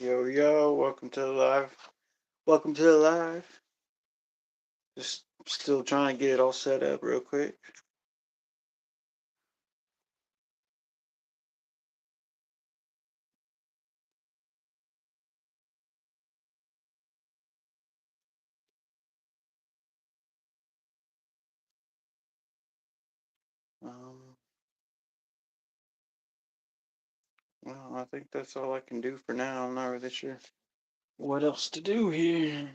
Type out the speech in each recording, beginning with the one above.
Yo, yo, welcome to the live. Welcome to the live. Just still trying to get it all set up real quick. Um, well, I think that's all I can do for now. I'm not really sure what else to do here.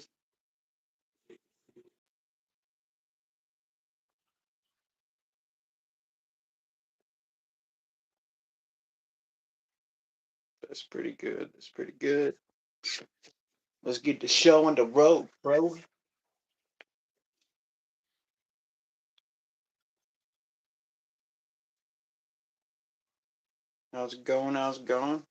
That's pretty good. That's pretty good. Let's get the show on the road, bro. How's it going? How's it going?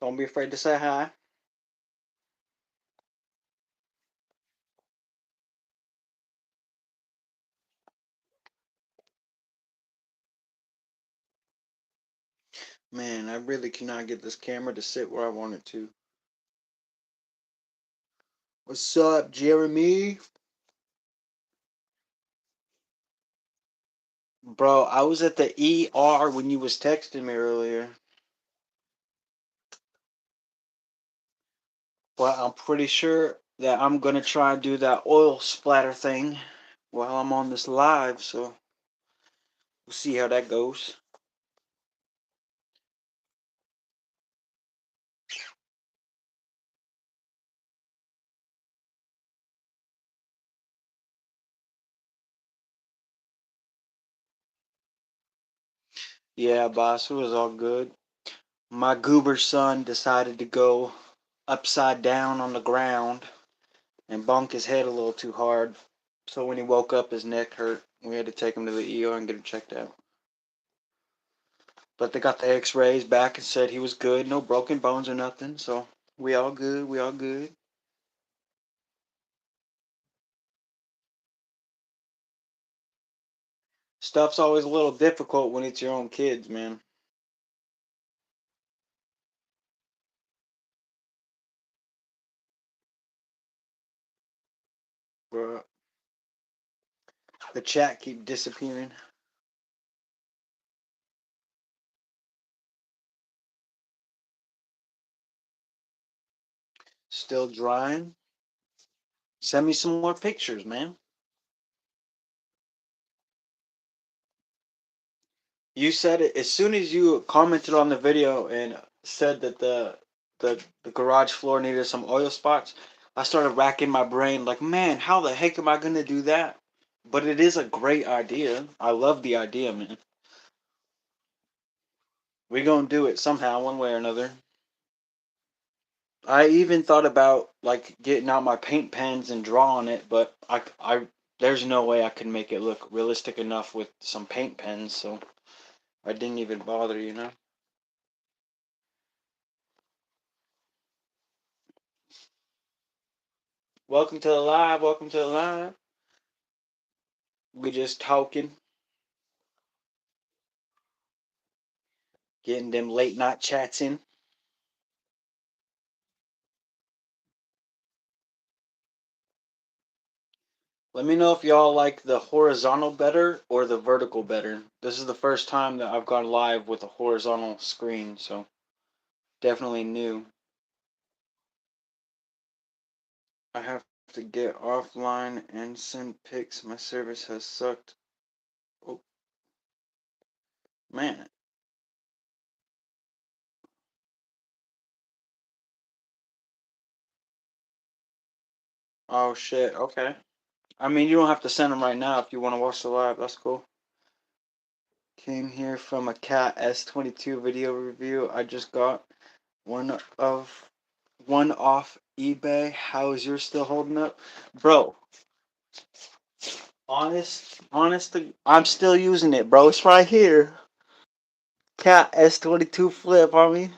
Don't be afraid to say hi. Man, I really cannot get this camera to sit where I want it to. What's up, Jeremy? Bro, I was at the ER when you was texting me earlier. But I'm pretty sure that I'm gonna try and do that oil splatter thing while I'm on this live, so we'll see how that goes. Yeah, boss, it was all good. My goober son decided to go upside down on the ground and bonk his head a little too hard. So when he woke up, his neck hurt. We had to take him to the ER and get him checked out. But they got the x-rays back and said he was good, no broken bones or nothing, so we all good, we all good. Stuff's always a little difficult when it's your own kids, man. Bruh. The chat keep disappearing. Still drying. Send me some more pictures, man. You said it as soon as you commented on the video and said that the garage floor needed some oil spots. I started racking my brain like, man, how the heck am I gonna do that? But it is a great idea. I love the idea, man. We gonna do it somehow, one way or another. I even thought about like getting out my paint pens and drawing it, but there's no way I could make it look realistic enough with some paint pens, so I didn't even bother, you know. Welcome to the live. Welcome to the live. We just talking, getting them late night chats in. Let me know if y'all like the horizontal better or the vertical better. This is the first time that I've gone live with a horizontal screen, so definitely new. I have to get offline and send pics. My service has sucked. Oh, man. Oh, shit. Okay. I mean, you don't have to send them right now if you want to watch the live. That's cool. Came here from a Cat S22 video review I just got. One of one off eBay. How is yours still holding up? Bro, I'm still using it, bro. It's right here. Cat S22 flip, homie.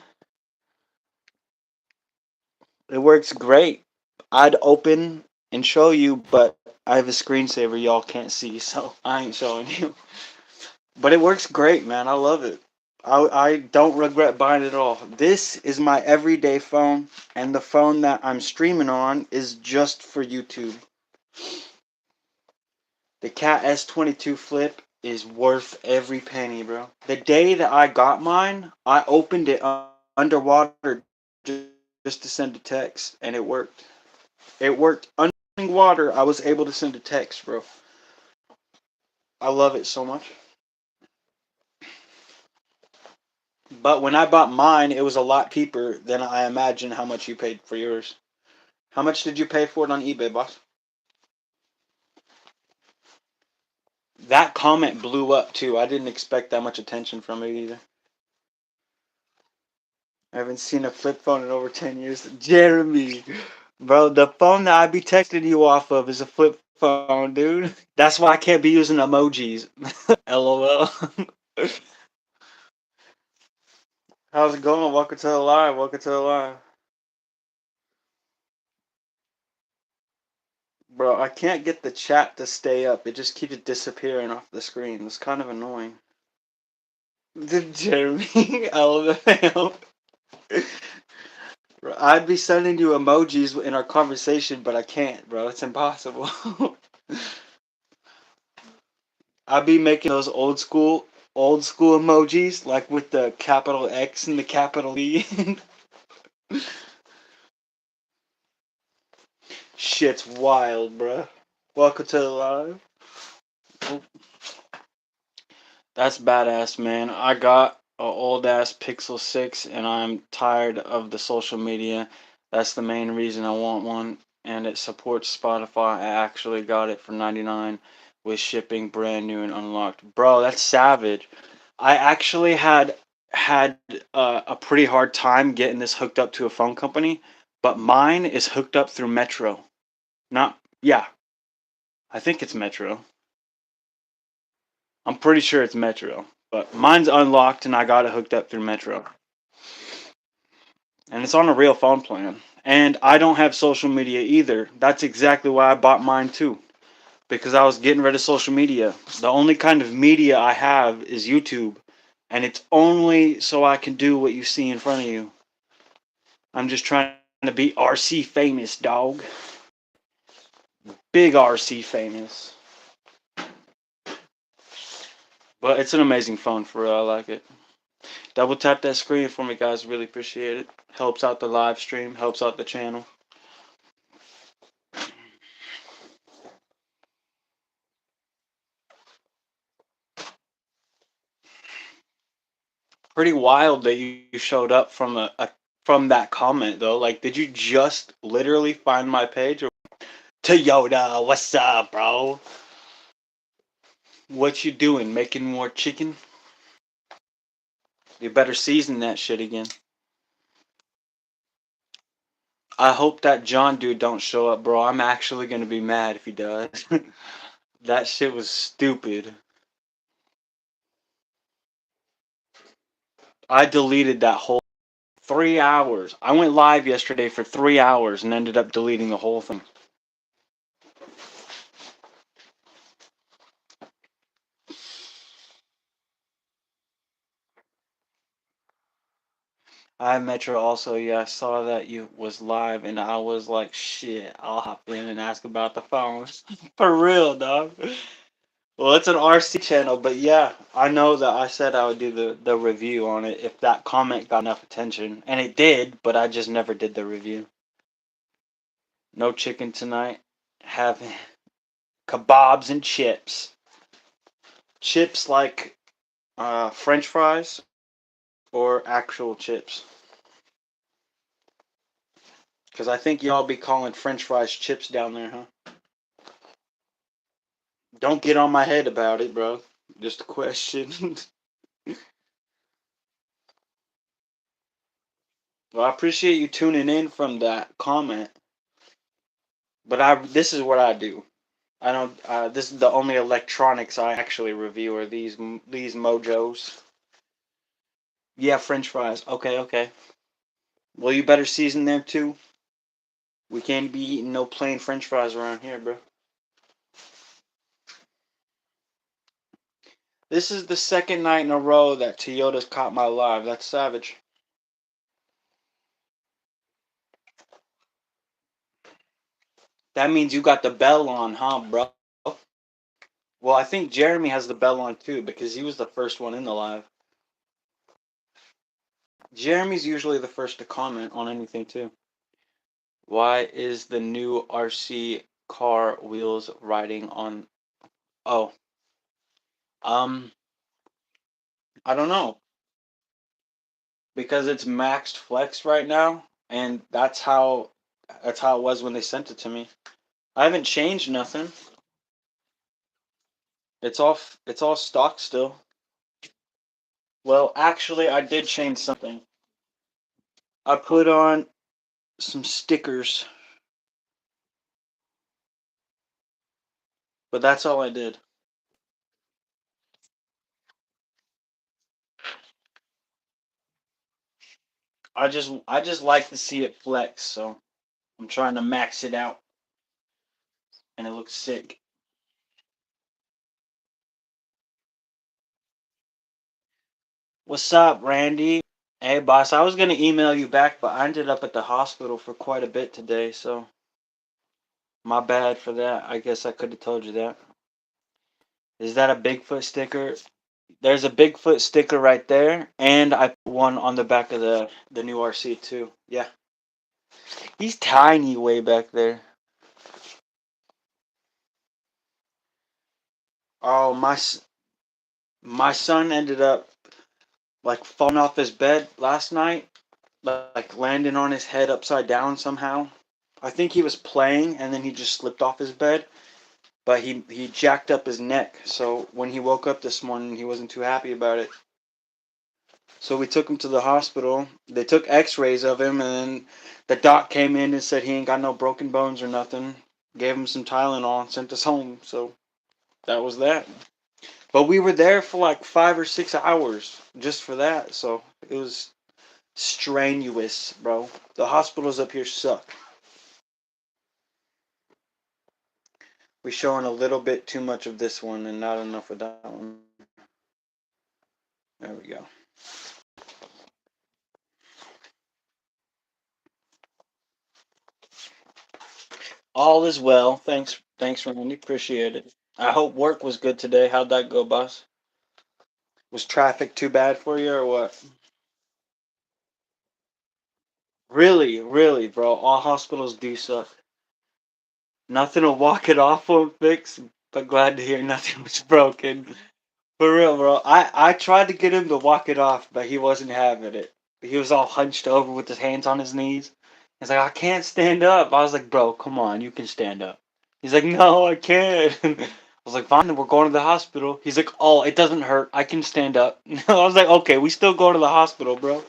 It works great. I'd open and show you, but I have a screensaver y'all can't see, so I ain't showing you. But it works great, man. I love it. I don't regret buying it at all. This is my everyday phone, and the phone that I'm streaming on is just for YouTube. The Cat S22 Flip is worth every penny, bro. The day that I got mine, I opened it underwater just to send a text, and it worked. It worked. Underwater, I was able to send a text, bro. I love it so much. But when I bought mine, it was a lot cheaper than I imagine how much you paid for yours. How much did you pay for it on eBay, boss? That comment blew up too. I didn't expect that much attention from it either. I haven't seen a flip phone in over 10 years. Jeremy, bro, the phone that I be texting you off of is a flip phone, dude. That's why I can't be using emojis. LOL. How's it going? Welcome to the live. Welcome to the live. Bro, I can't get the chat to stay up. It just keeps disappearing off the screen. It's kind of annoying. Jeremy, LOL. Bro, I'd be sending you emojis in our conversation, but I can't, bro. It's impossible. I'd be making those old school emojis, like with the capital X and the capital E. Shit's wild, bro. Welcome to the live. That's badass, man. I got a old ass Pixel 6 and I'm tired of the social media. That's the main reason I want one. And it supports Spotify. I actually got it for 99 with shipping brand new and unlocked. Bro, that's savage. I actually had a pretty hard time getting this hooked up to a phone company, but mine is hooked up through Metro. Not yeah, I think it's Metro. I'm pretty sure it's Metro, but mine's unlocked and I got it hooked up through Metro. And it's on a real phone plan. And I don't have social media either. That's exactly why I bought mine too. Because I was getting rid of social media. The only kind of media I have is YouTube. And it's only so I can do what you see in front of you. I'm just trying to be RC famous, dog. Big RC famous. But it's an amazing phone for real. I like it. Double tap that screen for me, guys. Really appreciate it. Helps out the live stream, helps out the channel. Pretty wild that you showed up from that comment though. Like, did you just literally find my page? Or Toyota, what's up, bro? What you doing? Making more chicken? You better season that shit again. I hope that John dude don't show up, bro. I'm actually gonna be mad if he does. That shit was stupid. I deleted that whole 3 hours. I went live yesterday for 3 hours and ended up deleting the whole thing. I Metro also, yeah, I saw that you was live and I was like, shit, I'll hop in and ask about the phones. For real, dog. Well, it's an RC channel, but yeah, I know that I said I would do the review on it if that comment got enough attention. And it did, but I just never did the review. No chicken tonight. Having kebabs and chips. Chips like French fries or actual chips. Because I think y'all be calling French fries chips down there, huh? Don't get on my head about it, bro. Just a question. Well, I appreciate you tuning in from that comment. But this is what I do. I don't. This is the only electronics I actually review are these Mojos. Yeah, French fries. Okay, okay. Well, you better season them too. We can't be eating no plain French fries around here, bro. This is the second night in a row that Toyota's caught my live. That's savage. That means you got the bell on, huh, bro? Well, I think Jeremy has the bell on too because he was the first one in the live. Jeremy's usually the first to comment on anything too. Why is the new RC car wheels riding on? Oh, um, I don't know because it's maxed flex right now, and that's how it was when they sent it to me. I haven't changed nothing. It's all stock still. Well, actually, I did change something. I put on some stickers, but that's all I did. I just like to see it flex, so I'm trying to max it out, and it looks sick. What's up, Randy? Hey, boss. I was gonna email you back, but I ended up at the hospital for quite a bit today, so my bad for that. I guess I could have told you that. Is that a Bigfoot sticker? There's a Bigfoot sticker right there, and I put one on the back of the new RC too. Yeah, he's tiny way back there. Oh, my son ended up like falling off his bed last night, like landing on his head upside down somehow. I think he was playing and then he just slipped off his bed, but he jacked up his neck. So when he woke up this morning, he wasn't too happy about it. So we took him to the hospital. They took X-rays of him, and then the doc came in and said he ain't got no broken bones or nothing. Gave him some Tylenol and sent us home. So that was that. But we were there for like 5 or 6 hours just for that. So it was strenuous, bro. The hospitals up here suck. We're showing a little bit too much of this one and not enough of that one. There we go. All is well. Thanks, Randy. Appreciate it. I hope work was good today. How'd that go, boss? Was traffic too bad for you or what? Really, really, bro. All hospitals do suck. Nothing to walk it off won't fix, but glad to hear nothing was broken. For real, bro. I tried to get him to walk it off, but he wasn't having it. He was all hunched over with his hands on his knees. He's like, I can't stand up. I was like, bro, come on, you can stand up. He's like, no, I can't. I was like, fine, then we're going to the hospital. He's like, oh, it doesn't hurt. I can stand up. I was like, okay, we still go to the hospital, bro.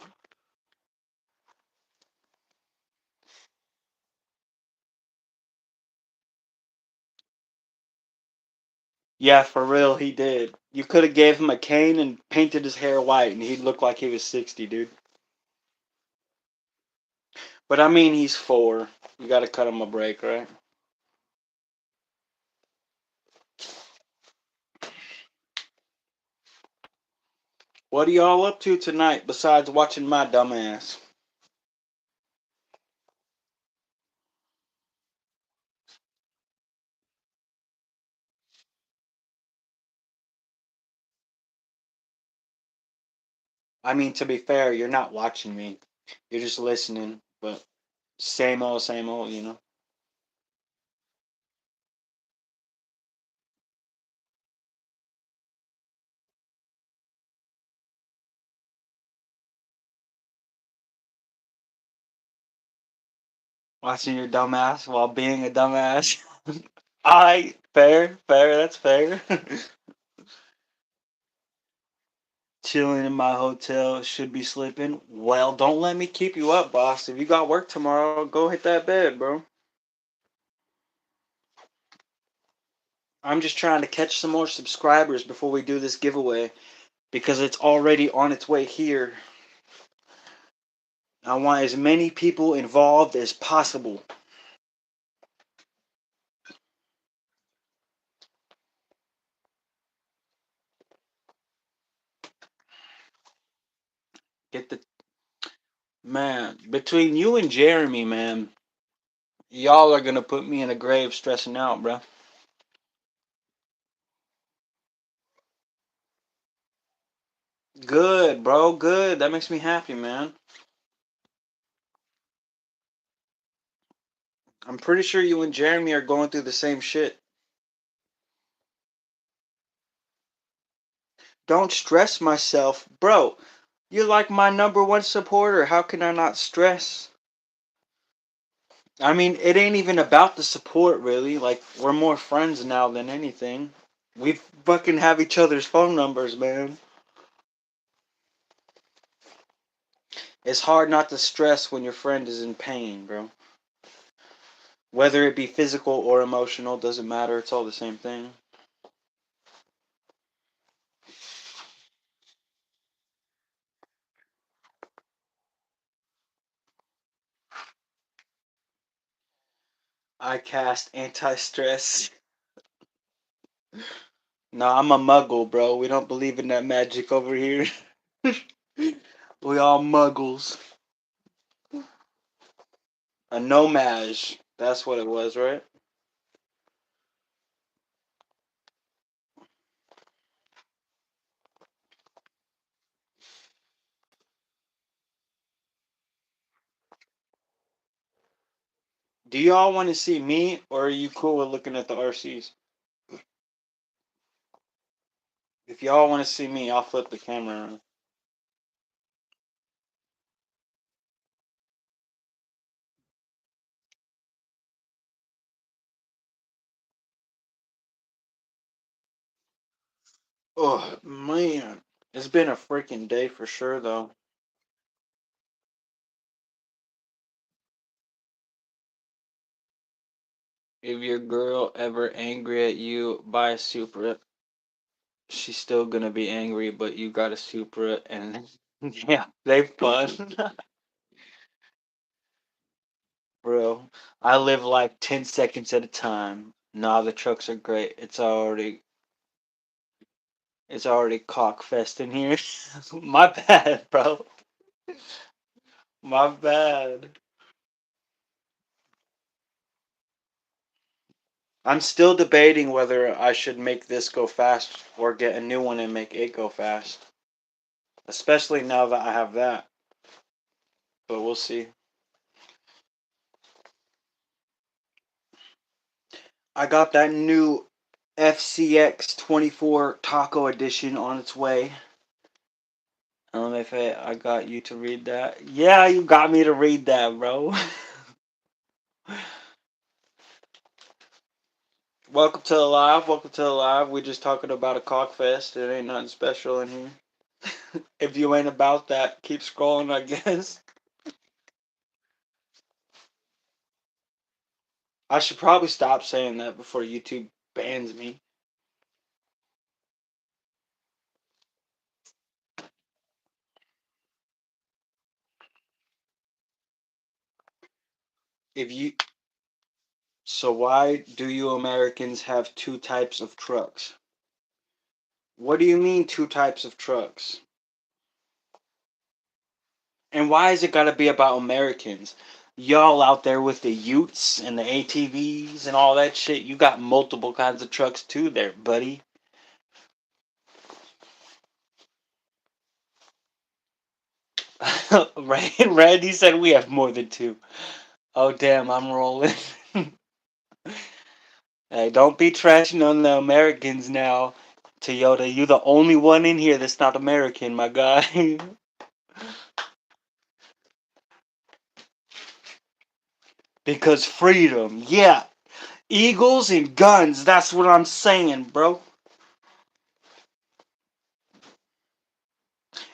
Yeah, for real, he did. You could have gave him a cane and painted his hair white, and he'd look like he was 60, dude. But I mean, he's 4. You got to cut him a break, right? What are y'all up to tonight besides watching my dumbass? I mean, to be fair, you're not watching me. You're just listening, but same old, you know? Watching your dumbass while being a dumbass. I fair, fair, that's fair. Chilling in my hotel, should be sleeping. Well, don't let me keep you up, boss. If you got work tomorrow, go hit that bed, bro. I'm just trying to catch some more subscribers before we do this giveaway because it's already on its way here. I want as many people involved as possible. Get the man between you and Jeremy, man. Y'all are gonna put me in a grave stressing out, bro. Good, bro. Good. That makes me happy, man. I'm pretty sure you and Jeremy are going through the same shit. Don't stress myself, bro. You're like my number one supporter. How can I not stress? I mean, it ain't even about the support, really. Like, we're more friends now than anything. We fucking have each other's phone numbers, man. It's hard not to stress when your friend is in pain, bro. Whether it be physical or emotional, doesn't matter. It's all the same thing. I cast anti-stress. No, I'm a muggle, bro. We don't believe in that magic over here. We all muggles. A nomage. That's what it was, right? Do y'all want to see me, or are you cool with looking at the RCs? If y'all want to see me, I'll flip the camera around. Oh, man. It's been a freaking day for sure, though. If your girl ever angry at you, buy a Supra. She's still gonna be angry, but you got a Supra, and yeah, they fun. Bro, I live like 10 seconds at a time. Nah, the trucks are great. It's already cock fest in here. My bad, bro. My bad. I'm still debating whether I should make this go fast or get a new one and make it go fast. Especially now that I have that. But we'll see. I got that new FCX 24 Taco Edition on its way. If I got you to read that. Yeah, you got me to read that, bro. Welcome to the live. Welcome to the live. We just talking about a cockfest. It ain't nothing special in here. If you ain't about that, keep scrolling, I guess. I should probably stop saying that before YouTube bans me. If you So why do you Americans have two types of trucks? What do you mean two types of trucks? And why is it got to be about Americans? Y'all out there with the Utes and the ATVs and all that shit, you got multiple kinds of trucks too there, buddy. Randy said we have more than two. Oh damn, I'm rolling. Hey, don't be trashing on the Americans now. Toyota, you the only one in here that's not American, my guy. Because freedom, yeah. Eagles and guns, that's what I'm saying, bro.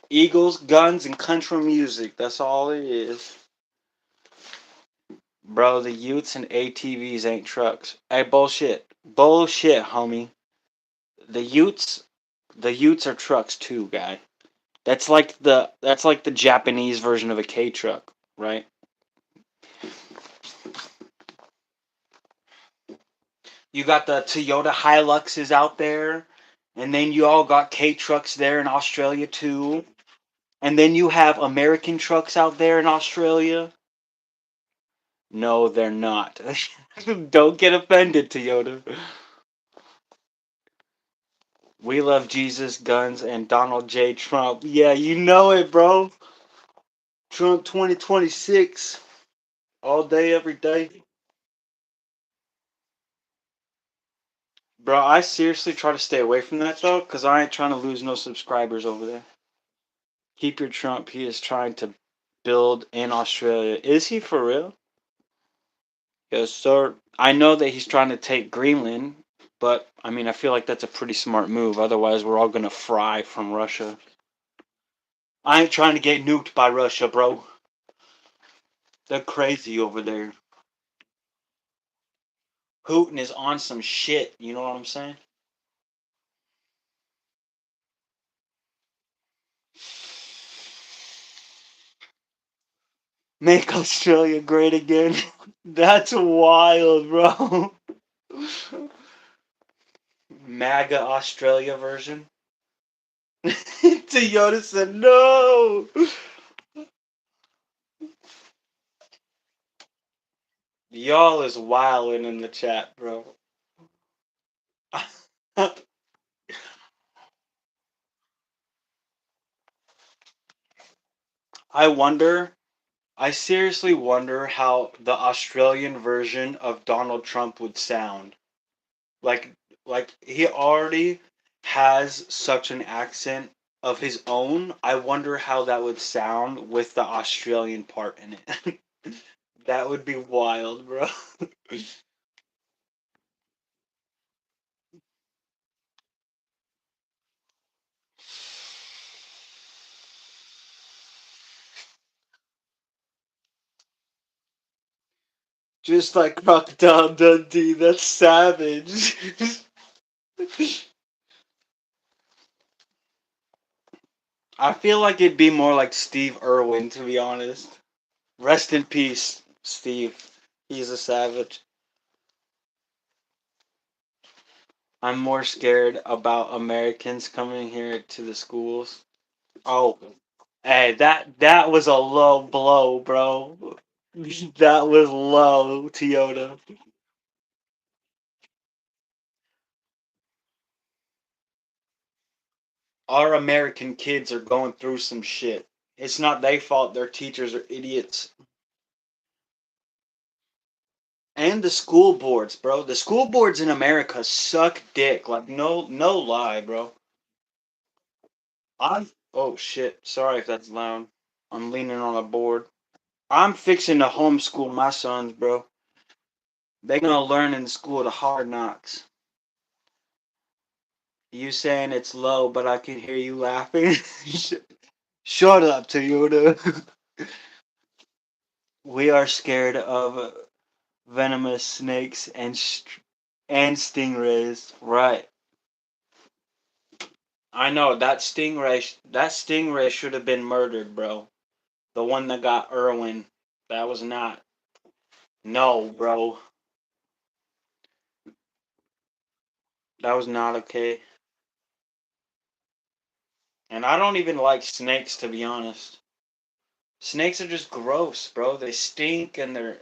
Eagles, guns, and country music, that's all it is. Bro, the Utes and ATVs ain't trucks. Hey, bullshit. Bullshit, homie. The Utes, the Utes are trucks too, guy. That's like the Japanese version of a K truck, right? You got the Toyota Hiluxes out there, and then you all got K trucks there in Australia too. And then you have American trucks out there in Australia. No, they're not. Don't get offended, Toyota. We love Jesus, guns, and Donald J. Trump. Yeah, you know it, bro. Trump 2026. All day, every day. Bro, I seriously try to stay away from that, though, because I ain't trying to lose no subscribers over there. Keep your Trump. He is trying to build in Australia. Is he for real? Yes, sir. I know that he's trying to take Greenland, but I mean, I feel like that's a pretty smart move. Otherwise, we're all gonna fry from Russia. I ain't trying to get nuked by Russia, bro. They're crazy over there. Putin is on some shit. You know what I'm saying? Make Australia great again. That's wild, bro. MAGA Australia version. Toyota said no. Y'all is wilding in the chat, bro. I wonder, I seriously wonder how the Australian version of Donald Trump would sound. Like, like he already has such an accent of his own. I wonder how that would sound with the Australian part in it. That would be wild, bro. Just like Crocodile Dundee, that's savage. I feel like it'd be more like Steve Irwin, to be honest. Rest in peace, Steve. He's a savage. I'm more scared about Americans coming here to the schools. Oh, hey, that was a low blow, bro. That was low, Toyota. Our American kids are going through some shit. It's not their fault their teachers are idiots. And the school boards, bro. The school boards in America suck dick. Like no lie, bro. I'm oh shit. Sorry if that's loud. I'm leaning on a board. I'm fixing to homeschool my sons, bro. They gonna learn in school the hard knocks. You saying it's low, but I can hear you laughing. Shut up, Toyota. We are scared of venomous snakes and stingrays. Right. I know that stingray should have been murdered, bro. The one that got Irwin. That was not. No, bro. That was not okay. And I don't even like snakes, to be honest. Snakes are just gross, bro. They stink and they're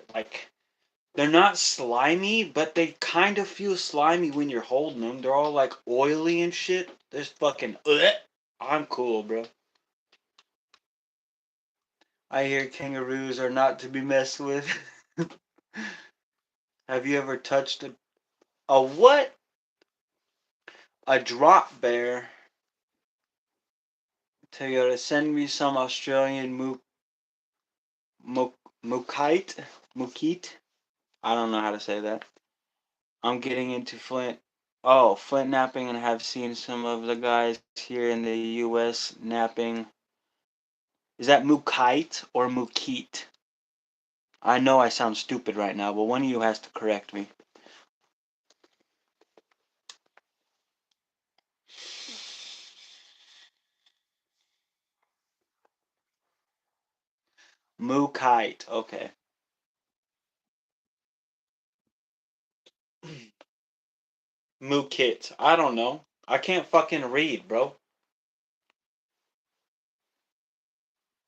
not slimy, but they kind of feel slimy when you're holding them. They're all like oily and shit. There's fucking I'm cool, bro. I hear kangaroos are not to be messed with. Have you ever touched a what? A drop bear? Toyota, send me some Australian mukite? Mukite? I don't know how to say that. I'm getting into Flint. Oh, Flint napping, and have seen some of the guys here in the U.S. napping. Is that mukite or mukite? I know I sound stupid right now, but one of you has to correct me. Moo kite. Okay. Moo kit. I don't know. I can't fucking read, bro.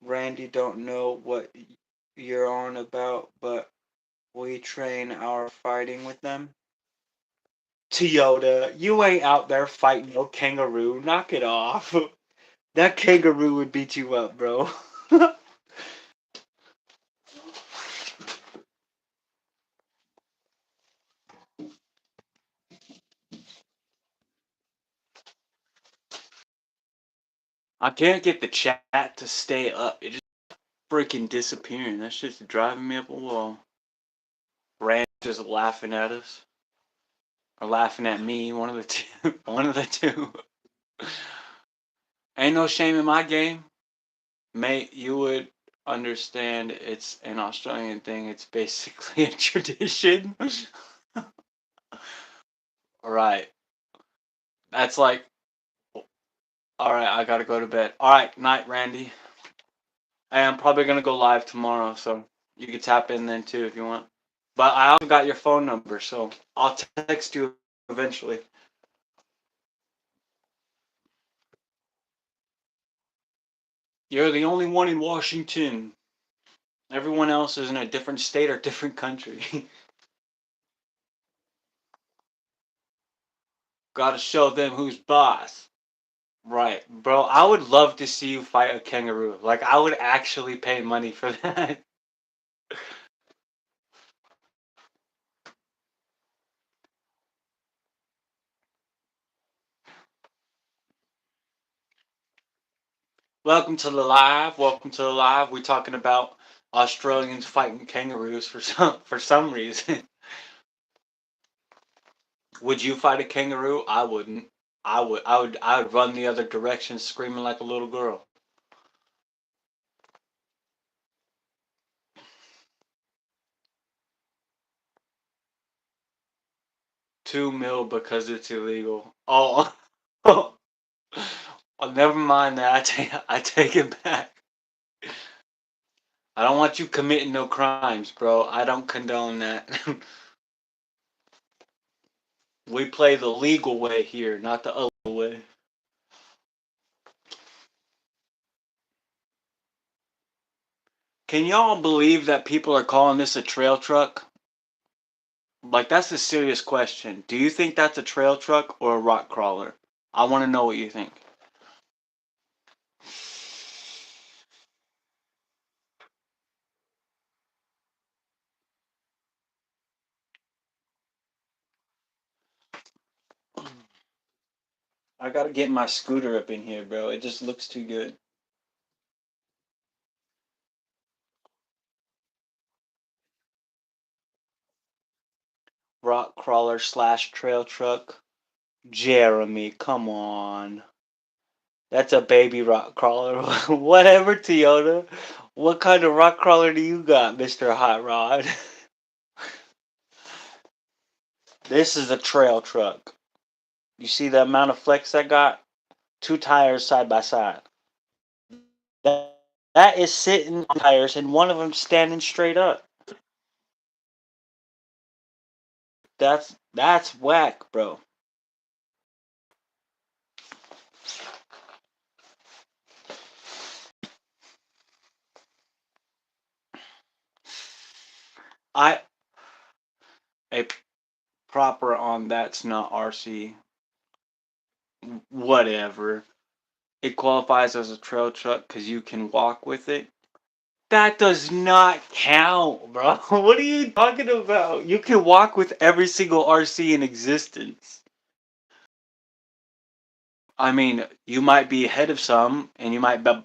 Randy don't know what you're on about, but we train our fighting with them. Toyota, you ain't out there fighting no kangaroo. Knock it off. That kangaroo would beat you up, bro. I can't get the chat to stay up. It just freaking disappearing. That shit's driving me up a wall. Rand just laughing at us. Or laughing at me. One of the two. One of the two. Ain't no shame in my game. Mate, you would understand it's an Australian thing. It's basically a tradition. Alright. That's like, alright, I gotta go to bed. Alright, night, Randy. I am probably gonna go live tomorrow, so you can tap in then too if you want. But I also got your phone number, so I'll text you eventually. You're the only one in Washington. Everyone else is in a different state or different country. Gotta show them who's boss. Right, bro. I would love to see you fight a kangaroo. Like, I would actually pay money for that. Welcome to the live. Welcome to the live. We're talking about Australians fighting kangaroos for some reason. Would you fight a kangaroo? I wouldn't. I would run the other direction screaming like a little girl. 2 mil because it's illegal. Oh, oh, never mind that. I take it back. I don't want you committing no crimes, bro. I don't condone that. We play the legal way here, not the other way. Can y'all believe that people are calling this a trail truck? Like, that's a serious question. Do you think that's a trail truck or a rock crawler? I want to know what you think. I gotta get my scooter up in here, bro. It just looks too good. Rock crawler slash trail truck. Jeremy, come on. That's a baby rock crawler. Whatever, Toyota. What kind of rock crawler do you got, Mr. Hot Rod? This is a trail truck. You see the amount of flex I got? 2 tires side by side. That is sitting on tires and one of them standing straight up. That's whack, bro. I a proper on that's not RC. Whatever. It qualifies as a trail truck because you can walk with it. That does not count, bro. What are you talking about? You can walk with every single RC in existence. I mean, you might be ahead of some, and you might be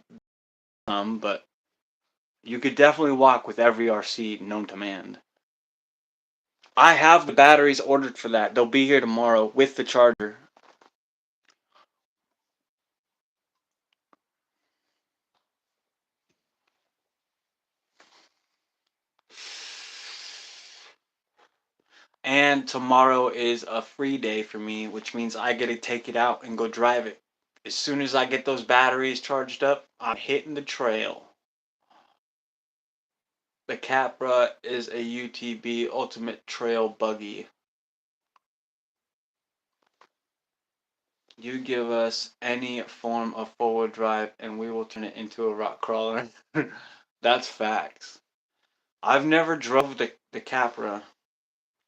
some, but you could definitely walk with every RC known to man. I have the batteries ordered for that. They'll be here tomorrow with the charger. And tomorrow is a free day for me, which means I get to take it out and go drive it. As soon as I get those batteries charged up, I'm hitting the trail. The Capra is a UTB Ultimate Trail Buggy. You give us any form of forward drive and we will turn it into a rock crawler. That's facts. I've never drove the Capra.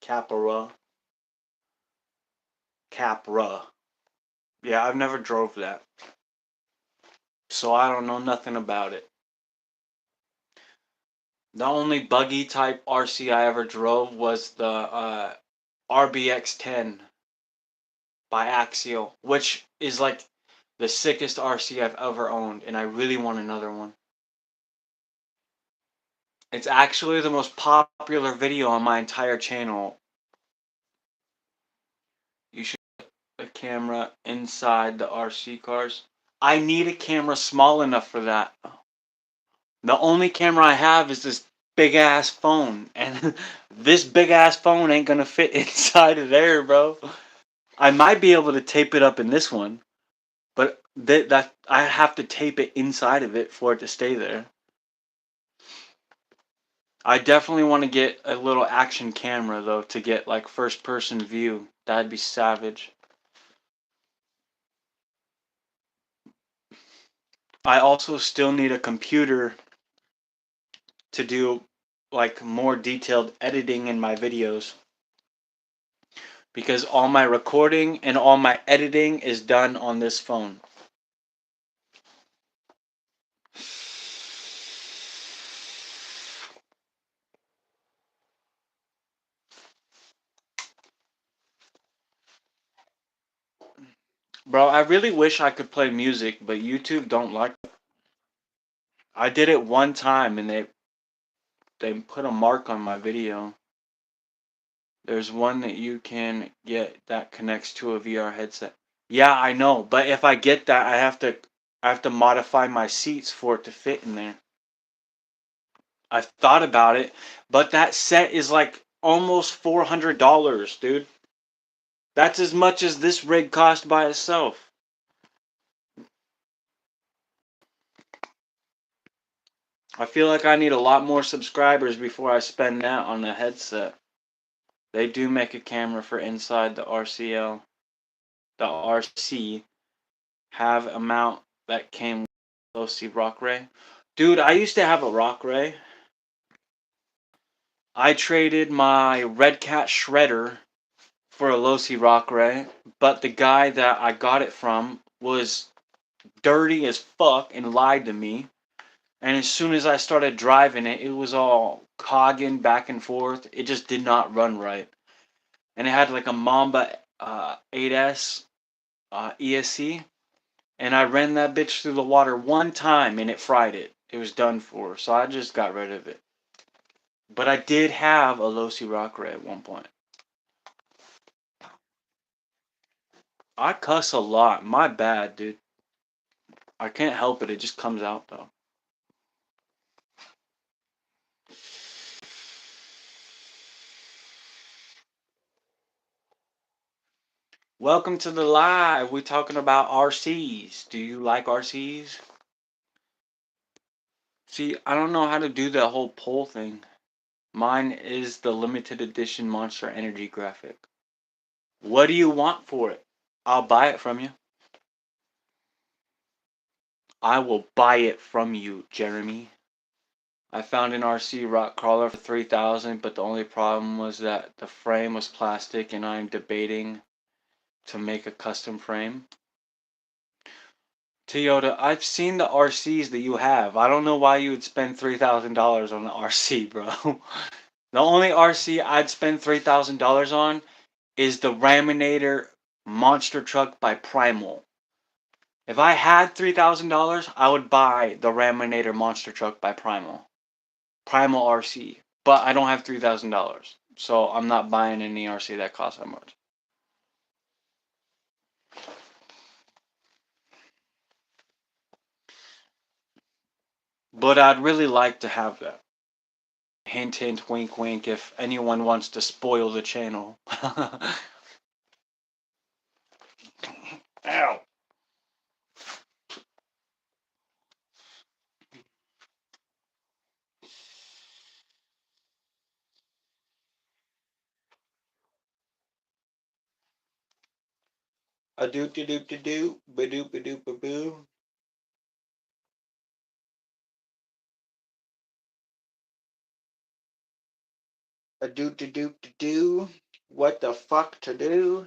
Capra. Capra. Yeah, I've never drove that. So I don't know nothing about it. The only buggy type RC I ever drove was the RBX-10 by Axial, which is like the sickest RC I've ever owned, and I really want another one. It's actually the most popular video on my entire channel. You should put a camera inside the RC cars. I need a camera small enough for that. The only camera I have is this big ass phone, and this big ass phone ain't gonna fit inside of there, bro. I might be able to tape it up in this one, but that I have to tape it inside of it for it to stay there. I definitely want to get a little action camera though to get like first person view. That'd be savage. I also still need a computer to do like more detailed editing in my videos because all my recording and all my editing is done on this phone. Bro, I really wish I could play music, but YouTube don't like it. I did it one time and they put a mark on my video. There's one that you can get that connects to a VR headset. Yeah, I know, but if I get that, I have to modify my seats for it to fit in there. I've thought about it, but that set is like almost $400, dude. That's as much as this rig cost by itself. I feel like I need a lot more subscribers before I spend that on a headset. They do make a camera for inside the RCL. The RC have a mount that came with OC Rock Ray. Dude, I used to have a Rock Ray. I traded my Red Cat Shredder for a Losi Rock Ray, but the guy that I got it from was dirty as fuck and lied to me. And as soon as I started driving it, it was all cogging back and forth. It just did not run right. And it had like a Mamba 8S ESC. And I ran that bitch through the water one time and it fried it. It was done for. So I just got rid of it. But I did have a Losi Rock Ray at one point. I cuss a lot. My bad, dude. I can't help it. It just comes out though. Welcome to the live. We're talking about RCs. Do you like RCs? See, I don't know how to do that whole poll thing. Mine is the limited edition Monster Energy graphic. What do you want for it? I'll buy it from you. I will buy it from you, Jeremy. I found an RC rock crawler for 3,000, but the only problem was that the frame was plastic and I'm debating to make a custom frame. Toyota, I've seen the RCs that you have. I don't know why you would spend $3,000 on the RC, bro. The only RC I'd spend $3,000 on is the Raminator monster truck by Primal. If I had $3,000, I would buy the Raminator monster truck by Primal. Primal RC. But I don't have $3,000. So I'm not buying any RC that costs that much. But I'd really like to have that. Hint, hint, wink, wink, if anyone wants to spoil the channel. Ow. A doo doo doo doo doo ba doo ba doo ba boo. A doo doo doo doo doo. What the fuck to do?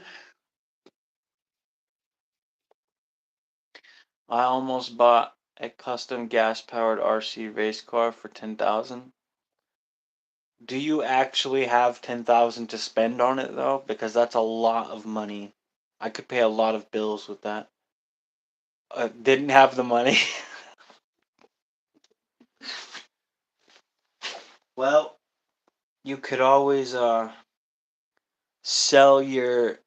I almost bought a custom gas powered RC race car for 10,000. Do you actually have 10,000 to spend on it though? Because that's a lot of money. I could pay a lot of bills with that. Didn't have the money. Well, you could always sell your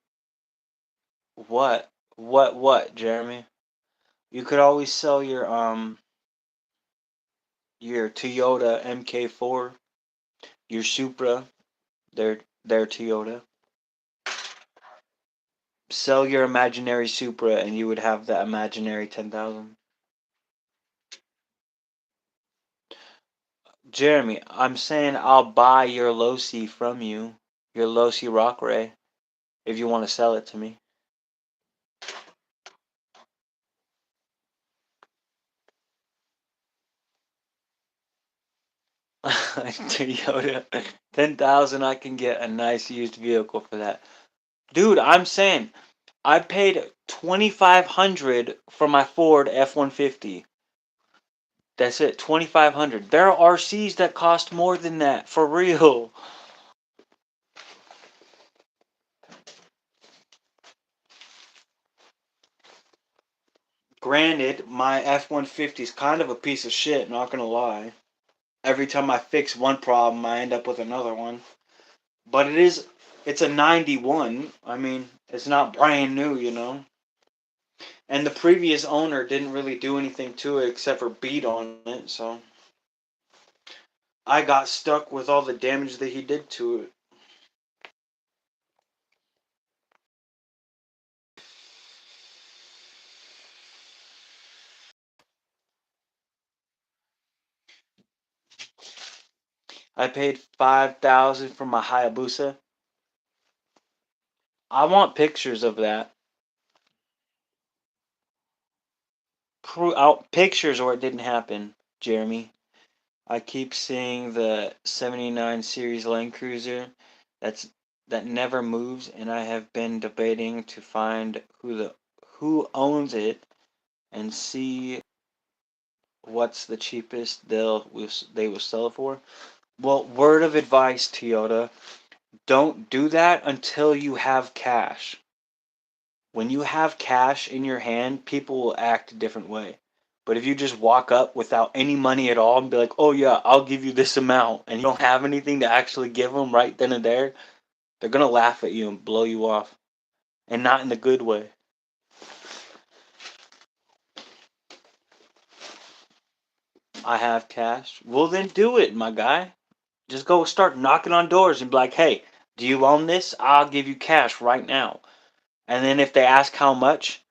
what, Jeremy? You could always sell your Toyota MK4, your Supra, their Toyota. Sell your imaginary Supra and you would have the imaginary 10,000. Jeremy, I'm saying I'll buy your Losi from you, your Losi Rockray, if you want to sell it to me. Toyota, 10,000. I can get a nice used vehicle for that, dude. I'm saying I paid 2,500 for my Ford F-150. That's it, 2,500. There are RCs that cost more than that, for real. Granted, my F-150 is kind of a piece of shit, not gonna lie. Every time I fix one problem, I end up with another one. But it's a 91. I mean, it's not brand new, you know? And the previous owner didn't really do anything to it except for beat on it, so I got stuck with all the damage that he did to it. I paid 5,000 for my Hayabusa. I want pictures of that. Out pictures or it didn't happen, Jeremy. I keep seeing the 79 series Land Cruiser that's that never moves, and I have been debating to find who owns it and see what's the cheapest they will sell it for. Well, word of advice, Toyota, don't do that until you have cash. When you have cash in your hand, people will act a different way. But if you just walk up without any money at all and be like, "Oh yeah, I'll give you this amount," and you don't have anything to actually give them right then and there, they're gonna laugh at you and blow you off, and not in a good way. I have cash. Well, then do it, my guy. Just go start knocking on doors and be like, "Hey, do you own this? I'll give you cash right now." And then if they ask how much,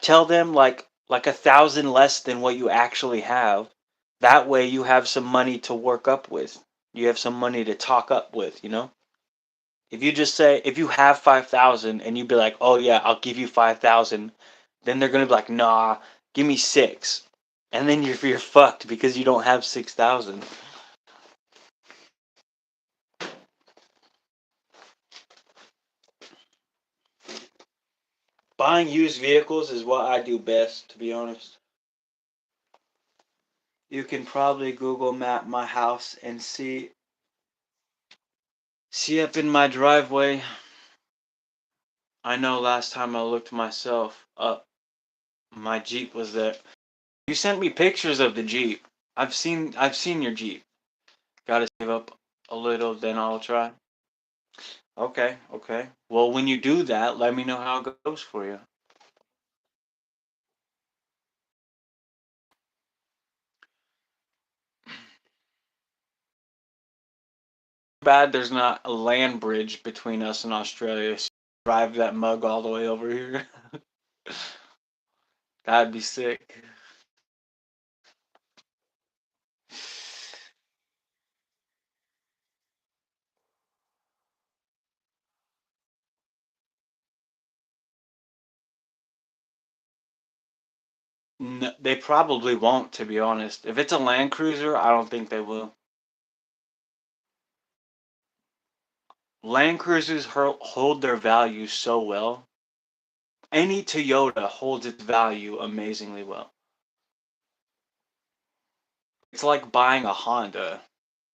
tell them like 1,000 less than what you actually have. That way you have some money to work up with. You have some money to talk up with, you know? If you just say if you have 5,000 and you be like, "Oh yeah, I'll give you 5,000." Then they're going to be like, "Nah, give me 6." And then you're fucked because you don't have 6,000. Buying used vehicles is what I do best, to be honest. You can probably Google map my house and see up in my driveway. I know last time I looked myself up, my Jeep was there. You sent me pictures of the Jeep. I've seen your Jeep. Gotta save up a little, then I'll try. Okay, okay. Well, when you do that, let me know how it goes for you. Bad there's not a land bridge between us and Australia. So drive that mug all the way over here. That'd be sick. They probably won't, to be honest. If it's a Land Cruiser, I don't think they will. Land Cruisers hold their value so well. Any Toyota holds its value amazingly well. It's like buying a Honda.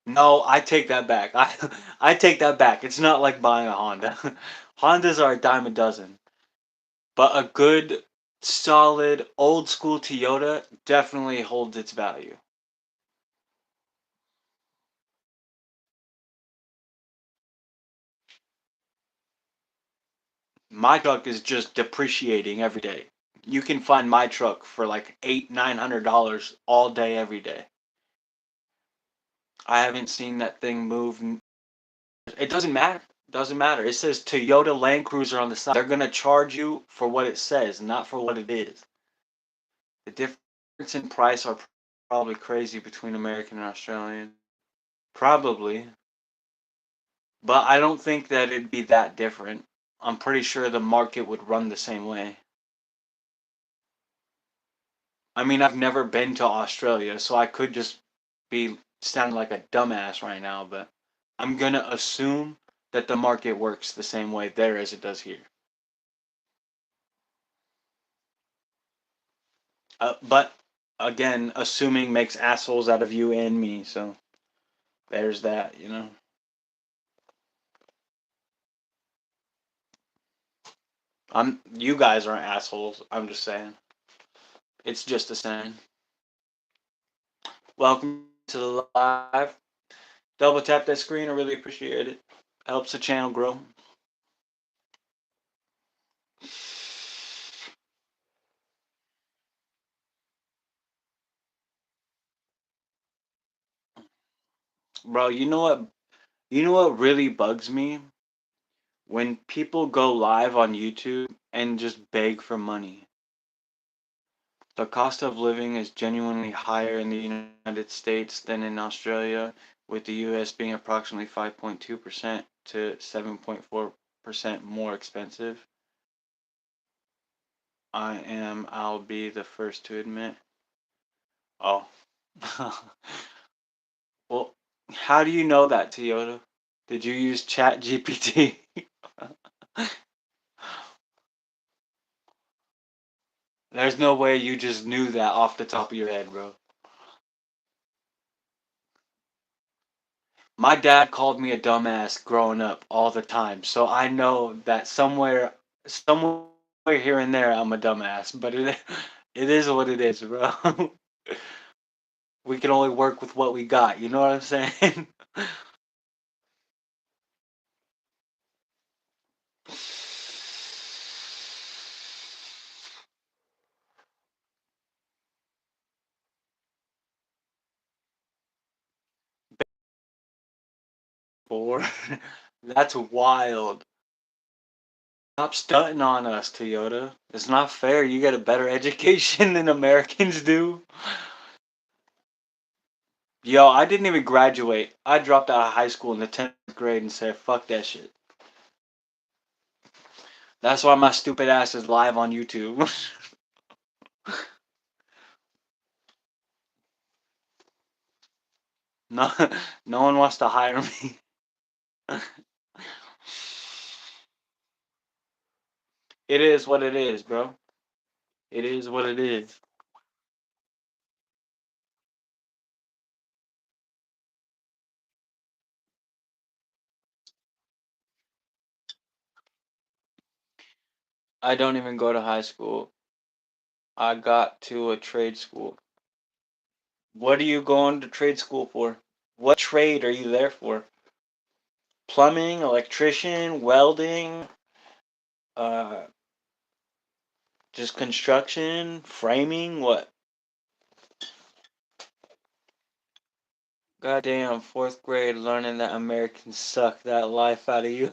No, I take that back. I take that back. It's not like buying a Honda. Hondas are a dime a dozen. But a good, solid, old school Toyota definitely holds its value. My truck is just depreciating every day. You can find my truck for like $800-900 all day, every day. I haven't seen that thing move. It doesn't matter. Doesn't matter. It says Toyota Land Cruiser on the side. They're gonna charge you for what it says, not for what it is. The difference in price are probably crazy between American and Australian. Probably, but I don't think that it'd be that different. I'm pretty sure the market would run the same way. I mean, I've never been to Australia, so I could just be sounding like a dumbass right now, but I'm gonna assume that the market works the same way there as it does here. But again, assuming makes assholes out of you and me, so there's that. You guys aren't assholes. I'm just saying. It's just a saying. Welcome to the live. Double tap that screen. I really appreciate it. Helps the channel grow. Bro, you know what? You know what really bugs me? When people go live on YouTube and just beg for money. The cost of living is genuinely higher in the United States than in Australia, with the US being approximately 5.2% to 7.4% more expensive. I'll be the first to admit. Oh. Well, how do you know that, Toyota? Did you use Chat GPT? There's no way you just knew that off the top of your head, bro. My dad called me a dumbass growing up all the time, so I know that somewhere here and there, I'm a dumbass. But it is what it is, bro. We can only work with what we got. You know what I'm saying? Four. That's wild. Stop stunting on us, Toyota. It's not fair. You get a better education than Americans do. Yo, I didn't even graduate. I dropped out of high school in the 10th grade and said, fuck that shit. That's why my stupid ass is live on YouTube. No, no one wants to hire me. It is what it is, bro. It is what it is. I don't even go to high school. I got to a trade school. What are you going to trade school for? What trade are you there for? Plumbing, electrician, welding, uh, just construction, framing, what? Goddamn, fourth grade learning that Americans suck that life out of you.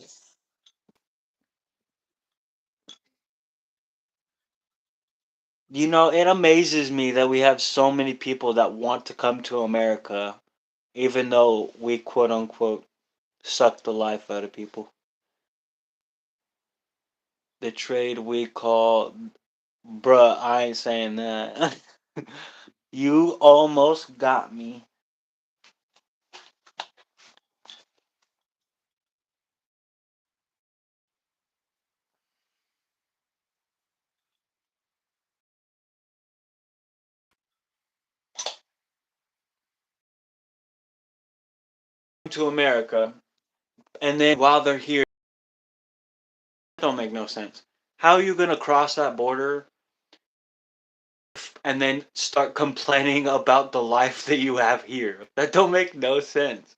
You know, it amazes me that we have so many people that want to come to America, even though we quote unquote suck the life out of people. The trade we call Bruh, I ain't saying that. You almost got me. To America, and then while they're here, that don't make no sense. How are you gonna cross that border and then start complaining about the life that you have here? That don't make no sense.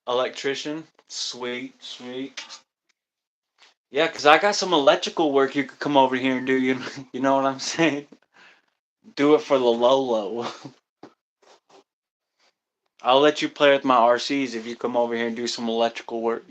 Electrician, sweet, sweet. Yeah, cause I got some electrical work you could come over here and do. You, you know what I'm saying? Do it for the low low. I'll let you play with my RCs if you come over here and do some electrical work.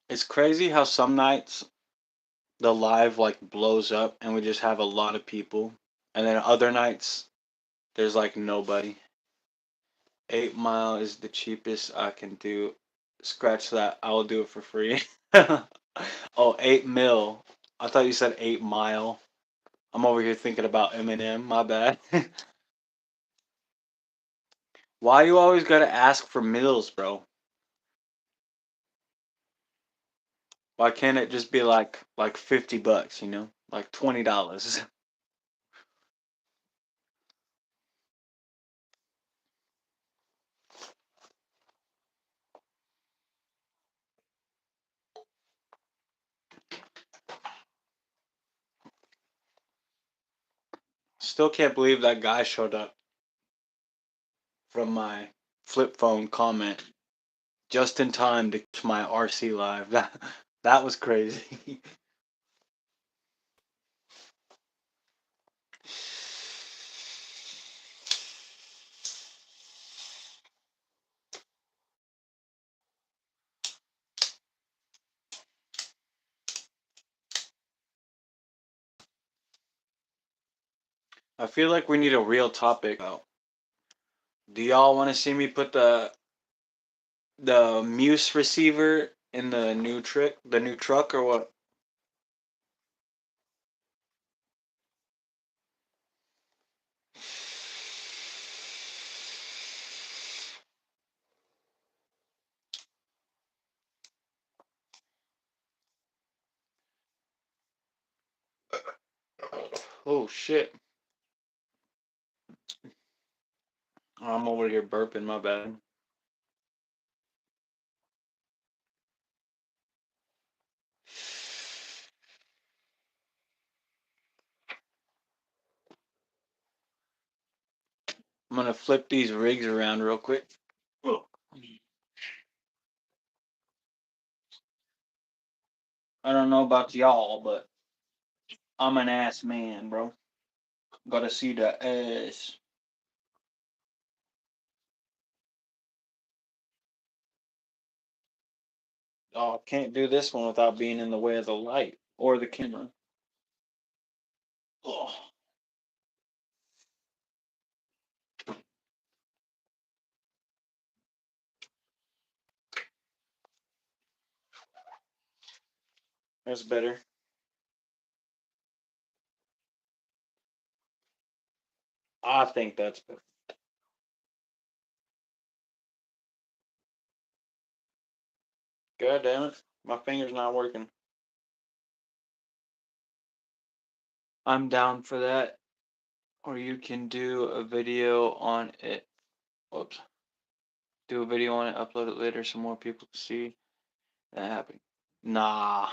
It's crazy how some nights the live like blows up and we just have a lot of people, and then other nights there's like nobody. 8 Mile is the cheapest I can do. Scratch that. I will do it for free. Oh, 8 mil. I thought you said 8 mile. I'm over here thinking about Eminem. My bad. Why you always gotta ask for mills, bro? Why can't it just be like $50? You know, like $20? Still can't believe that guy showed up from my flip phone comment just in time to catch my RC live. That was crazy. I feel like we need a real topic out. Do y'all want to see me put the Muse receiver in the new truck, or what? Oh shit! I'm over here burping. My bad. I'm gonna flip these rigs around real quick. I don't know about y'all, but I'm an ass man, bro. Gotta see the ass. Oh, can't do this one without being in the way of the light or the camera. Oh, that's better. I think that's better. God damn it. My finger's not working. I'm down for that. Or you can do a video on it. Whoops. Do a video on it, upload it later so more people can see that happen. Nah.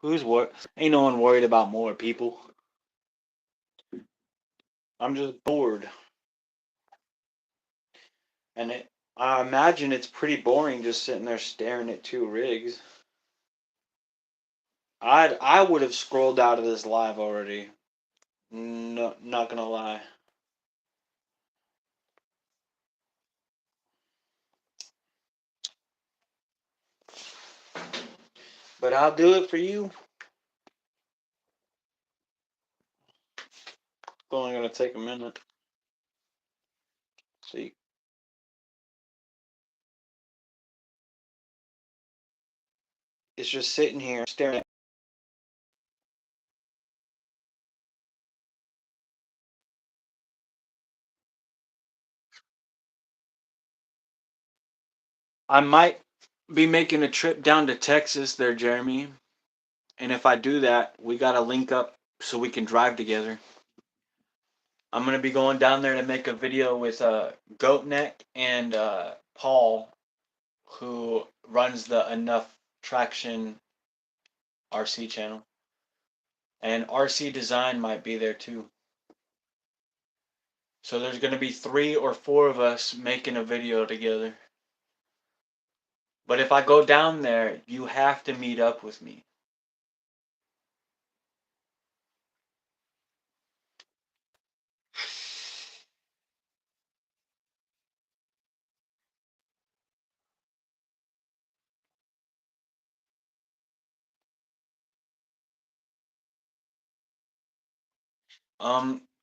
Who's what? Ain't no one worried about more people. I'm just bored. And I imagine it's pretty boring just sitting there staring at two rigs. I would have scrolled out of this live already. No, not gonna lie. But I'll do it for you. It's only gonna take a minute. See, it's just sitting here staring at. I might be making a trip down to Texas there, Jeremy. And if I do that, we gotta link up so we can drive together. I'm gonna be going down there to make a video with Goatneck and Paul, who runs the Enough Traction RC channel, and RC Design might be there too. So there's gonna be 3 or 4 of us making a video together. But if I go down there, you have to meet up with me.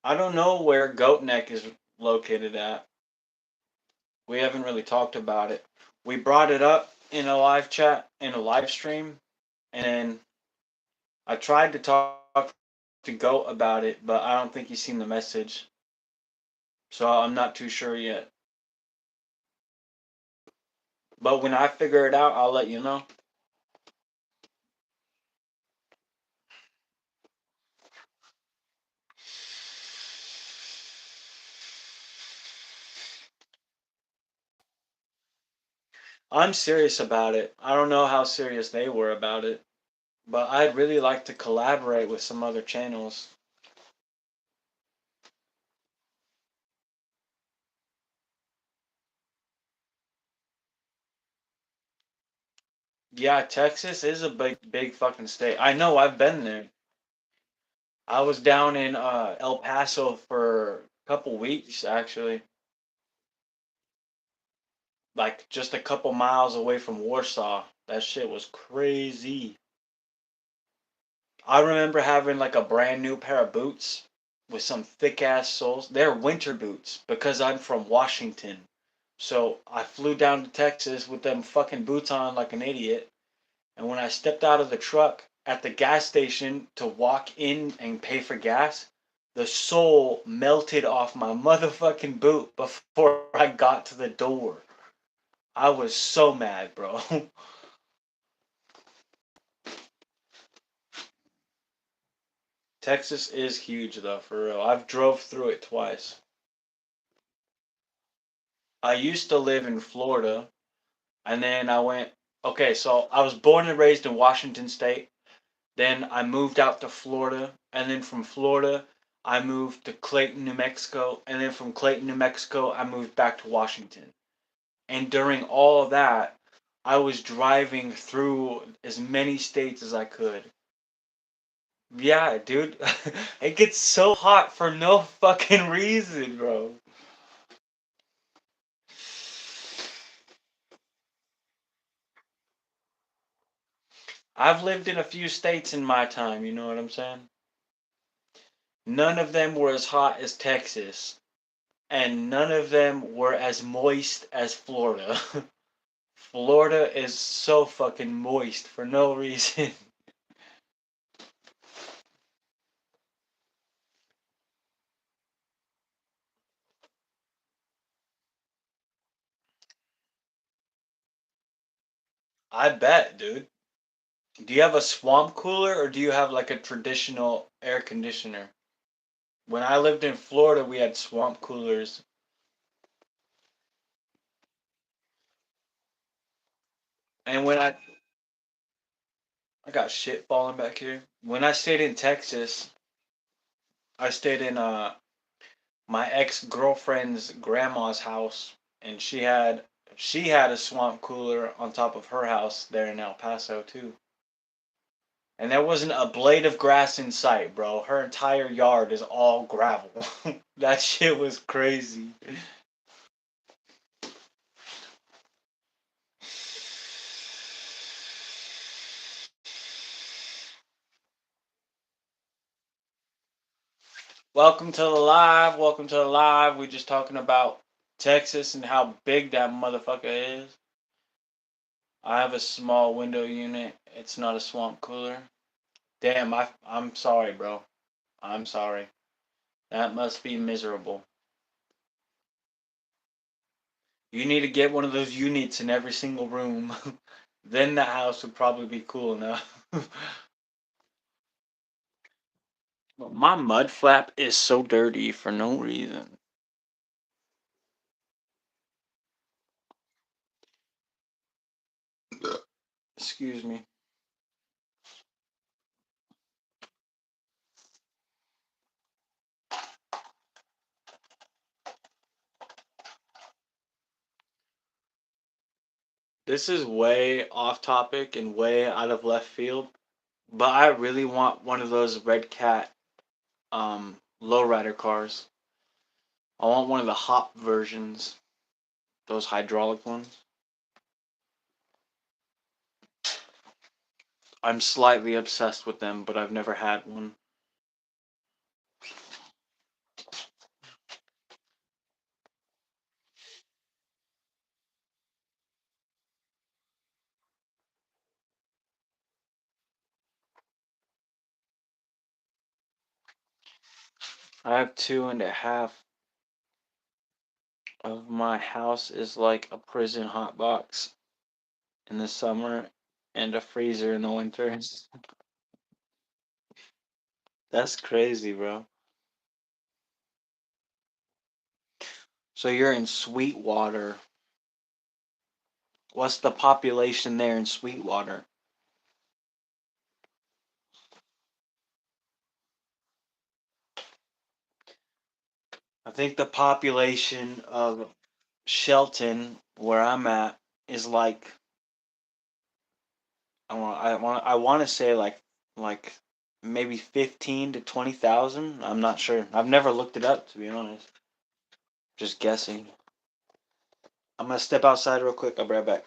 I don't know where Goatneck is located at. We haven't really talked about it. We brought it up in a live chat, in a live stream, and I tried to talk to Goat about it, but I don't think he's seen the message. So I'm not too sure yet. But when I figure it out, I'll let you know. I'm serious about it. I don't know how serious they were about it, but I'd really like to collaborate with some other channels. Yeah, Texas is a big fucking state. I know, I've been there. I was down in El Paso for a couple weeks actually. Like just a couple miles away from Warsaw. That shit was crazy. I remember having like a brand new pair of boots with some thick ass soles. They're winter boots because I'm from Washington. So I flew down to Texas with them fucking boots on like an idiot. And when I stepped out of the truck at the gas station to walk in and pay for gas, the sole melted off my motherfucking boot before I got to the door. I was so mad, bro. Texas is huge though, for real. I've drove through it twice. I used to live in Florida, and then I went. Okay, so I was born and raised in Washington State. Then I moved out to Florida, and then from Florida, I moved to Clayton, New Mexico, and then from Clayton, New Mexico, I moved back to Washington. And during all of that, I was driving through as many states as I could. Yeah, dude. It gets so hot for no fucking reason, bro. I've lived in a few states in my time, you know what I'm saying? None of them were as hot as Texas, and none of them were as moist as Florida. Florida is so fucking moist for no reason. I bet, dude. Do you have a swamp cooler or do you have like a traditional air conditioner? When I lived in Florida, we had swamp coolers. And I got shit falling back here. When I stayed in Texas, I stayed in my ex-girlfriend's grandma's house, and she had a swamp cooler on top of her house there in El Paso too. And there wasn't a blade of grass in sight, bro. Her entire yard is all gravel. That shit was crazy. Welcome to the live. Welcome to the live. We're just talking about Texas and how big that motherfucker is. I have a small window unit. It's not a swamp cooler. Damn, I'm sorry, bro. I'm sorry. That must be miserable. You need to get one of those units in every single room. Then the house would probably be cool enough. My mud flap is so dirty for no reason. Excuse me. This is way off topic and way out of left field, but I really want one of those Red Cat lowrider cars. I want one of the hop versions, those hydraulic ones. I'm slightly obsessed with them, but I've never had one. I have two and a half of my house is like a prison hot box in the summer and a freezer in the winter. That's crazy, bro. So you're in Sweetwater. What's the population there in Sweetwater? I think the population of Shelton, where I'm at, is like I want to say like maybe 15 to 20,000. I'm not sure. I've never looked it up to be honest. Just guessing. I'm gonna step outside real quick. I'll be right back.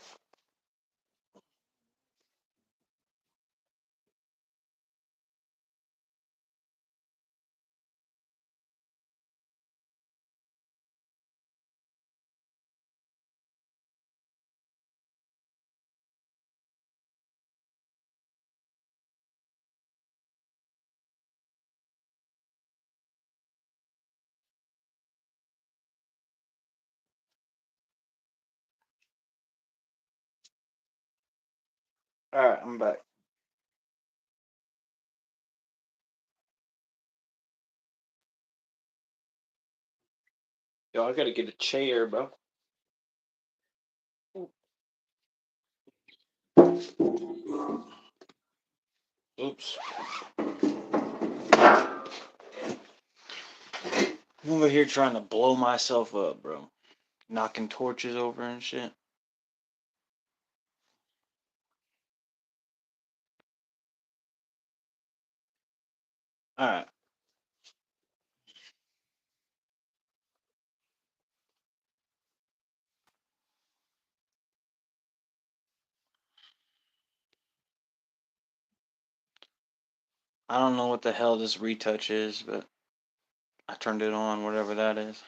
All right, I'm back. Yo, I gotta get a chair, bro. Oops. I'm over here trying to blow myself up, bro. Knocking torches over and shit. All right. I don't know what the hell this retouch is, but I turned it on, whatever that is.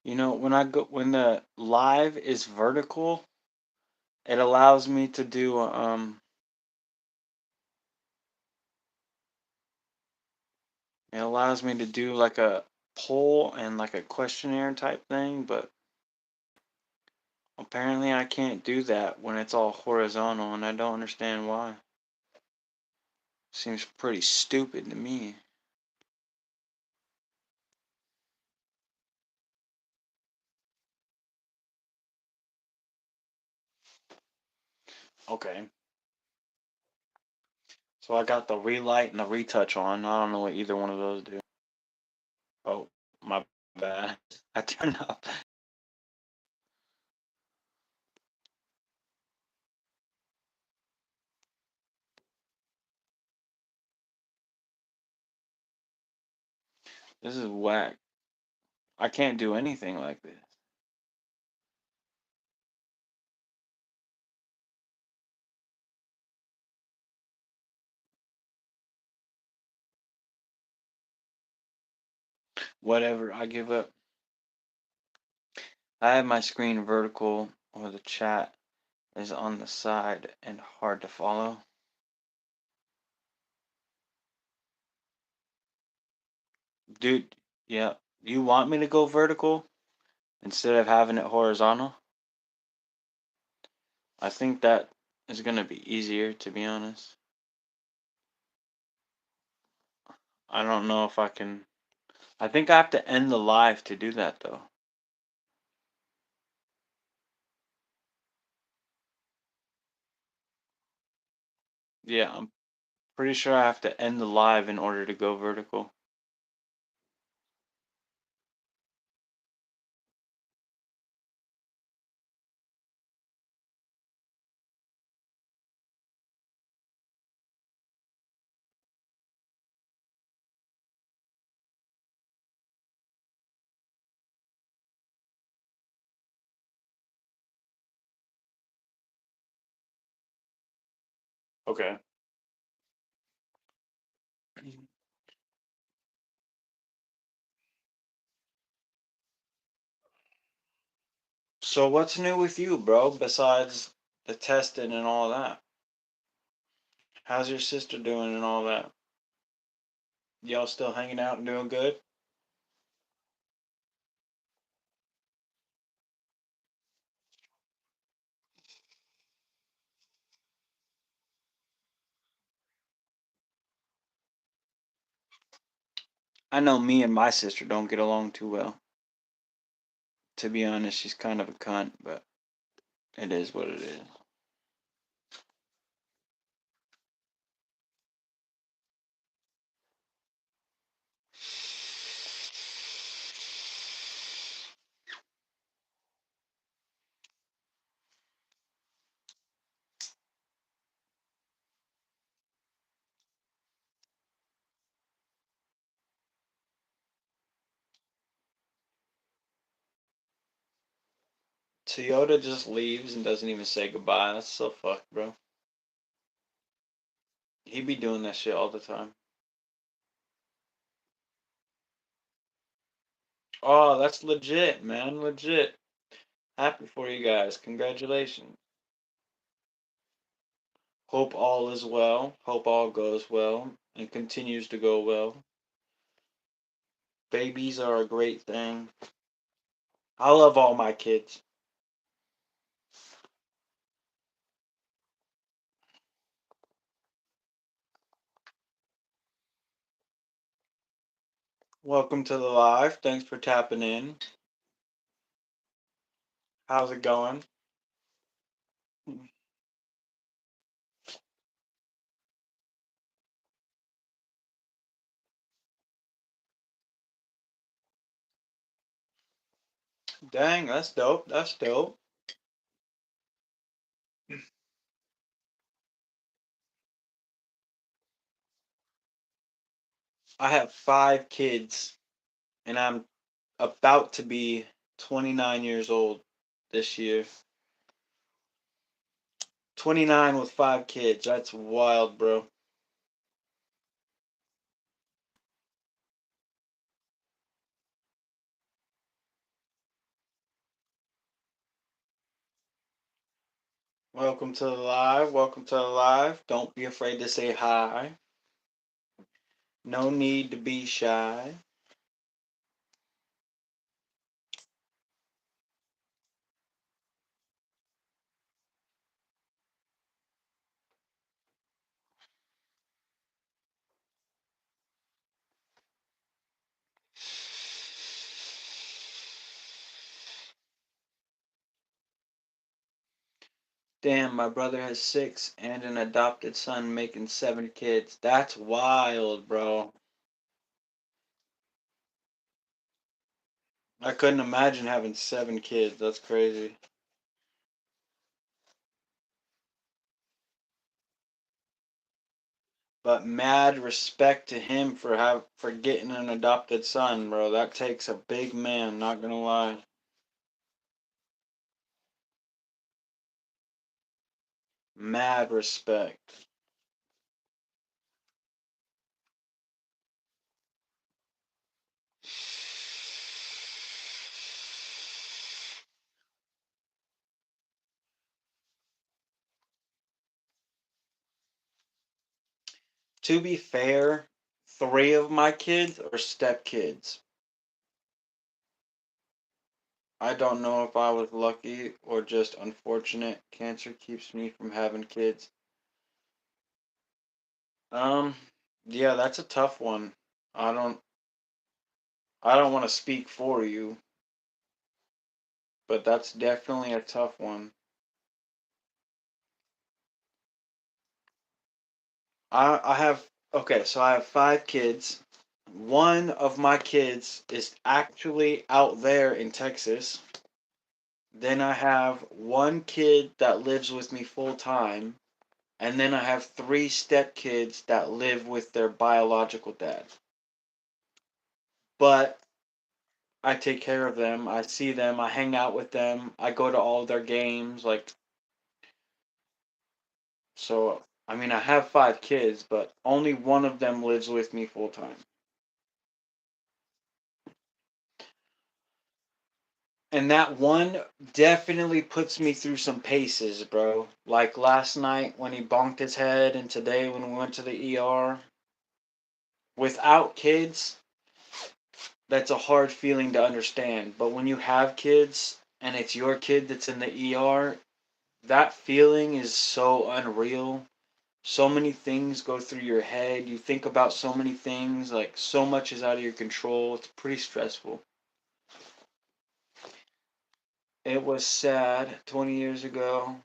You know, when the live is vertical, it allows me to do like a poll and like a questionnaire type thing, but apparently I can't do that when it's all horizontal and I don't understand why. Seems pretty stupid to me. Okay. So I got the relight and the retouch on. I don't know what either one of those do. Oh, my bad. I turned off. This is whack. I can't do anything like this. Whatever, I give up. I have my screen vertical or the chat is on the side and hard to follow. Dude, yeah. You want me to go vertical instead of having it horizontal? I think that is gonna be easier, to be honest. I don't know if I can. I think I have to end the live to do that, though. Yeah, I'm pretty sure I have to end the live in order to go vertical. Okay. So what's new with you, bro, besides the testing and all that? How's your sister doing and all that? Y'all still hanging out and doing good? I know me and my sister don't get along too well. To be honest, she's kind of a cunt, but it is what it is. Toyota just leaves and doesn't even say goodbye. That's so fucked, bro. He be doing that shit all the time. Oh, that's legit, man. Legit. Happy for you guys. Congratulations. Hope all is well. Hope all goes well and continues to go well. Babies are a great thing. I love all my kids. Welcome to the live. Thanks for tapping in. How's it going? Dang, that's dope. That's dope. I have 5 kids, and I'm about to be 29 years old this year. 29 with 5 kids. That's wild, bro. Welcome to the live. Welcome to the live. Don't be afraid to say hi. No need to be shy. Damn, my brother has 6 and an adopted son making 7 kids. That's wild, bro. I couldn't imagine having 7 kids. That's crazy. But mad respect to him for getting an adopted son, bro. That takes a big man, not gonna lie. Mad respect. To be fair, three of my kids are stepkids. I don't know if I was lucky or just unfortunate. Cancer keeps me from having kids. Um, yeah, that's a tough one. I don't I don't want to speak for you, but that's definitely a tough one. I have okay, so I have five kids. One of my kids is actually out there in Texas. Then I have one kid that lives with me full time. And then I have three stepkids that live with their biological dad. But I take care of them. I see them. I hang out with them. I go to all their games. Like, so, I mean, I have five kids, but only one of them lives with me full time. And that one definitely puts me through some paces, bro. Like last night when he bonked his head, and today when we went to the ER. Without kids, that's a hard feeling to understand. But when you have kids and it's your kid that's in the ER, that feeling is so unreal. So many things go through your head. You think about so many things, like so much is out of your control. It's pretty stressful. It was sad 20 years ago.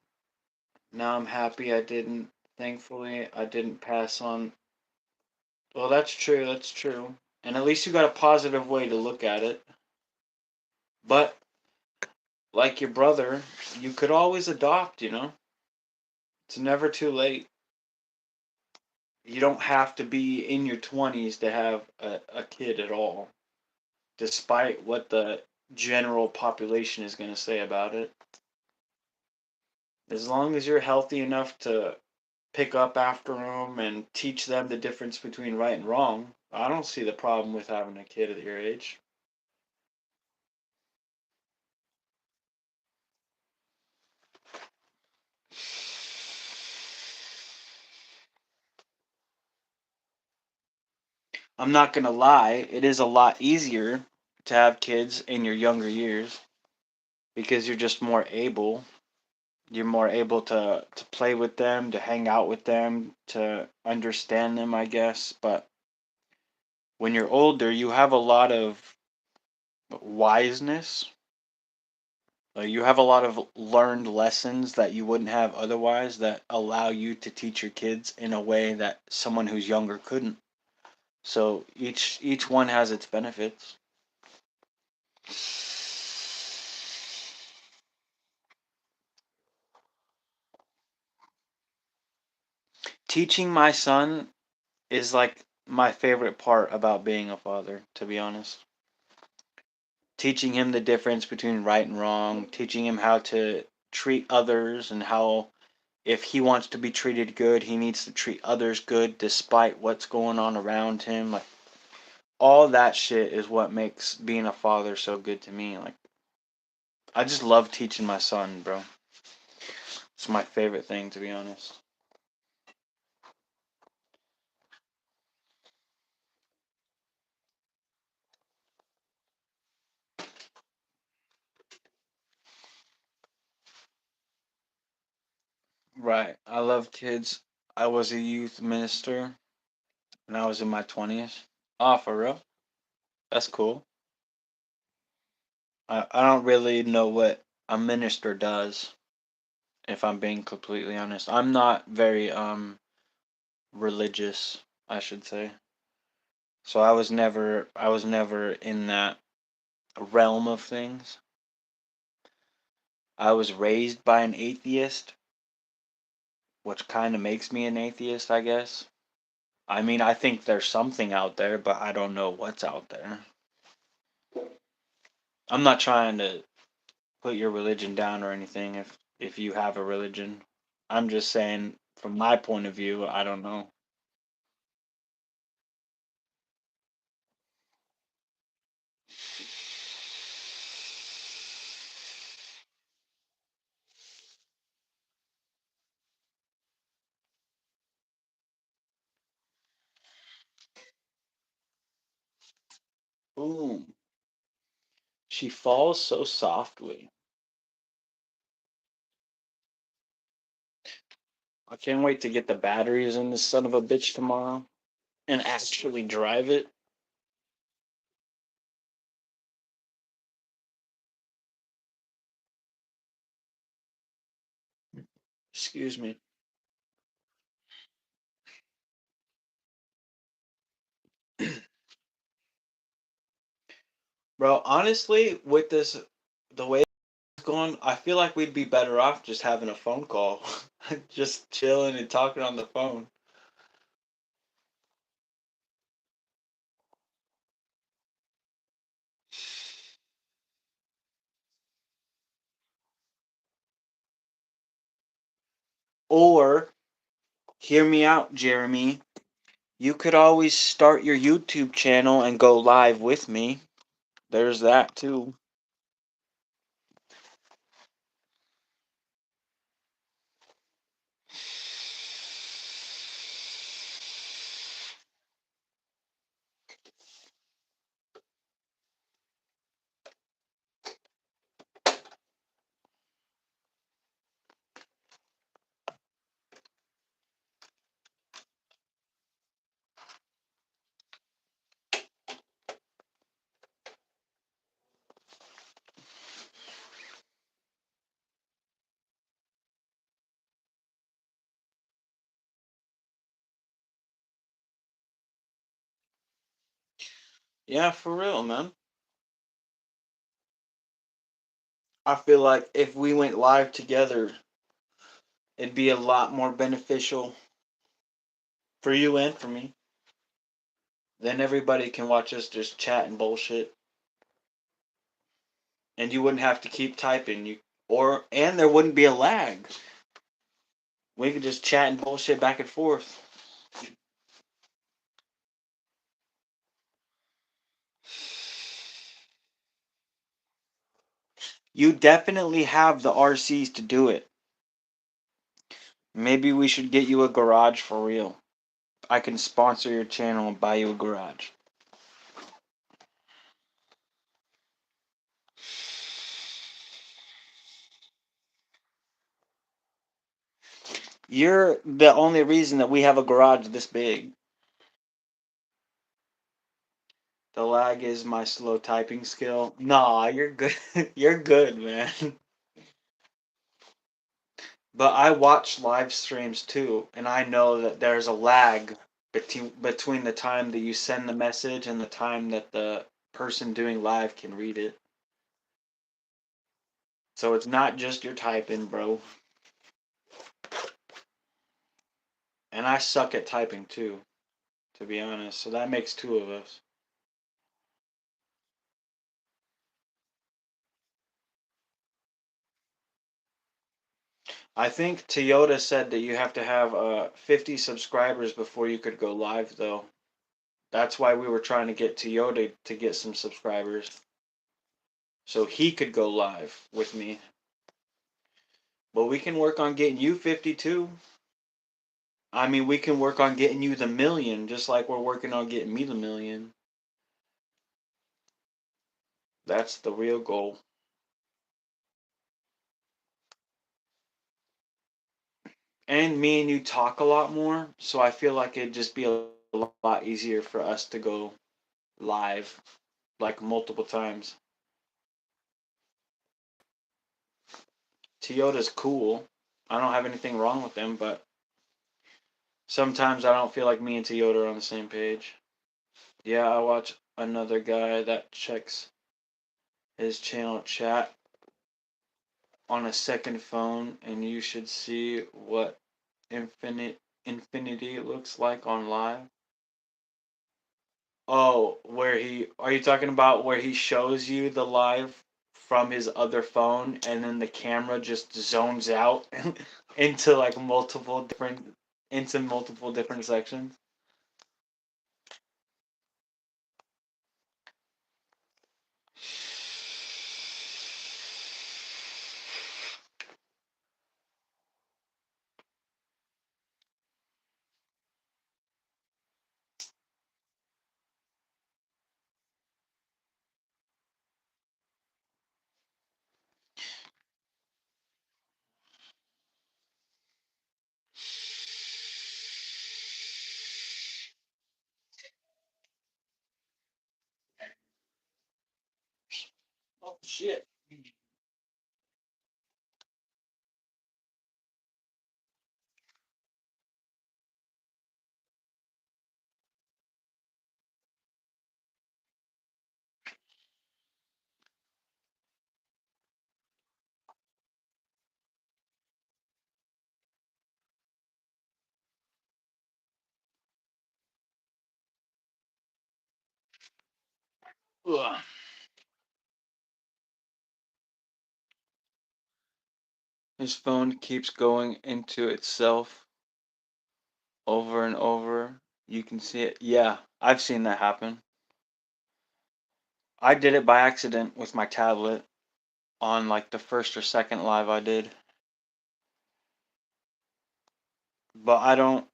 Now I'm happy I didn't. Thankfully, I didn't pass on. Well, that's true. That's true. And at least you got a positive way to look at it. But like your brother, you could always adopt, you know? It's never too late. You don't have to be in your 20s to have a kid at all, despite what the general population is going to say about it. As long as you're healthy enough to pick up after them and teach them the difference between right and wrong, I don't see the problem with having a kid at your age. I'm not going to lie, it is a lot easier to have kids in your younger years because you're just more able. You're more able to play with them, to hang out with them, to understand them, I guess. But when you're older, you have a lot of wiseness. You have a lot of learned lessons that you wouldn't have otherwise that allow you to teach your kids in a way that someone who's younger couldn't. So each one has its benefits. Teaching my son is like my favorite part about being a father, to be honest. Teaching him the difference between right and wrong, teaching him how to treat others and how if he wants to be treated good, he needs to treat others good despite what's going on around him. Like all that shit is what makes being a father so good to me. Like I just love teaching my son, bro. It's my favorite thing to be honest. Right. I love kids. I was a youth minister when I was in my 20s. Oh, for real? That's cool. I don't really know what a minister does, if I'm being completely honest. I'm not very religious, I should say. So I was never in that realm of things. I was raised by an atheist, which kind of makes me an atheist, I guess. I mean, I think there's something out there, but I don't know what's out there. I'm not trying to put your religion down or anything if you have a religion. I'm just saying from my point of view, I don't know. Boom. She falls so softly. I can't wait to get the batteries in this son of a bitch tomorrow and actually drive it. Excuse me. Bro, honestly, with this, the way it's going, I feel like we'd be better off just having a phone call. Just chilling and talking on the phone. Or, hear me out, Jeremy. You could always start your YouTube channel and go live with me. There's that too. Yeah, for real, man. I feel like if we went live together, it'd be a lot more beneficial for you and for me. Then everybody can watch us just chat and bullshit, and you wouldn't have to keep typing. And there wouldn't be a lag. We could just chat and bullshit back and forth. You definitely have the RCs to do it. Maybe we should get you a garage for real. I can sponsor your channel and buy you a garage. You're the only reason that we have a garage this big. The lag is my slow typing skill. Nah, you're good. You're good, man. But I watch live streams too, and I know that there's a lag between the time that you send the message and the time that the person doing live can read it. So it's not just your typing, bro. And I suck at typing too, to be honest. So that makes two of us. I think Toyota said that you have to have 50 subscribers before you could go live, though. That's why we were trying to get Toyota to get some subscribers so he could go live with me. But we can work on getting you 52. I mean, we can work on getting you the million, just like we're working on getting me the million. That's the real goal. And me and you talk a lot more, so I feel like it'd just be a lot easier for us to go live, like multiple times. Toyota's cool. I don't have anything wrong with them, but sometimes I don't feel like me and Toyota are on the same page. Yeah, I watch another guy that checks his channel chat on a second phone, and you should see what infinity looks like on live. Oh, where he are you talking about where he shows you the live from his other phone and then the camera just zones out into like multiple different sections? Oh shit. Ugh. His phone keeps going into itself over and over. You can see it. Yeah, I've seen that happen. I did it by accident with my tablet on like the first or second live I did. But I don't.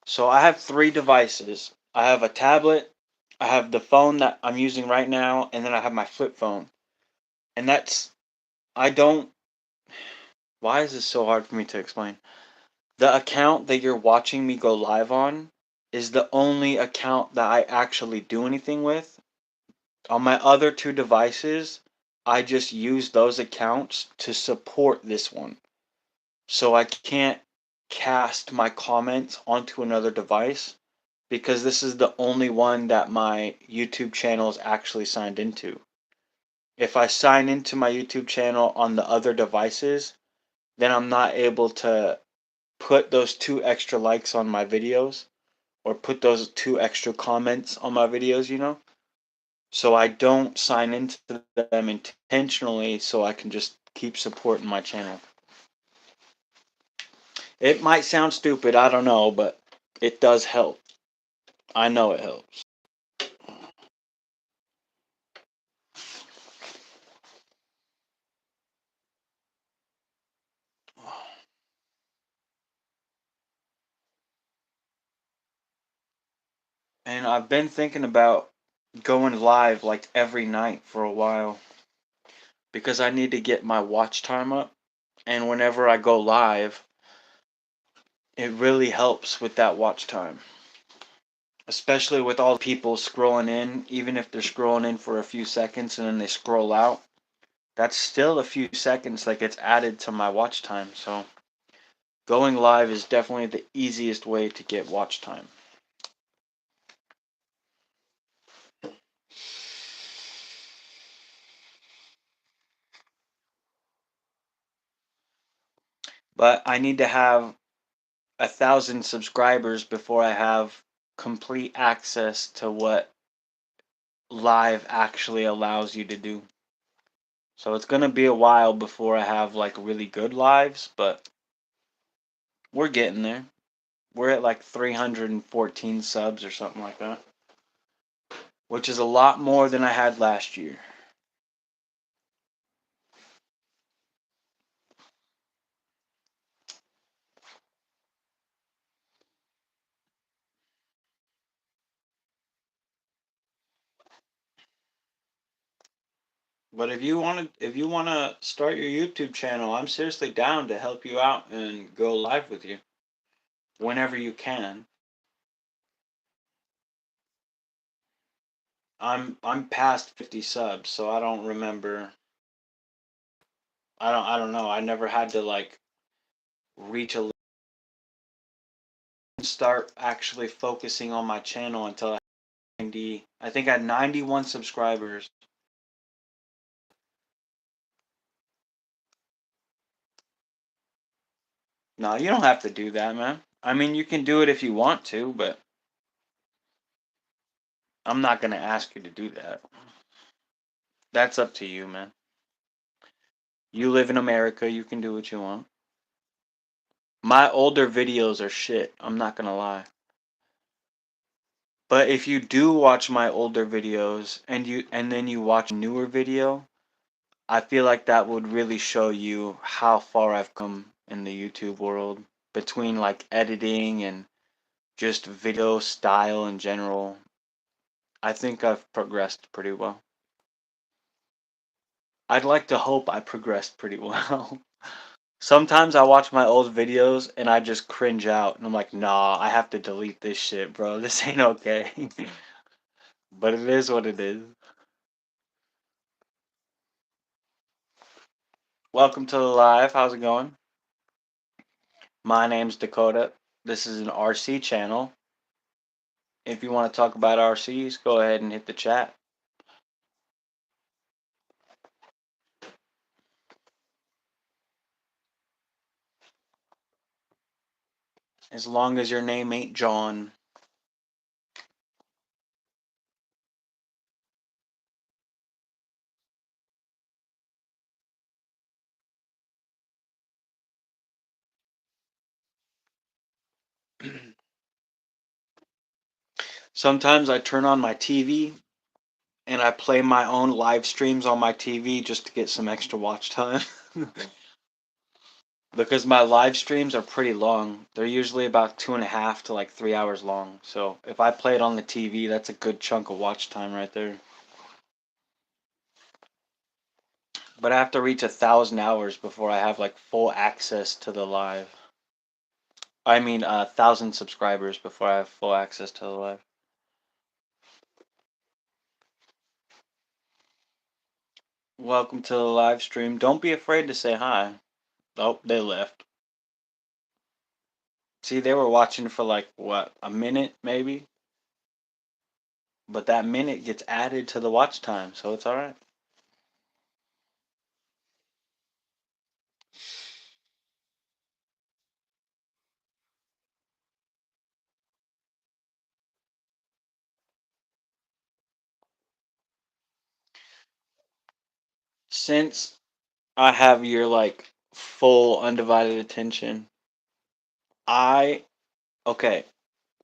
So I have three devices. I have a tablet, I have the phone that I'm using right now, and then I have my flip phone. And that's. I don't. Why is this so hard for me to explain? The account that you're watching me go live on is the only account that I actually do anything with. On my other two devices, I just use those accounts to support this one. So I can't cast my comments onto another device because this is the only one that my YouTube channel is actually signed into. If I sign into my YouTube channel on the other devices, then I'm not able to put those two extra likes on my videos or put those two extra comments on my videos, you know? So I don't sign into them intentionally so I can just keep supporting my channel. It might sound stupid, I don't know, but it does help. I know it helps. And I've been thinking about going live like every night for a while because I need to get my watch time up. And whenever I go live, it really helps with that watch time. Especially with all the people scrolling in, even if they're scrolling in for a few seconds and then they scroll out, that's still a few seconds that gets added to my watch time. So going live is definitely the easiest way to get watch time. But I need to have 1,000 subscribers before I have complete access to what live actually allows you to do. So it's gonna be a while before I have like really good lives, but we're getting there. We're at like 314 subs or something like that, which is a lot more than I had last year. But if you want to start your YouTube channel, I'm seriously down to help you out and go live with you whenever you can. I'm past 50 subs, so I don't remember. I don't know. I never had to like reach a start actually focusing on my channel until I had 90. I think I had 91 subscribers. No, you don't have to do that, man. I mean, you can do it if you want to, but I'm not gonna ask you to do that. That's up to you, man. You live in America, you can do what you want. My older videos are shit, I'm not gonna lie. But if you do watch my older videos and then you watch a newer video, I feel like that would really show you how far I've come in the YouTube world between like editing and just video style in general. I think I've progressed pretty well. I'd like to hope I progressed pretty well. Sometimes I watch my old videos and I just cringe out and I'm like, nah, I have to delete this shit, bro. This ain't okay. But it is what it is. Welcome to the live. How's it going? My name's Dakota. This is an RC channel. If you want to talk about RCs, go ahead and hit the chat. As long as your name ain't John. Sometimes I turn on my TV and I play my own live streams on my TV just to get some extra watch time. Because my live streams are pretty long. They're usually about 2.5 to like 3 hours long. So if I play it on the TV, that's a good chunk of watch time right there. But I have to reach 1,000 hours before I have like full access to the live. I mean, 1,000 subscribers before I have full access to the live. Welcome to the live stream. Don't be afraid to say hi. Oh, they left. See, they were watching for like, what, a minute maybe? But that minute gets added to the watch time, so it's alright. Since I have your like full undivided attention, I okay.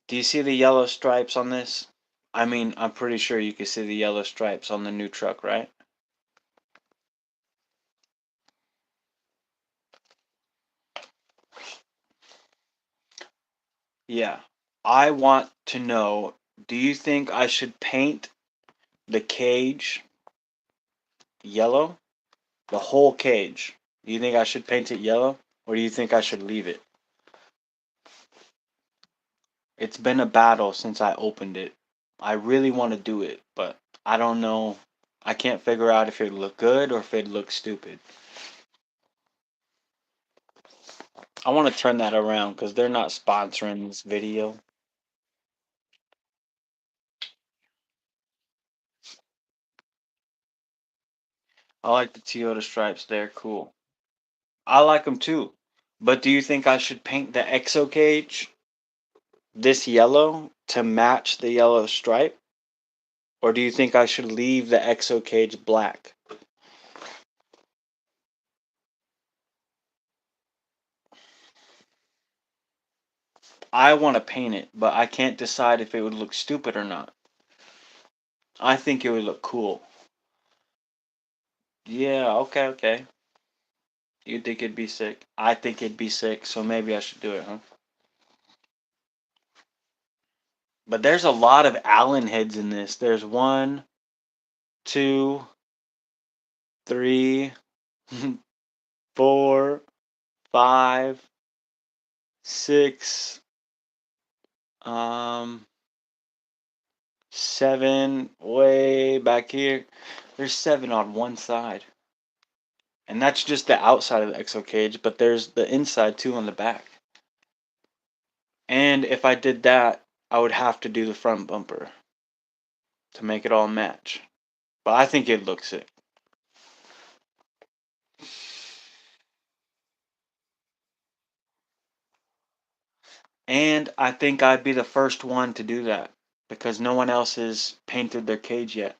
Do you see the yellow stripes on this? I mean, I'm pretty sure you can see the yellow stripes on the new truck, right? Yeah. I want to know, do you think I should paint the cage yellow? The whole cage. Do you think I should paint it yellow? Or do you think I should leave it? It's been a battle since I opened it. I really want to do it, but I don't know. I can't figure out if it look good or if it looks stupid. I want to turn that around because they're not sponsoring this video. I like the Toyota stripes. They're cool. I like them too. But do you think I should paint the exo cage this yellow to match the yellow stripe? Or do you think I should leave the exo cage black? I want to paint it, but I can't decide if it would look stupid or not. I think it would look cool. Yeah, okay, okay. You think it'd be sick? I think it'd be sick, so maybe I should do it, huh? But there's a lot of Allen heads in this. There's one, two, three, four, five, six, um, seven, way back here. There's seven on one side. And that's just the outside of the exo cage, but there's the inside too on the back. And if I did that, I would have to do the front bumper to make it all match. But I think it looks sick. And I think I'd be the first one to do that. because no one else has painted their cage yet.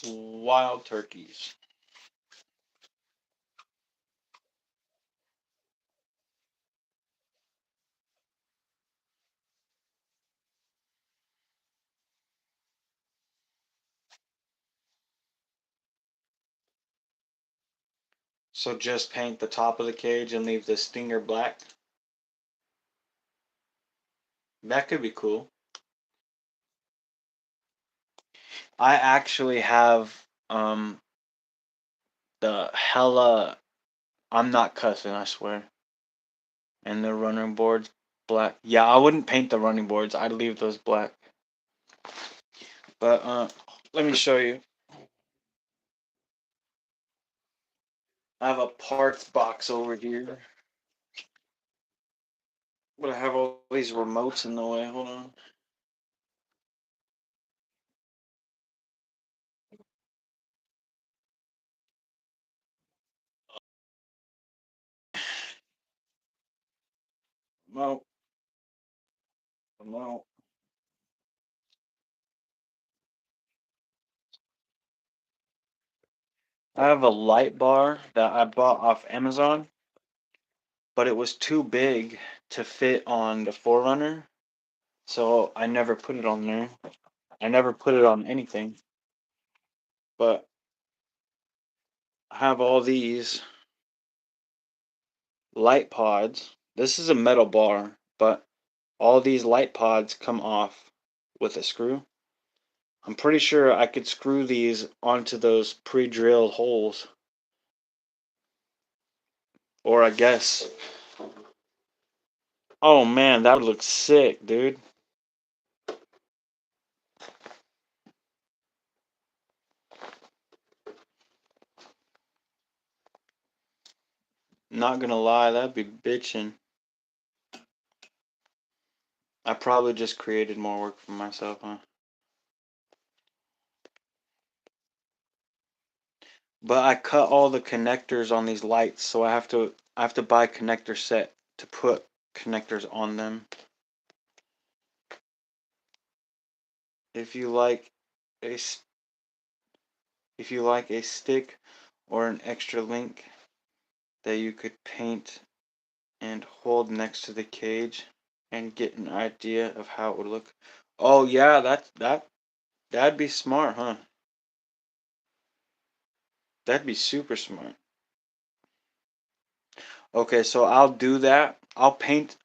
Wild turkeys. So just paint the top of the cage and leave the stinger black. That could be cool. I actually have the hella. I'm not cussing, I swear. And the running boards black. Yeah, I wouldn't paint the running boards. I'd leave those black. But let me show you. I have a parts box over here. But I have all these remotes in the way. Hold on. No, no. I have a light bar that I bought off Amazon, but it was too big to fit on the Forerunner, so I never put it on there. I never put it on anything. But I have all these light pods. This is a metal bar, but all these light pods come off with a screw. I'm pretty sure I could screw these onto those pre-drilled holes. Or I guess. Oh man, that would look sick, dude. Not gonna lie, that'd be bitchin'. I probably just created more work for myself, huh? But I cut all the connectors on these lights, so I have to buy a connector set to put connectors on them. If you like a if you like a stick or an extra link that you could paint and hold next to the cage and get an idea of how it would look. Oh yeah, that'd be smart, huh? That'd be super smart. Okay, so I'll do that. I'll paint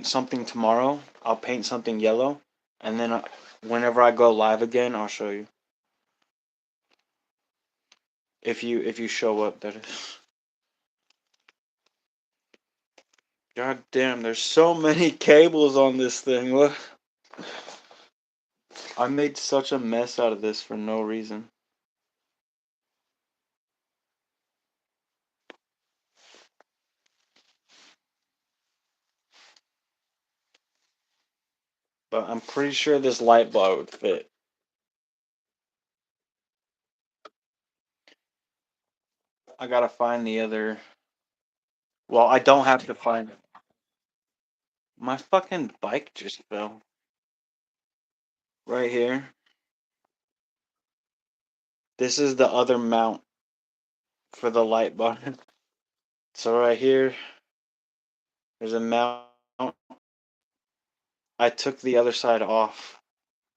something tomorrow. I'll paint something yellow, and then whenever I go live again, I'll show you. If you show up, that is. God damn, there's so many cables on this thing. Look. I made such a mess out of this for no reason. But I'm pretty sure this light bar would fit. I gotta find the other. Well, I don't have to find. My fucking bike just fell. Right here. This is the other mount for the light bar. So right here, there's a mount. I took the other side off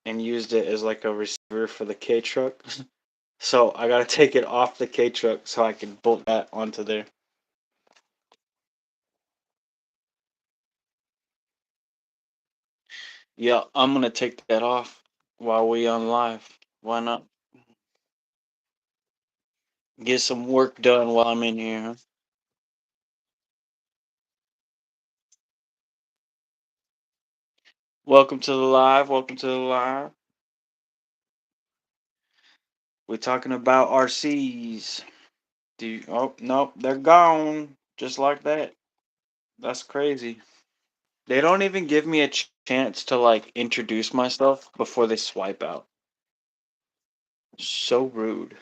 and used it as like a receiver for the K truck. So I gotta take it off the K truck so I can bolt that onto there. Yeah, I'm gonna take that off while we on live. Why not? Get some work done while I'm in here, huh? Welcome to the live. Welcome to the live. We're talking about RCs. Oh, nope, they're gone. Just like that. That's crazy. They don't even give me a chance to like introduce myself before they swipe out. So rude.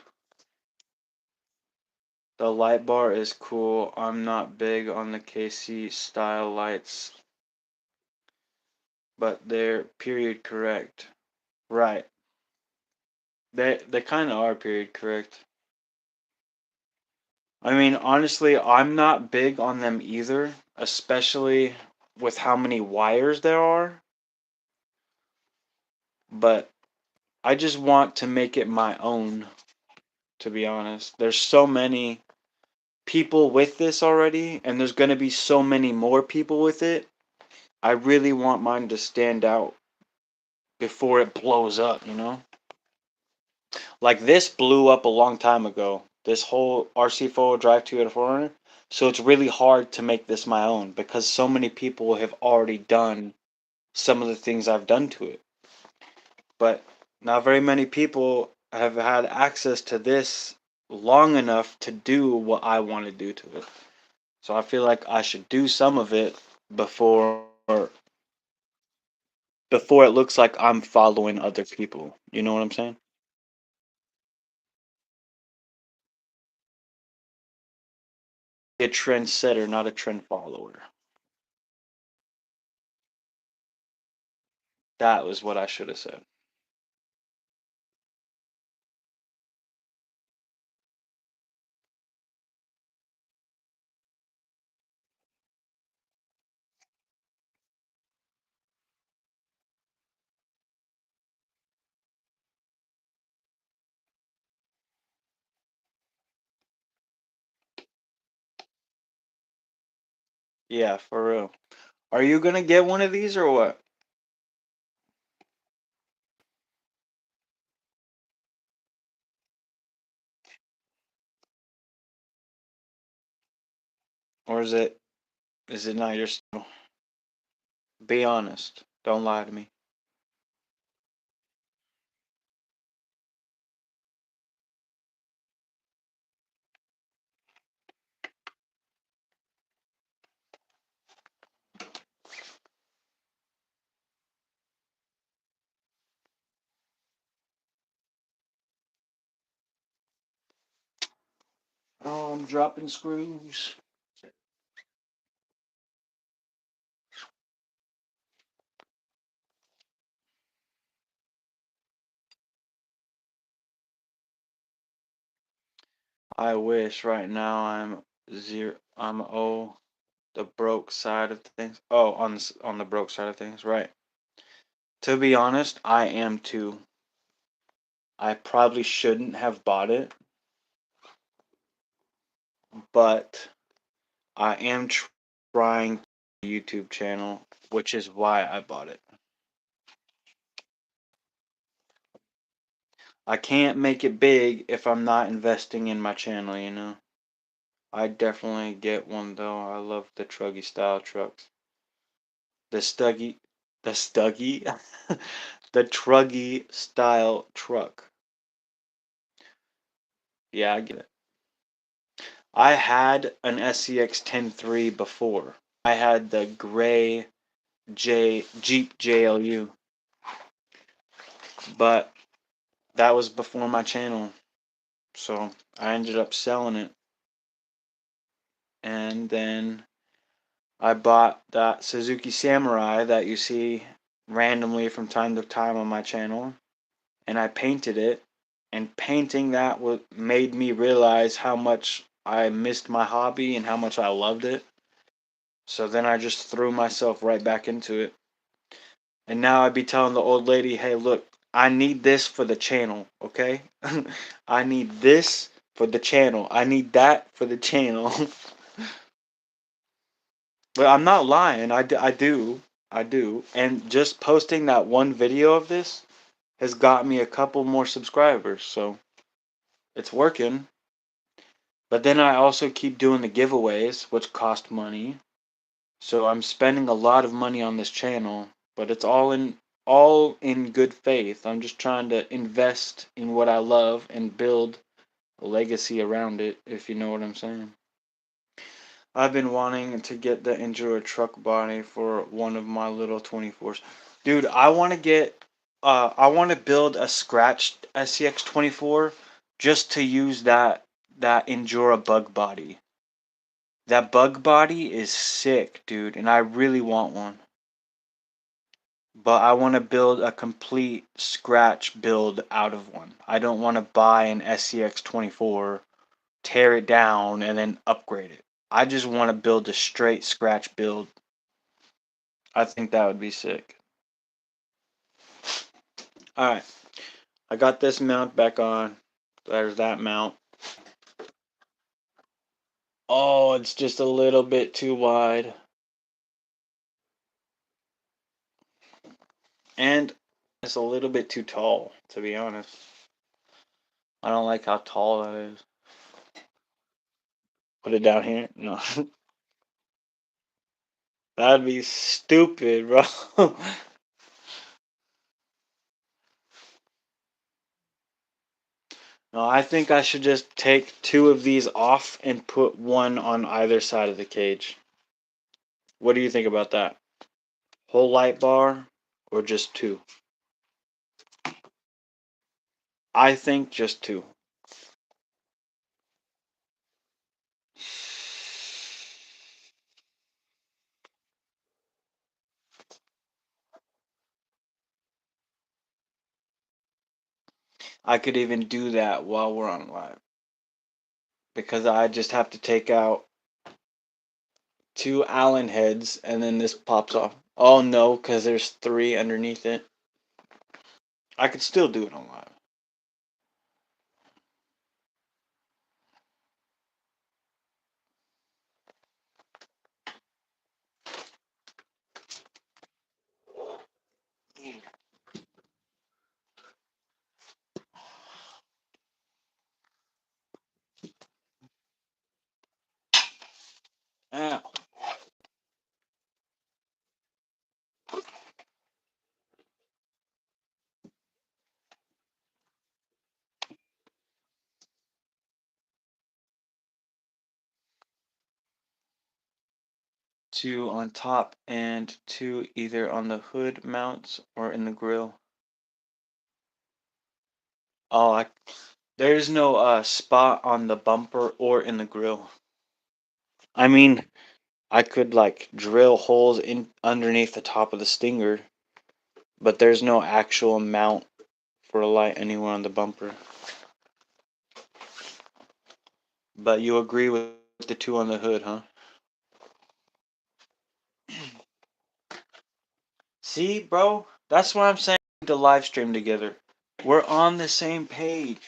The light bar is cool. I'm not big on the KC style lights, but they're period correct. Right. They kind of are period correct. I mean, honestly, I'm not big on them either, especially with how many wires there are, but I just want to make it my own, to be honest. There's so many people with this already, and there's going to be so many more people with it. I really want mine to stand out before it blows up, you know? Like this blew up a long time ago. This whole RC4 Drive 2 at 400. So it's really hard to make this my own because so many people have already done some of the things I've done to it. But not very many people have had access to this long enough to do what I want to do to it. So I feel like I should do some of it before before it looks like I'm following other people. You know what I'm saying? Be a trendsetter, not a trend follower. That was what I should have said. Yeah, for real. Are you gonna get one of these or what? Or is it not your style? Be honest. Don't lie to me. Oh, I'm dropping screws. I wish right now I'm the broke side of things. Oh, on the broke side of things, right. To be honest, I am too. I probably shouldn't have bought it, but I am trying a YouTube channel, which is why I bought it. I can't make it big if I'm not investing in my channel, you know. I definitely get one though. I love the truggy style trucks. The stuggy, the stuggy, the truggy style truck. Yeah, I get it. I had an SCX 10.3 before. I had the gray Jeep JLU, but that was before my channel, so I ended up selling it, and then I bought that Suzuki Samurai that you see randomly from time to time on my channel, and I painted it. And painting that made me realize how much I missed my hobby and how much I loved it. So then I just threw myself right back into it. And now I'd be telling the old lady, hey, look, I need this for the channel, okay? I need this for the channel. I need that for the channel. But I'm not lying. I do. I do. And just posting that one video of this has got me a couple more subscribers. So it's working. But then I also keep doing the giveaways, which cost money. So I'm spending a lot of money on this channel, but it's all in good faith. I'm just trying to invest in what I love and build a legacy around it, if you know what I'm saying. I've been wanting to get the Enduro truck body for one of my little 24s. Dude, I want to build a scratched SCX 24 just to use that Enduro bug body. That bug body is sick, dude, and I really want one. But I want to build a complete scratch build out of one. I don't want to buy an SCX 24, tear it down, and then upgrade it. I just want to build a straight scratch build. I think that would be sick. Alright, I got this mount back on. There's that mount. Oh, it's just a little bit too wide. And it's a little bit too tall, to be honest. I don't like how tall that is. Put it down here? No. That'd be stupid, bro. No, I think I should just take two of these off and put one on either side of the cage. What do you think about that? Whole light bar or just two? I think just two. I could even do that while we're on live. Because I just have to take out two Allen heads and then this pops off. Oh no, because there's three underneath it. I could still do it on live. Ow. Two on top and two either on the hood mounts or in the grill. Oh, there's no spot on the bumper or in the grill. I mean, I could like drill holes in underneath the top of the Stinger, but there's no actual mount for a light anywhere on the bumper. But you agree with the two on the hood, huh? See, bro, that's what I'm saying. To live stream together, we're on the same page.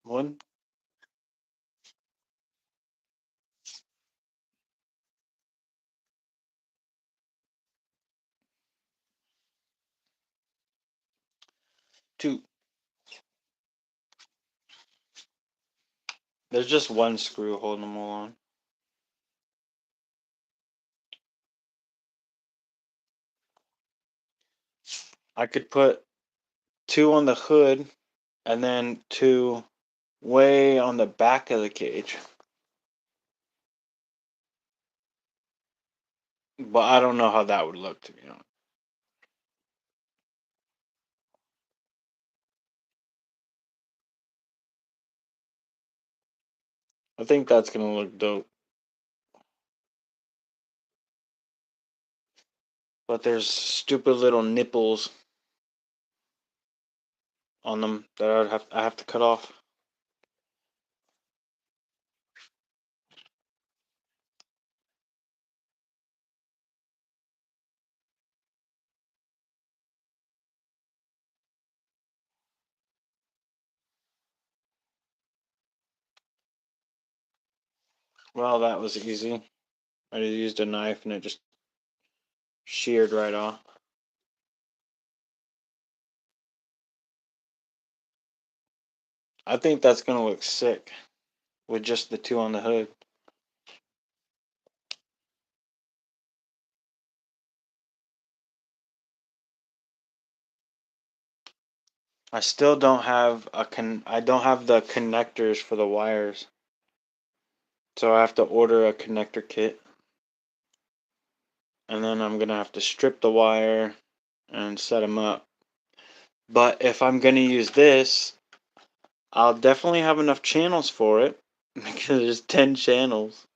One, two. There's just one screw holding them all on. I could put two on the hood and then two way on the back of the cage. But I don't know how that would look, to be honest. I think that's gonna look dope. But there's stupid little nipples on them that I have to cut off. Well, that was easy. I just used a knife and it just sheared right off. I think that's gonna look sick with just the two on the hood. I still don't have I don't have the connectors for the wires. So I have to order a connector kit. And then I'm gonna have to strip the wire and set them up. But if I'm gonna use this, I'll definitely have enough channels for it because there's 10 channels.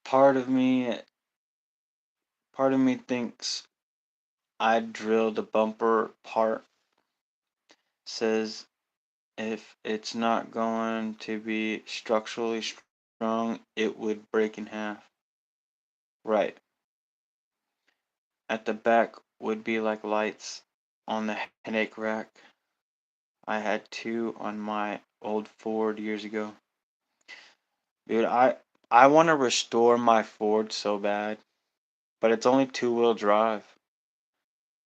Part of me part of me thinks I drilled the bumper part. Says if it's not going to be structurally strong, it would break in half. Right. At the back would be like lights on the headache rack. I had two on my old Ford years ago. Dude, I want to restore my Ford so bad, but it's only two-wheel drive.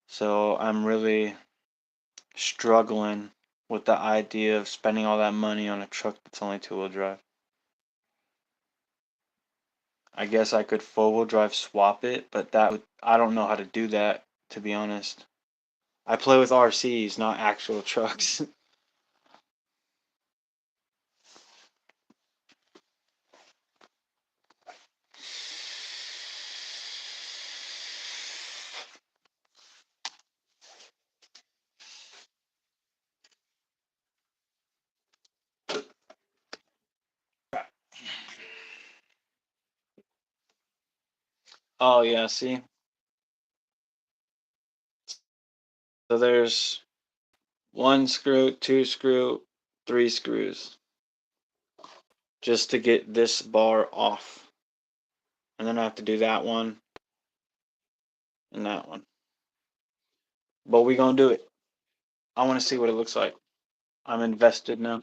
So I'm really struggling with the idea of spending all that money on a truck that's only two-wheel drive. I guess I could four-wheel drive swap it, but I don't know how to do that, to be honest. I play with RCs, not actual trucks. Oh yeah, see? So there's one screw, two screw, three screws just to get this bar off. And then I have to do that one and that one. But we gonna do it. I want to see what it looks like. I'm invested now.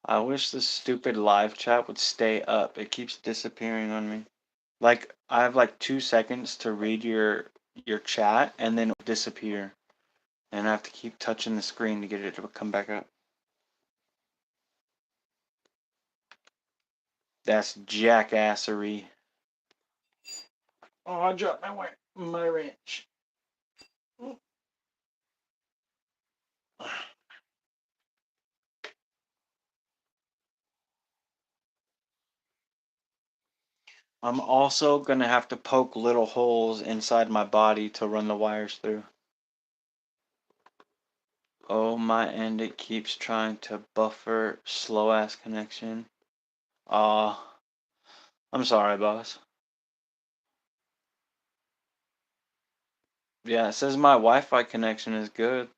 I wish this stupid live chat would stay up. It keeps disappearing on me. Like I have like 2 seconds to read your chat and then it'll disappear. And I have to keep touching the screen to get it to come back up. That's jackassery. Oh, I dropped my wrench. I'm also gonna have to poke little holes inside my body to run the wires through. Oh, my end it keeps trying to buffer slow ass connection. Aw, I'm sorry, boss. Yeah, it says my Wi-Fi connection is good.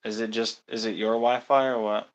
Is it your Wi-Fi or what?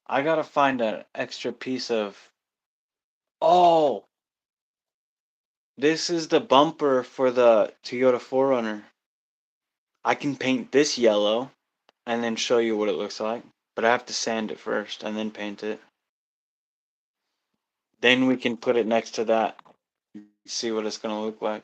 I gotta find an extra piece of. Oh, this is the bumper for the Toyota 4Runner. I can paint this yellow and then show you what it looks like. But I have to sand it first and then paint it. Then we can put it next to that. See what it's gonna look like.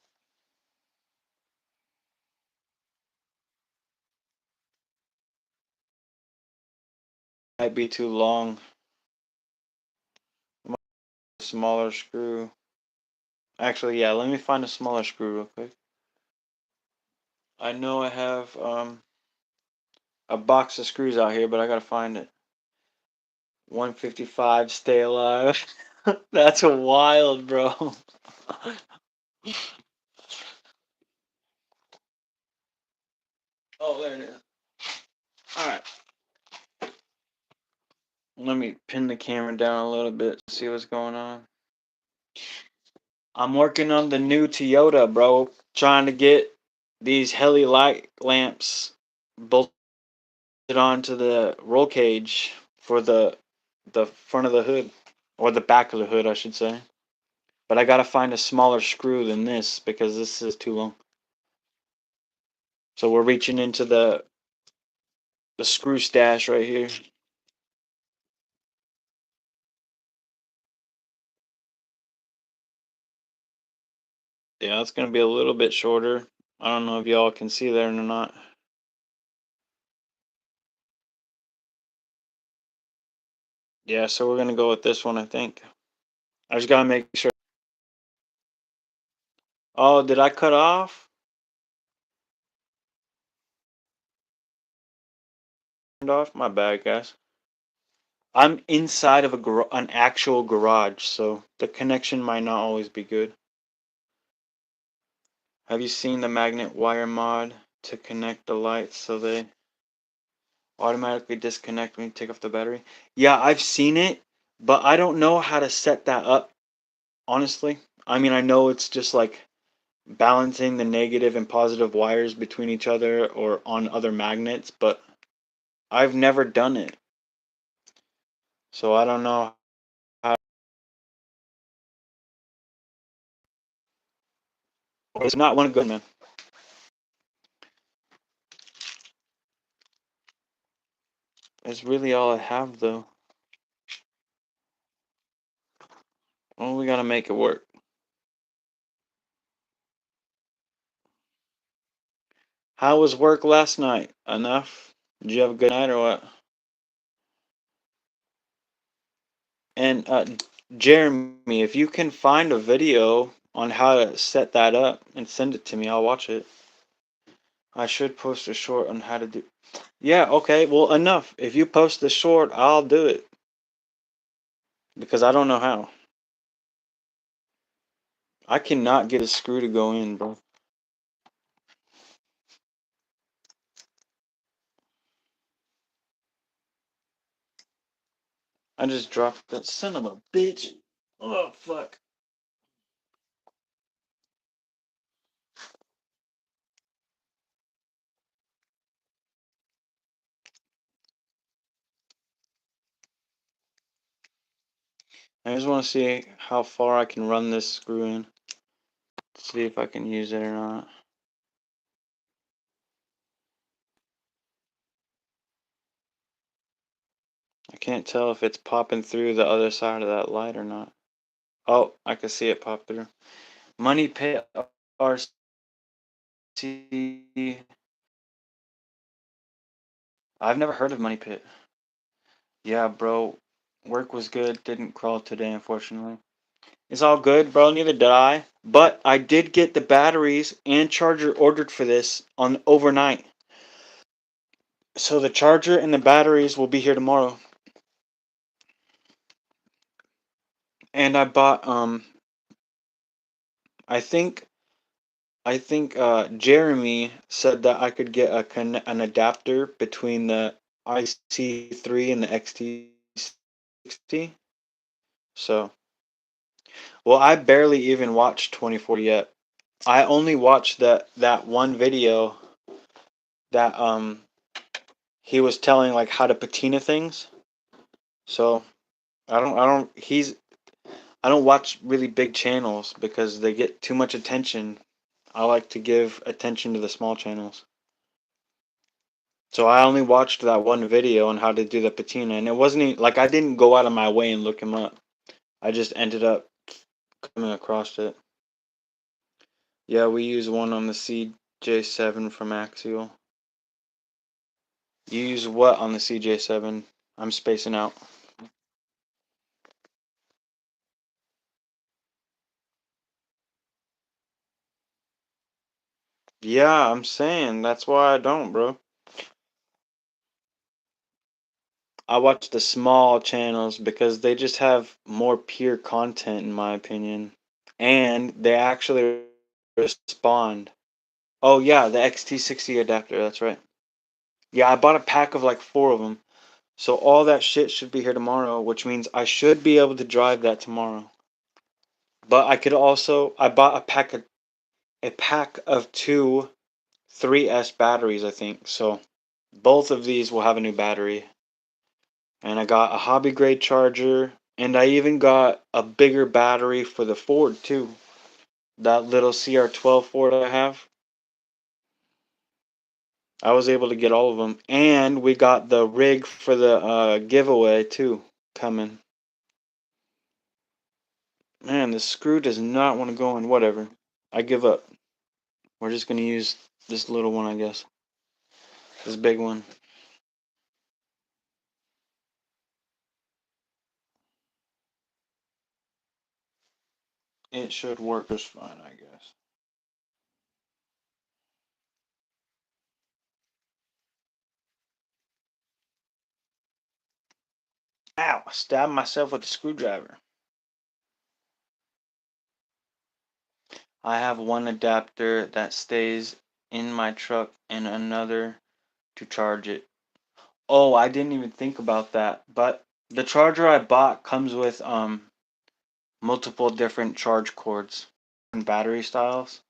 might be too long. Smaller screw. Actually, yeah, let me find a smaller screw real quick. I know I have a box of screws out here, but I gotta find it. 155, stay alive. That's wild, bro. Oh, there it is. Alright. Let me pin the camera down a little bit, see what's going on. I'm working on the new Toyota, bro. Trying to get these heli light lamps bolted onto the roll cage for the front of the hood, or the back of the hood, I should say. But I gotta find a smaller screw than this because this is too long. So we're reaching into the screw stash right here. Yeah, it's gonna be a little bit shorter. I don't know if y'all can see that or not. Yeah, so we're gonna go with this one, I think. I just gotta make sure. Oh, did I cut off? Turned off? My bad, guys. I'm inside of an actual garage, so the connection might not always be good. Have you seen the magnet wire mod to connect the lights so they automatically disconnect when you take off the battery? Yeah, I've seen it, but I don't know how to set that up, honestly. I mean, I know it's just like balancing the negative and positive wires between each other or on other magnets, but I've never done it. So I don't know how. It's not one good, man. It's really all I have, though. Well, we gotta make it work. How was work last night? Enough? Did you have a good night or what? And Jeremy, if you can find a video on how to set that up and send it to me, I'll watch it. I should post a short on how to do. Yeah, okay, well, enough. If you post the short, I'll do it because I don't know how. I cannot get a screw to go in, bro. I just dropped that son of a bitch. Oh, fuck. I just want to see how far I can run this screw in. See if I can use it or not. I can't tell if it's popping through the other side of that light or not. Oh, I can see it pop through. Money Pit RC. I've never heard of Money Pit. Yeah, bro. Work was good. Didn't crawl today, unfortunately. It's all good, bro. Neither did I. But I did get the batteries and charger ordered for this on overnight. So the charger and the batteries will be here tomorrow. And I bought I think Jeremy said that I could get an adapter between the IC3 and the XT60. So, well, I barely even watched 24 yet. I only watched that one video that he was telling like how to patina things. So, I don't watch really big channels because they get too much attention. I like to give attention to the small channels. So I only watched that one video on how to do the patina, and it wasn't even, like I didn't go out of my way and look him up. I just ended up coming across it. Yeah, we use one on the CJ7 from Axial. You use what on the CJ7? I'm spacing out. Yeah, I'm saying that's why I don't, bro. I watch the small channels because they just have more pure content, in my opinion, and they actually respond. Oh yeah, the XT60 adapter. That's right. Yeah, I bought a pack of like four of them. So all that shit should be here tomorrow, which means I should be able to drive that tomorrow. But I could also I bought a pack of two 3S batteries, I think. So both of these will have a new battery. And I got a hobby grade charger, and I even got a bigger battery for the Ford too. That little CR12 Ford I have. I was able to get all of them, and we got the rig for the giveaway too coming. Man, the screw does not want to go in. Whatever. I give up. We're just gonna use this little one, I guess. This big one. It should work just fine, I guess. Ow! I stabbed myself with a screwdriver. I have one adapter that stays in my truck and another to charge it. Oh, I didn't even think about that. But the charger I bought comes with multiple different charge cords and battery styles.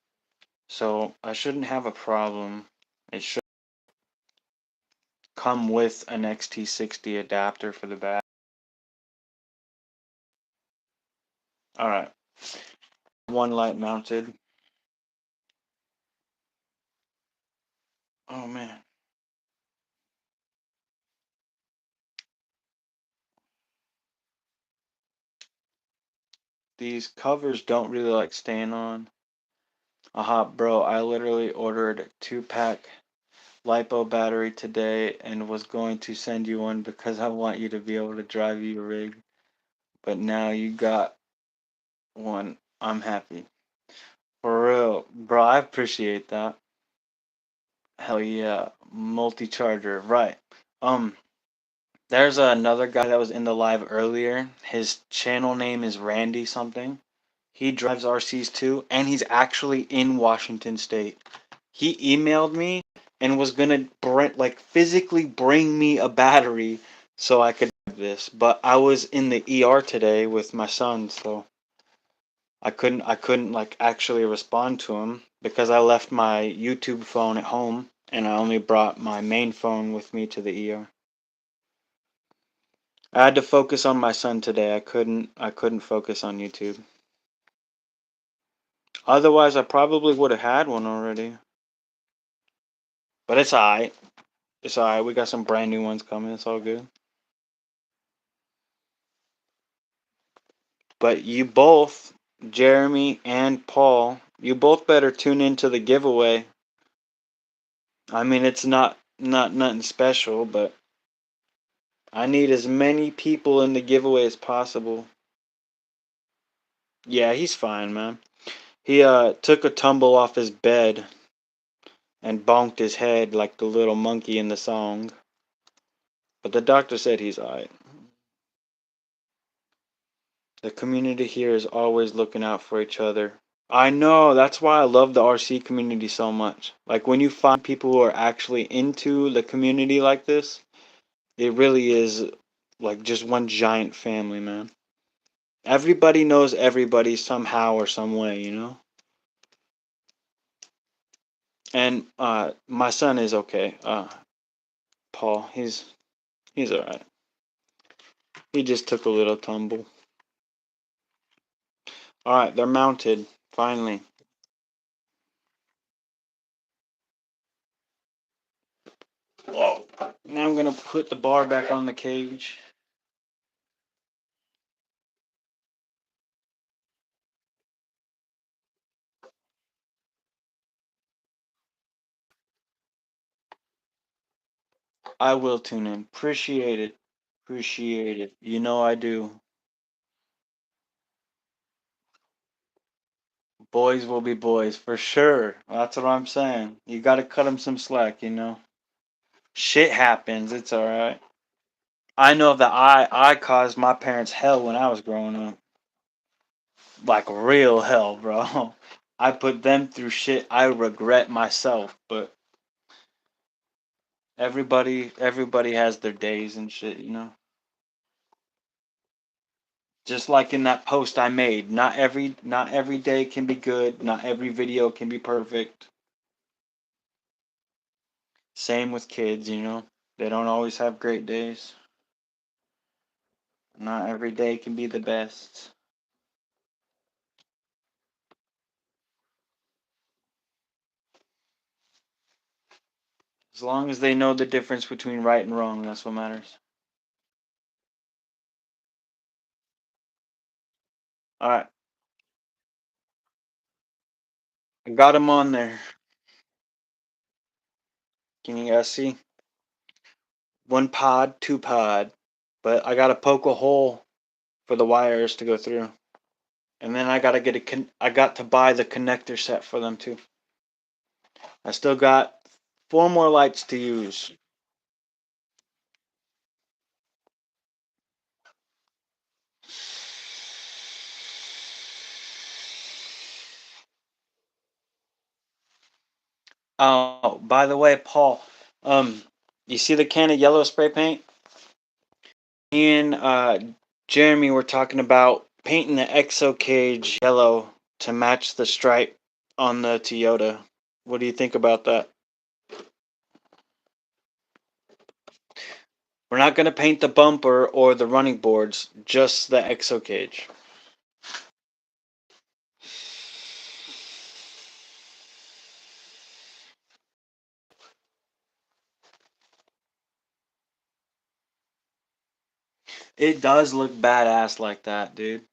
So I shouldn't have a problem. It should come with an XT60 adapter for the back. Alright. One light mounted. Oh man. These covers don't really like staying on. Aha, bro, I literally ordered a 2-pack LiPo battery today and was going to send you one because I want you to be able to drive your rig. But now you got one. I'm happy. For real. Bro, I appreciate that. Hell yeah. Multi-charger. Right. Um, there's another guy that was in the live earlier. His channel name is Randy something. He drives RCs too, and he's actually in Washington State. He emailed me and was gonna physically bring me a battery so I could do this, but I was in the ER today with my son, so I couldn't like actually respond to him because I left my YouTube phone at home and I only brought my main phone with me to the ER. I had to focus on my son today. I couldn't focus on YouTube. Otherwise, I probably would have had one already. But it's alright. It's alright. We got some brand new ones coming. It's all good. But you both, Jeremy and Paul, you both better tune into the giveaway. I mean, it's not nothing special, but I need as many people in the giveaway as possible. Yeah, he's fine, man. He took a tumble off his bed and bonked his head like the little monkey in the song. But the doctor said he's alright. The community here is always looking out for each other. I know, that's why I love the RC community so much. Like when you find people who are actually into the community like this, it really is like just one giant family, man. Everybody knows everybody somehow or some way, you know? And my son is okay. Paul, he's all right. He just took a little tumble. All right, they're mounted finally. Whoa. Now I'm gonna put the bar back on the cage. I will tune in. Appreciate it. Appreciate it. You know I do. Boys will be boys for sure. That's what I'm saying. You got to cut them some slack, you know. Shit happens. It's all right. I know that I caused my parents hell when I was growing up. Like real hell, bro. I put them through shit I regret myself, but everybody has their days and shit, you know. Just like in that post I made, not every day can be good, not every video can be perfect. Same with kids, you know. They don't always have great days. Not every day can be the best. As long as they know the difference between right and wrong, that's what matters. All right, I got him on there. Can you guys see? One pod, two pod. But I gotta poke a hole for the wires to go through, and then I gotta get I got to buy the connector set for them too. I still got four more lights to use. Oh, by the way, Paul, um, you see the can of yellow spray paint? Me and Jeremy were talking about painting the exo cage yellow to match the stripe on the Toyota. What do you think about that? We're not gonna paint the bumper or the running boards, just the exo cage. It does look badass like that, dude.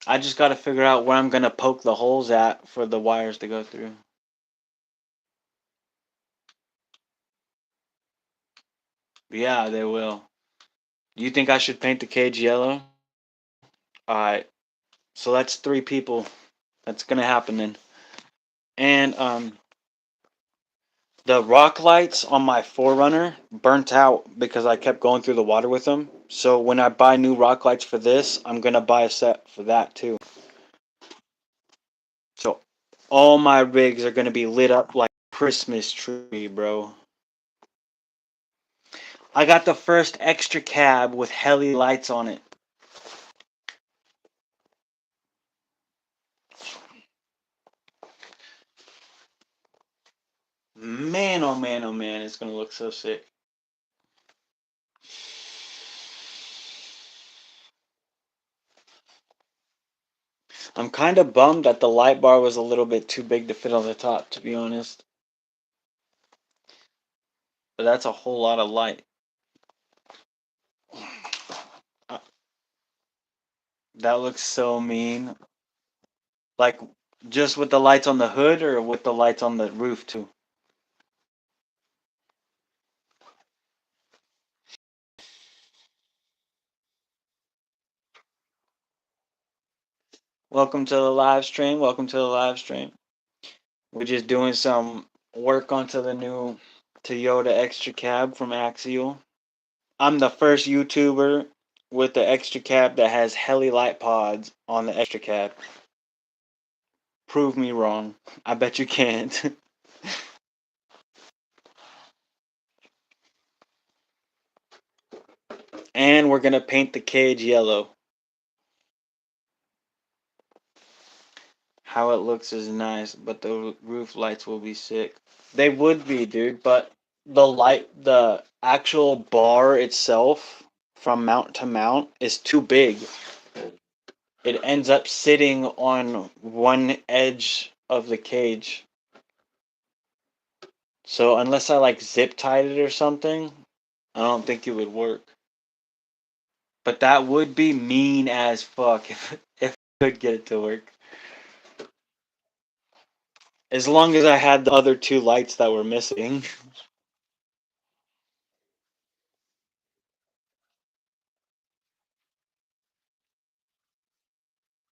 I just gotta figure out where I'm gonna poke the holes at for the wires to go through. But yeah, they will. You think I should paint the cage yellow? Alright, so that's three people. That's gonna happen then. And the rock lights on my Forerunner burnt out because I kept going through the water with them. So when I buy new rock lights for this, I'm gonna buy a set for that too. So all my rigs are gonna be lit up like a Christmas tree, bro. I got the first extra cab with heli lights on it. Man, oh man, oh man, it's gonna look so sick. I'm kind of bummed that the light bar was a little bit too big to fit on the top, to be honest. But that's a whole lot of light. Uh, That looks so mean. Like, just with the lights on the hood or with the lights on the roof too? Welcome to the live stream. Welcome to the live stream. We're just doing some work onto the new Toyota extra cab from Axial. I'm the first YouTuber with the extra cab that has heli light pods on the extra cab. Prove me wrong. I bet you can't. And we're gonna paint the cage yellow. How it looks is nice, but the roof lights will be sick. They would be, dude, but the actual bar itself from mount to mount is too big. It ends up sitting on one edge of the cage. So unless I like zip tied it or something, I don't think it would work. But that would be mean as fuck if I could get it to work. As long as I had the other two lights that were missing.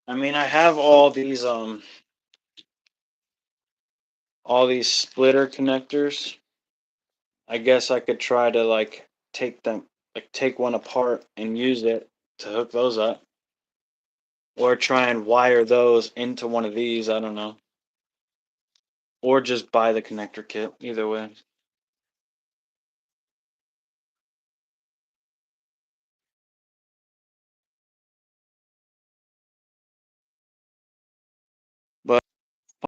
I mean, I have all these splitter connectors. I guess I could try to like take one apart and use it to hook those up, or try and wire those into one of these. I don't know, or just buy the connector kit. Either way, but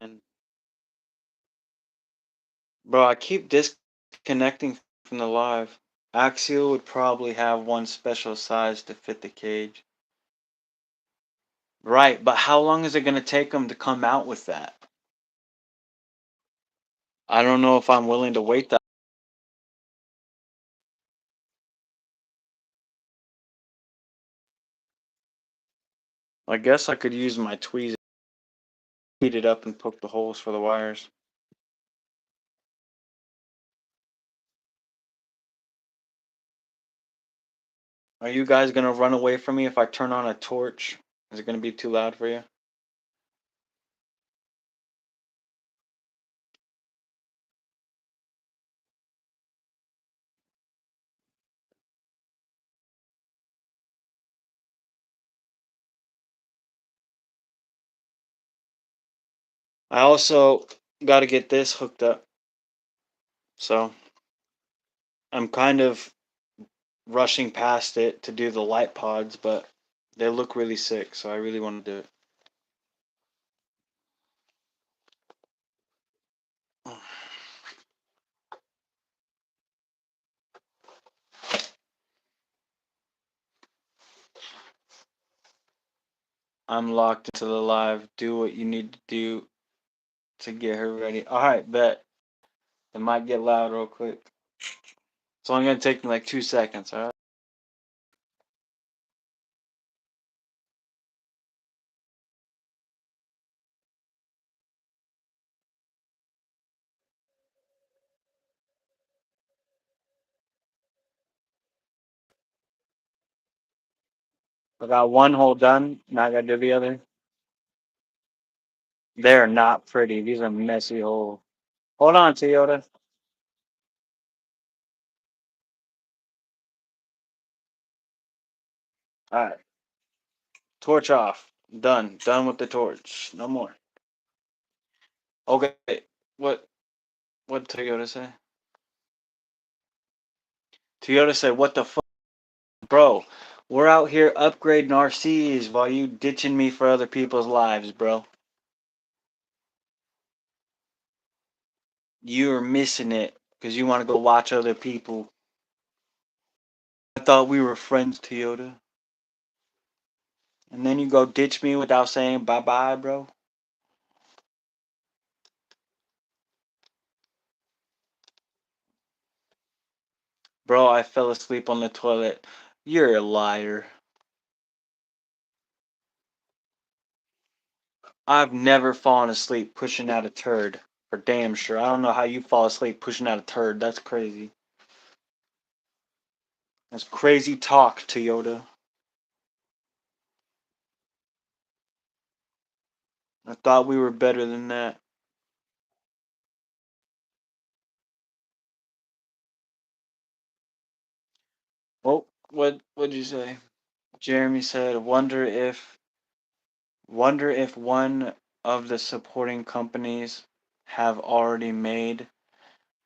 and, bro, I keep disconnecting from the live. Axial would probably have one special size to fit the cage. Right, but how long is it gonna take them to come out with that? I don't know if I'm willing to wait that. I guess I could use my tweezers, heat it up, and poke the holes for the wires. Are you guys gonna run away from me if I turn on a torch? Is it gonna be too loud for you? I also got to get this hooked up, so I'm kind of rushing past it to do the light pods, but they look really sick, so I really want to do it. I'm locked into the live. Do what you need to do to get her ready. All right, bet. It might get loud real quick. It's only gonna take me like 2 seconds. All right. I got one hole done. Now I gotta do the other. They're not pretty. These are messy holes. Hold on, Toyota. All right. Torch off. Done. Done with the torch. No more. Okay. What? What Toyota say? Toyota said, "What the fuck, bro? We're out here upgrading RCs while you ditching me for other people's lives, bro. You're missing it because you want to go watch other people. I thought we were friends, Toyota, and then you go ditch me without saying bye bye, bro. Bro, I fell asleep on the toilet. You're a liar. I've never fallen asleep pushing out a turd. For damn sure. I don't know how you fall asleep pushing out a turd. That's crazy. That's crazy talk, Toyota. I thought we were better than that. Oh, what'd you say? Jeremy said, wonder if one of the supporting companies have already made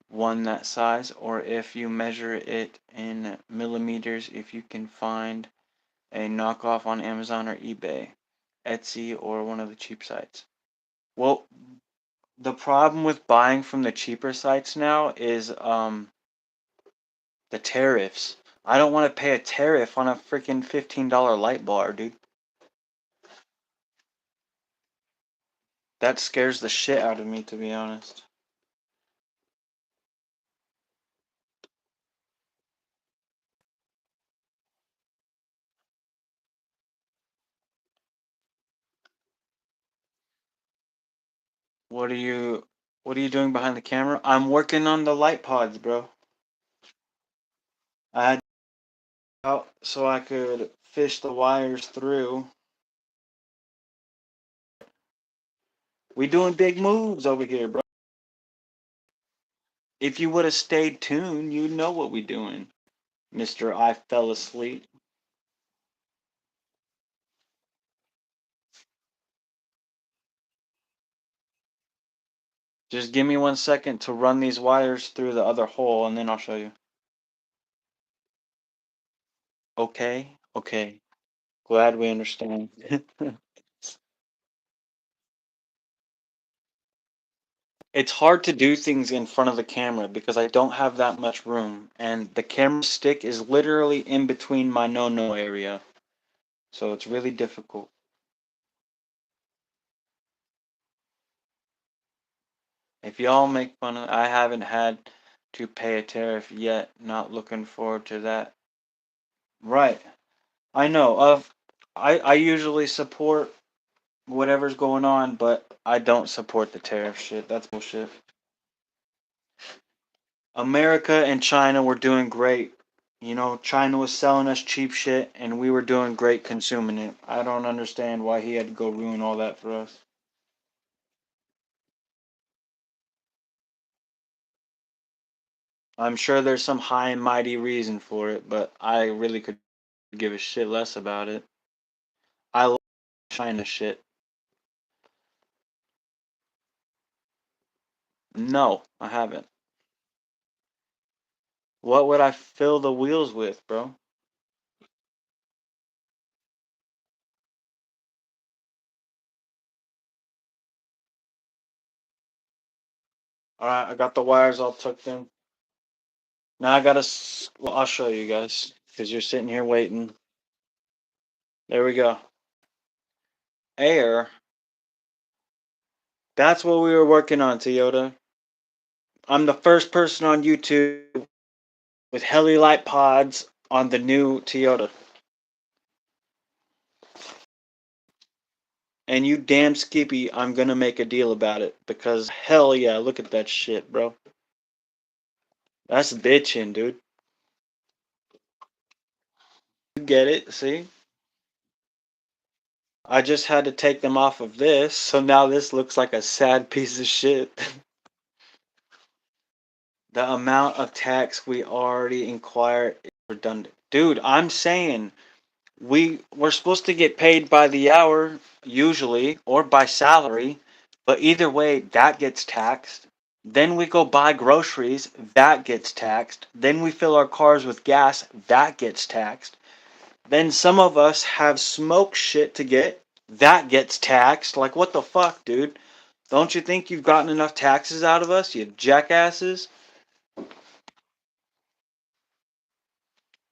one that size, or if you measure it in millimeters, if you can find a knockoff on Amazon or eBay, Etsy, or one of the cheap sites. Well, the problem with buying from the cheaper sites now is the tariffs. I don't want to pay a tariff on a freaking $15 light bar, dude. That scares the shit out of me, to be honest. What are you doing behind the camera? I'm working on the light pods, bro. I had out so I could fish the wires through. We doing big moves over here, bro. If you would have stayed tuned, you'd know what we doing, Mister I fell asleep. Just give me 1 second to run these wires through the other hole, and then I'll show you. Okay, okay. Glad we understand. It's hard to do things in front of the camera because I don't have that much room, and the camera stick is literally in between my no-no area, so it's really difficult. If y'all make fun of, I haven't had to pay a tariff yet. Not looking forward to that. Right. I know. I usually support whatever's going on, but I don't support the tariff shit. That's bullshit. America and China were doing great. You know, China was selling us cheap shit, and we were doing great consuming it. I don't understand why he had to go ruin all that for us. I'm sure there's some high and mighty reason for it, but I really could give a shit less about it. I love China shit. No, I haven't. What would I fill the wheels with, bro? Alright, I got the wires all tucked in. Now I gotta. Well, I'll show you guys because you're sitting here waiting. There we go. Air. That's what we were working on, Toyota. I'm the first person on YouTube with heli light pods on the new Toyota. And you damn skippy, I'm gonna make a deal about it because hell yeah, look at that shit, bro. That's bitchin', dude. You get it? See? I just had to take them off of this, so now this looks like a sad piece of shit. The amount of tax we already inquired is redundant. Dude, I'm saying we're supposed to get paid by the hour usually or by salary, but either way that gets taxed. Then we go buy groceries, that gets taxed. Then we fill our cars with gas, that gets taxed. Then some of us have smoke shit to get, that gets taxed. Like what the fuck, dude? Don't you think you've gotten enough taxes out of us, you jackasses?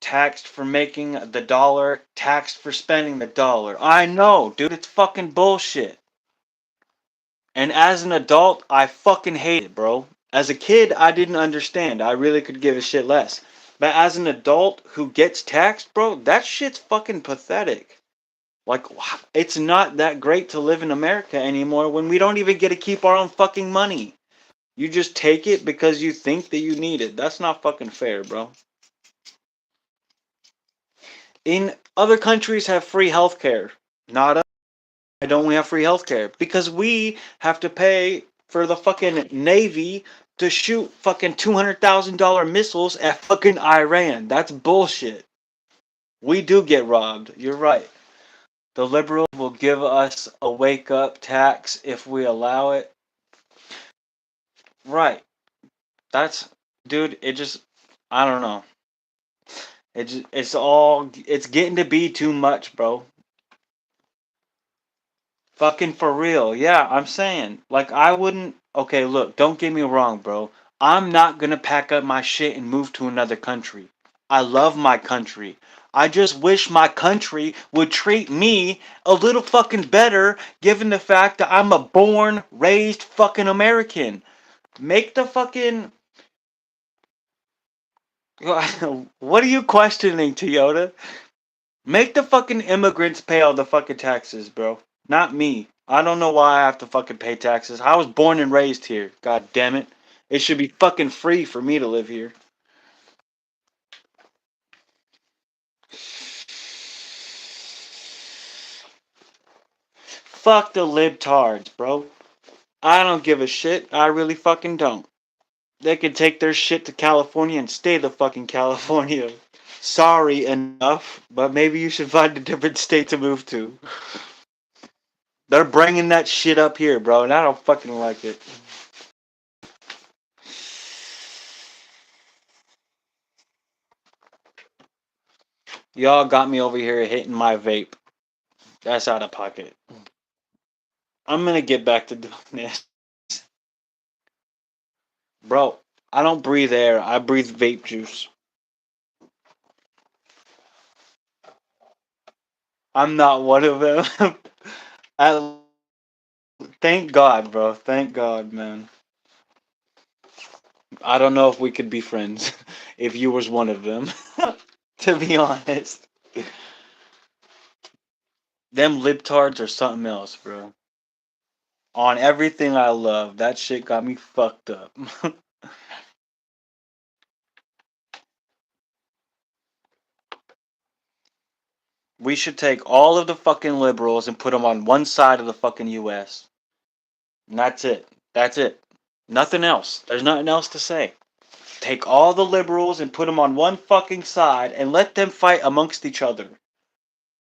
Taxed for making the dollar, taxed for spending the dollar. I know, dude, it's fucking bullshit. And as an adult, I fucking hate it, bro. As a kid, I didn't understand. I really could give a shit less. But as an adult who gets taxed, bro, that shit's fucking pathetic. Like, it's not that great to live in America anymore when we don't even get to keep our own fucking money. You just take it because you think that you need it. That's not fucking fair, bro. In other countries have free healthcare. Not us. Why don't we have free healthcare? Because we have to pay for the fucking Navy to shoot fucking $200,000 missiles at fucking Iran. That's bullshit. We do get robbed. You're right. The liberals will give us a wake up tax if we allow it. Right. That's, dude, it just, I don't know. It's getting to be too much, bro. Fucking for real. Yeah, I'm saying. Like, I wouldn't. Okay, look, don't get me wrong, bro. I'm not gonna pack up my shit and move to another country. I love my country. I just wish my country would treat me a little fucking better given the fact that I'm a born, raised fucking American. Make the fucking. What are you questioning, Toyota? Make the fucking immigrants pay all the fucking taxes, bro. Not me. I don't know why I have to fucking pay taxes. I was born and raised here. God damn it. It should be fucking free for me to live here. Fuck the libtards, bro. I don't give a shit. I really fucking don't. They can take their shit to California and stay the fucking California. Sorry enough, but maybe you should find a different state to move to. They're bringing that shit up here, bro, and I don't fucking like it. Y'all got me over here hitting my vape. That's out of pocket. I'm gonna get back to doing this. Bro, I don't breathe air, I breathe vape juice. I'm not one of them. I, thank God, bro. Thank God, man. I don't know if we could be friends if you was one of them. To be honest. Them libtards are something else, bro. On everything I love, that shit got me fucked up. We should take all of the fucking liberals and put them on one side of the fucking US. And that's it. That's it. Nothing else. There's nothing else to say. Take all the liberals and put them on one fucking side and let them fight amongst each other.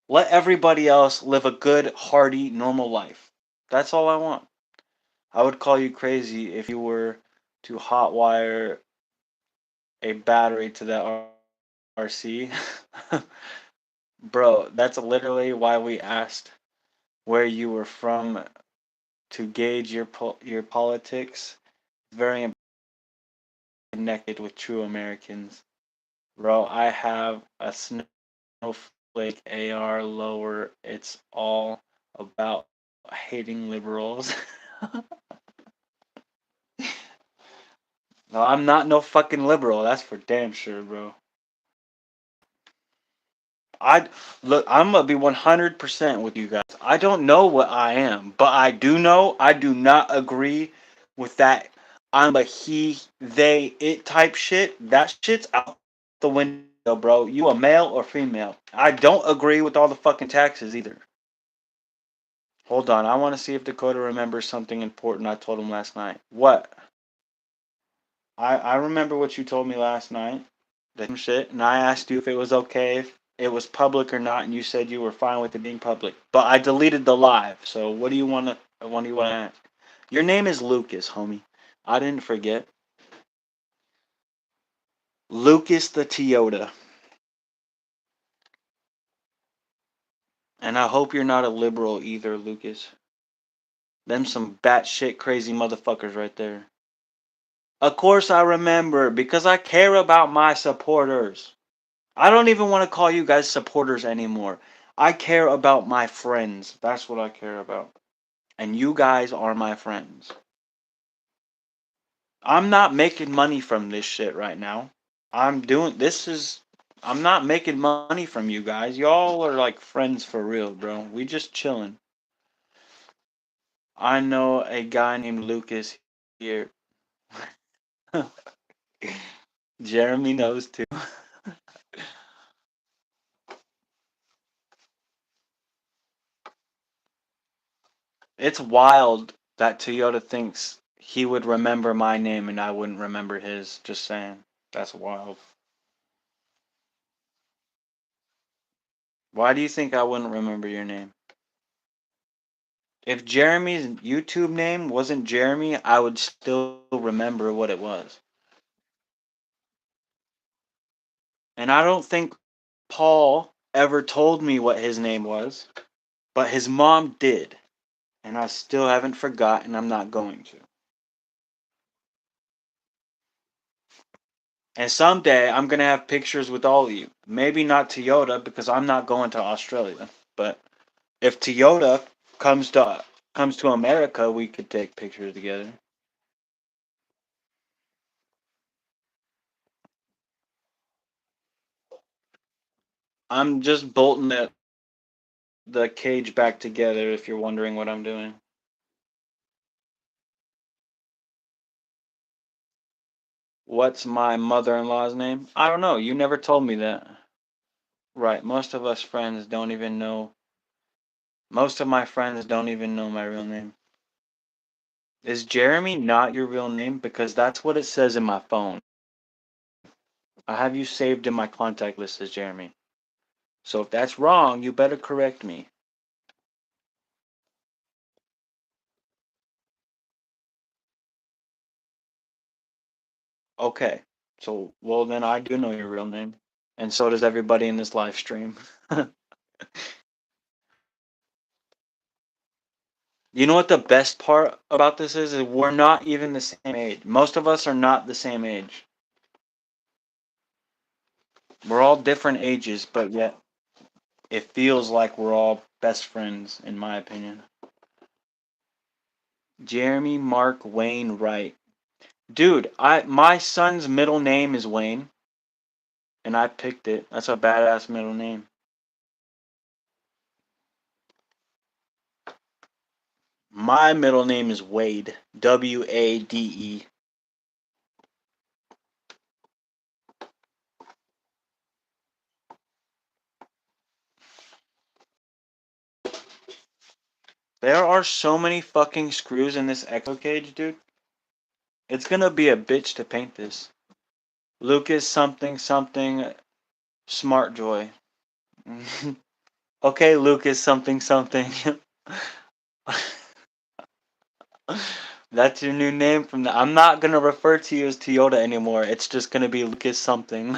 Let everybody else live a good, hearty, normal life. That's all I want. I would call you crazy if you were to hotwire a battery to that RC. Bro, that's literally why we asked where you were from to gauge your politics. Very connected with true Americans. Bro, I have a snowflake AR lower. It's all about hating liberals. No, I'm not no fucking liberal. That's for damn sure, bro. I look. I'm gonna be 100% with you guys. I don't know what I am, but I do know I do not agree with that. I'm a he, they, it type shit. That shit's out the window, bro. You a male or female? I don't agree with all the fucking taxes either. Hold on, I want to see if Dakota remembers something important I told him last night. What? I remember what you told me last night. The same shit, and I asked you if it was okay if it was public or not, and you said you were fine with it being public. But I deleted the live. So what do you want to? What do you want to ask? Your name is Lucas, homie. I didn't forget. Lucas the Toyota. And I hope you're not a liberal either, Lucas. Them some batshit crazy motherfuckers right there. Of course I remember because I care about my supporters. I don't even want to call you guys supporters anymore. I care about my friends. That's what I care about. And you guys are my friends. I'm not making money from this shit right now. I'm not making money from you guys. Y'all are like friends for real, bro. We just chilling. I know a guy named Lucas here. Jeremy knows too. It's wild that Toyota thinks he would remember my name and I wouldn't remember his. Just saying. That's wild. Why do you think I wouldn't remember your name? If Jeremy's YouTube name wasn't Jeremy, I would still remember what it was. And I don't think Paul ever told me what his name was, but his mom did. And I still haven't forgotten. I'm not going to. And someday I'm going to have pictures with all of you. Maybe not Toyota because I'm not going to Australia. But if Toyota comes to America, we could take pictures together. I'm just bolting the cage back together if you're wondering what I'm doing. What's my mother-in-law's name? I don't know. You never told me that. Right. Most of my friends don't even know my real name. Is Jeremy not your real name? Because that's what it says in my phone. I have you saved in my contact list as Jeremy. So if that's wrong, you better correct me. Okay. So, well, then I do know your real name. And so does everybody in this live stream. You know what the best part about this is? Is we're not even the same age. Most of us are not the same age. We're all different ages, but yet it feels like we're all best friends, in my opinion. Jeremy Mark Wayne Wright. Dude, my son's middle name is Wayne, and I picked it. That's a badass middle name. My middle name is Wade. Wade. There are so many fucking screws in this exo cage, dude. It's gonna be a bitch to paint this. Lucas something something Smart Joy. Okay, Lucas something something. That's your new name from the. I'm not gonna refer to you as Toyota anymore. It's just gonna be Lucas something.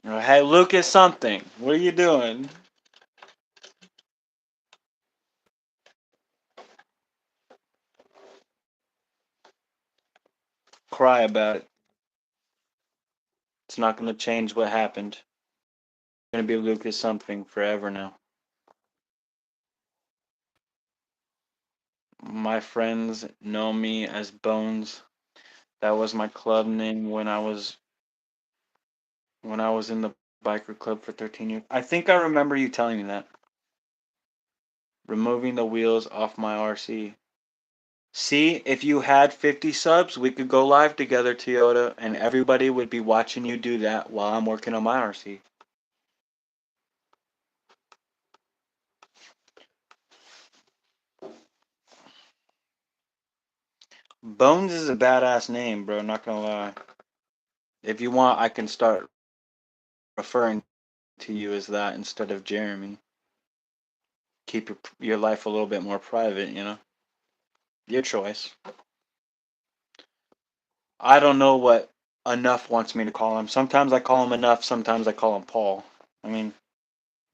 Hey, Lucas something. What are you doing? Cry about it. It's not gonna change what happened. It's gonna be Lucas something forever now. My friends know me as Bones. That was my club name when I was in the biker club for 13 years. I think I remember you telling me that. Removing the wheels off my RC. See, if you had 50 subs, we could go live together, Toyota, and everybody would be watching you do that while I'm working on my RC. Bones is a badass name, bro, not gonna lie. If you want, I can start referring to you as that instead of Jeremy. Keep your life a little bit more private, you know? Your choice. I don't know what Enough wants me to call him. Sometimes I call him Enough, sometimes I call him Paul. I mean,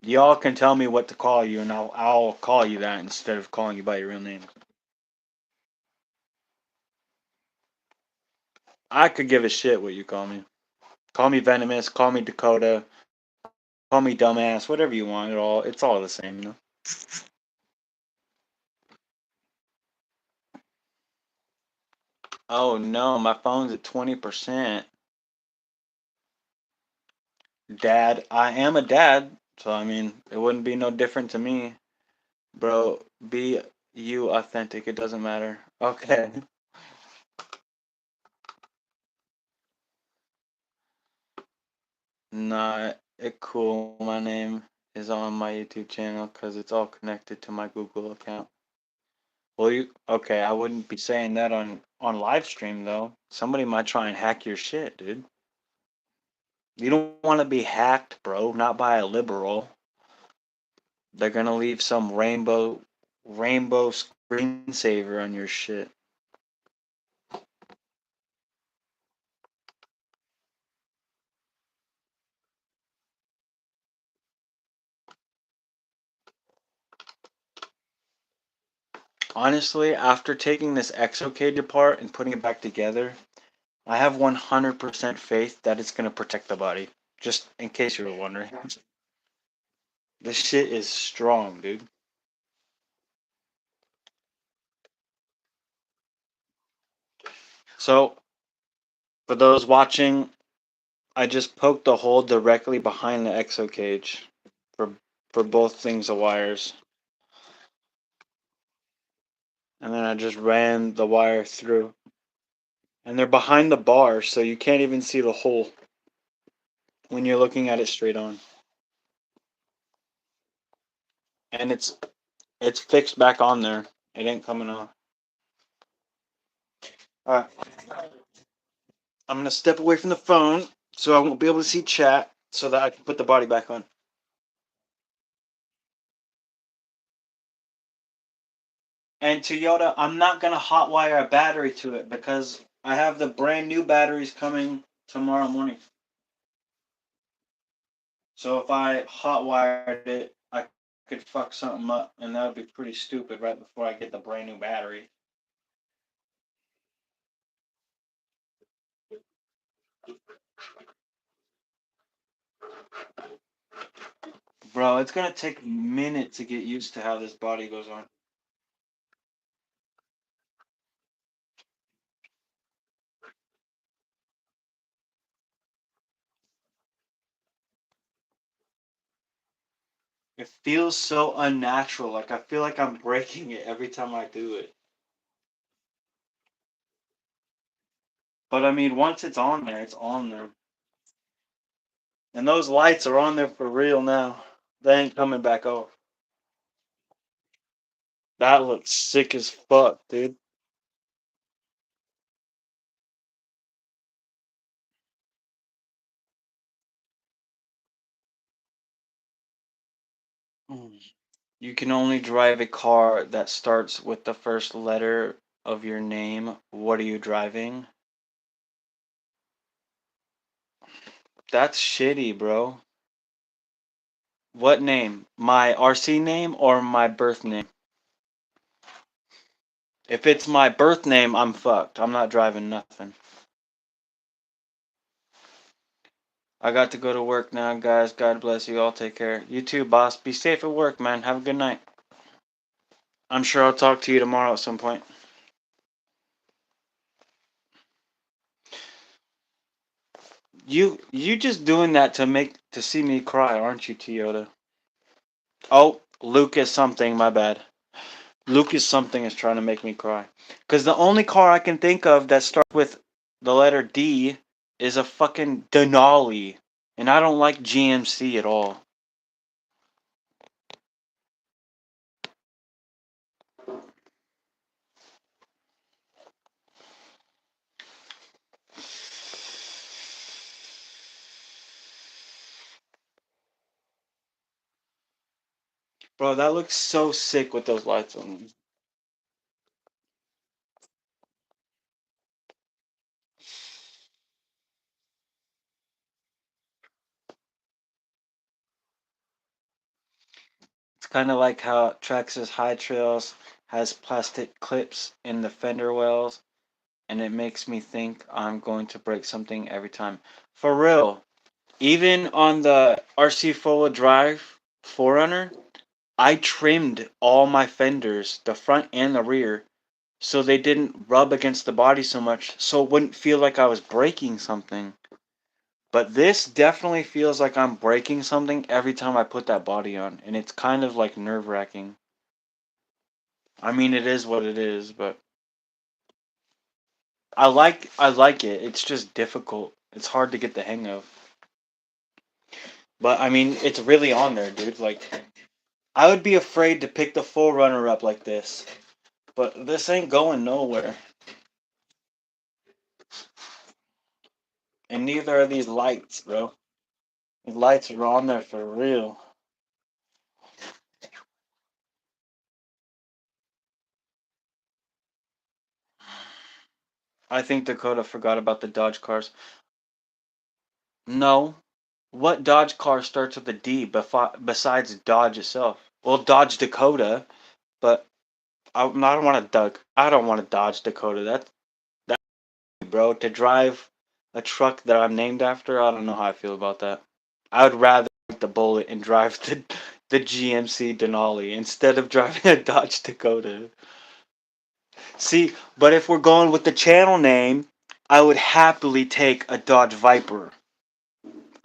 y'all can tell me what to call you, and I'll call you that instead of calling you by your real name. I could give a shit what you call me. Call me Venomous, call me Dakota, call me dumbass, whatever you want. It's all the same, you know. Oh no, my phone's at 20%. Dad, I am a dad, so I mean, it wouldn't be no different to me. Bro, be you authentic, it doesn't matter. Okay. Not it cool. My name is on my YouTube channel because it's all connected to my Google account. Well, okay? I wouldn't be saying that on live stream though. Somebody might try and hack your shit, dude. You don't want to be hacked, bro. Not by a liberal. They're gonna leave some rainbow screensaver on your shit. Honestly, after taking this exocade apart and putting it back together, I have 100% faith that it's gonna protect the body. Just in case you were wondering. This shit is strong, dude. So, for those watching, I just poked a hole directly behind the exo cage for both things of wires. And then I just ran the wire through. And they're behind the bar, so you can't even see the hole when you're looking at it straight on. And It's fixed back on there. It ain't coming off. Alright. I'm gonna step away from the phone so I won't be able to see chat so that I can put the body back on. And Toyota, I'm not gonna hotwire a battery to it because I have the brand new batteries coming tomorrow morning. So if I hotwired it, I could fuck something up, and that would be pretty stupid right before I get the brand new battery. Bro, it's gonna take a minute to get used to how this body goes on. It feels so unnatural. Like I feel like I'm breaking it every time I do it. But I mean, once it's on there, it's on there. And those lights are on there for real now. They ain't coming back off. That looks sick as fuck, dude. Mm. You can only drive a car that starts with the first letter of your name. What are you driving? That's shitty, bro. What name? My RC name or my birth name? If it's my birth name, I'm fucked. I'm not driving nothing. I got to go to work now, guys. God bless you all. Take care. You too, boss. Be safe at work, man. Have a good night. I'm sure I'll talk to you tomorrow at some point. You just doing that to see me cry, aren't you, Toyota? Oh, Lucas something, my bad. Lucas something is trying to make me cry. Cause the only car I can think of that starts with the letter D is a fucking Denali. And I don't like GMC at all. Bro, that looks so sick with those lights on. It's kind of like how Traxxas High Trails has plastic clips in the fender wells, and it makes me think I'm going to break something every time. For real, even on the RC four-wheel drive 4Runner, I trimmed all my fenders, the front and the rear, so they didn't rub against the body so much, so it wouldn't feel like I was breaking something. But this definitely feels like I'm breaking something every time I put that body on, and it's kind of like nerve-wracking. I mean, it is what it is, but I like it. It's just difficult. It's hard to get the hang of. But I mean, it's really on there, dude. Like I would be afraid to pick the full runner up like this. But this ain't going nowhere. And neither are these lights, bro. These lights are on there for real. I think Dakota forgot about the Dodge cars. No. What Dodge car starts with a D besides Dodge itself? Well, Dodge Dakota, but I don't want to Doug. I don't want to Dodge Dakota. That bro to drive a truck that I'm named after. I don't know how I feel about that. I would rather take the Bullet and drive the GMC Denali instead of driving a Dodge Dakota. See, but if we're going with the channel name, I would happily take a Dodge Viper.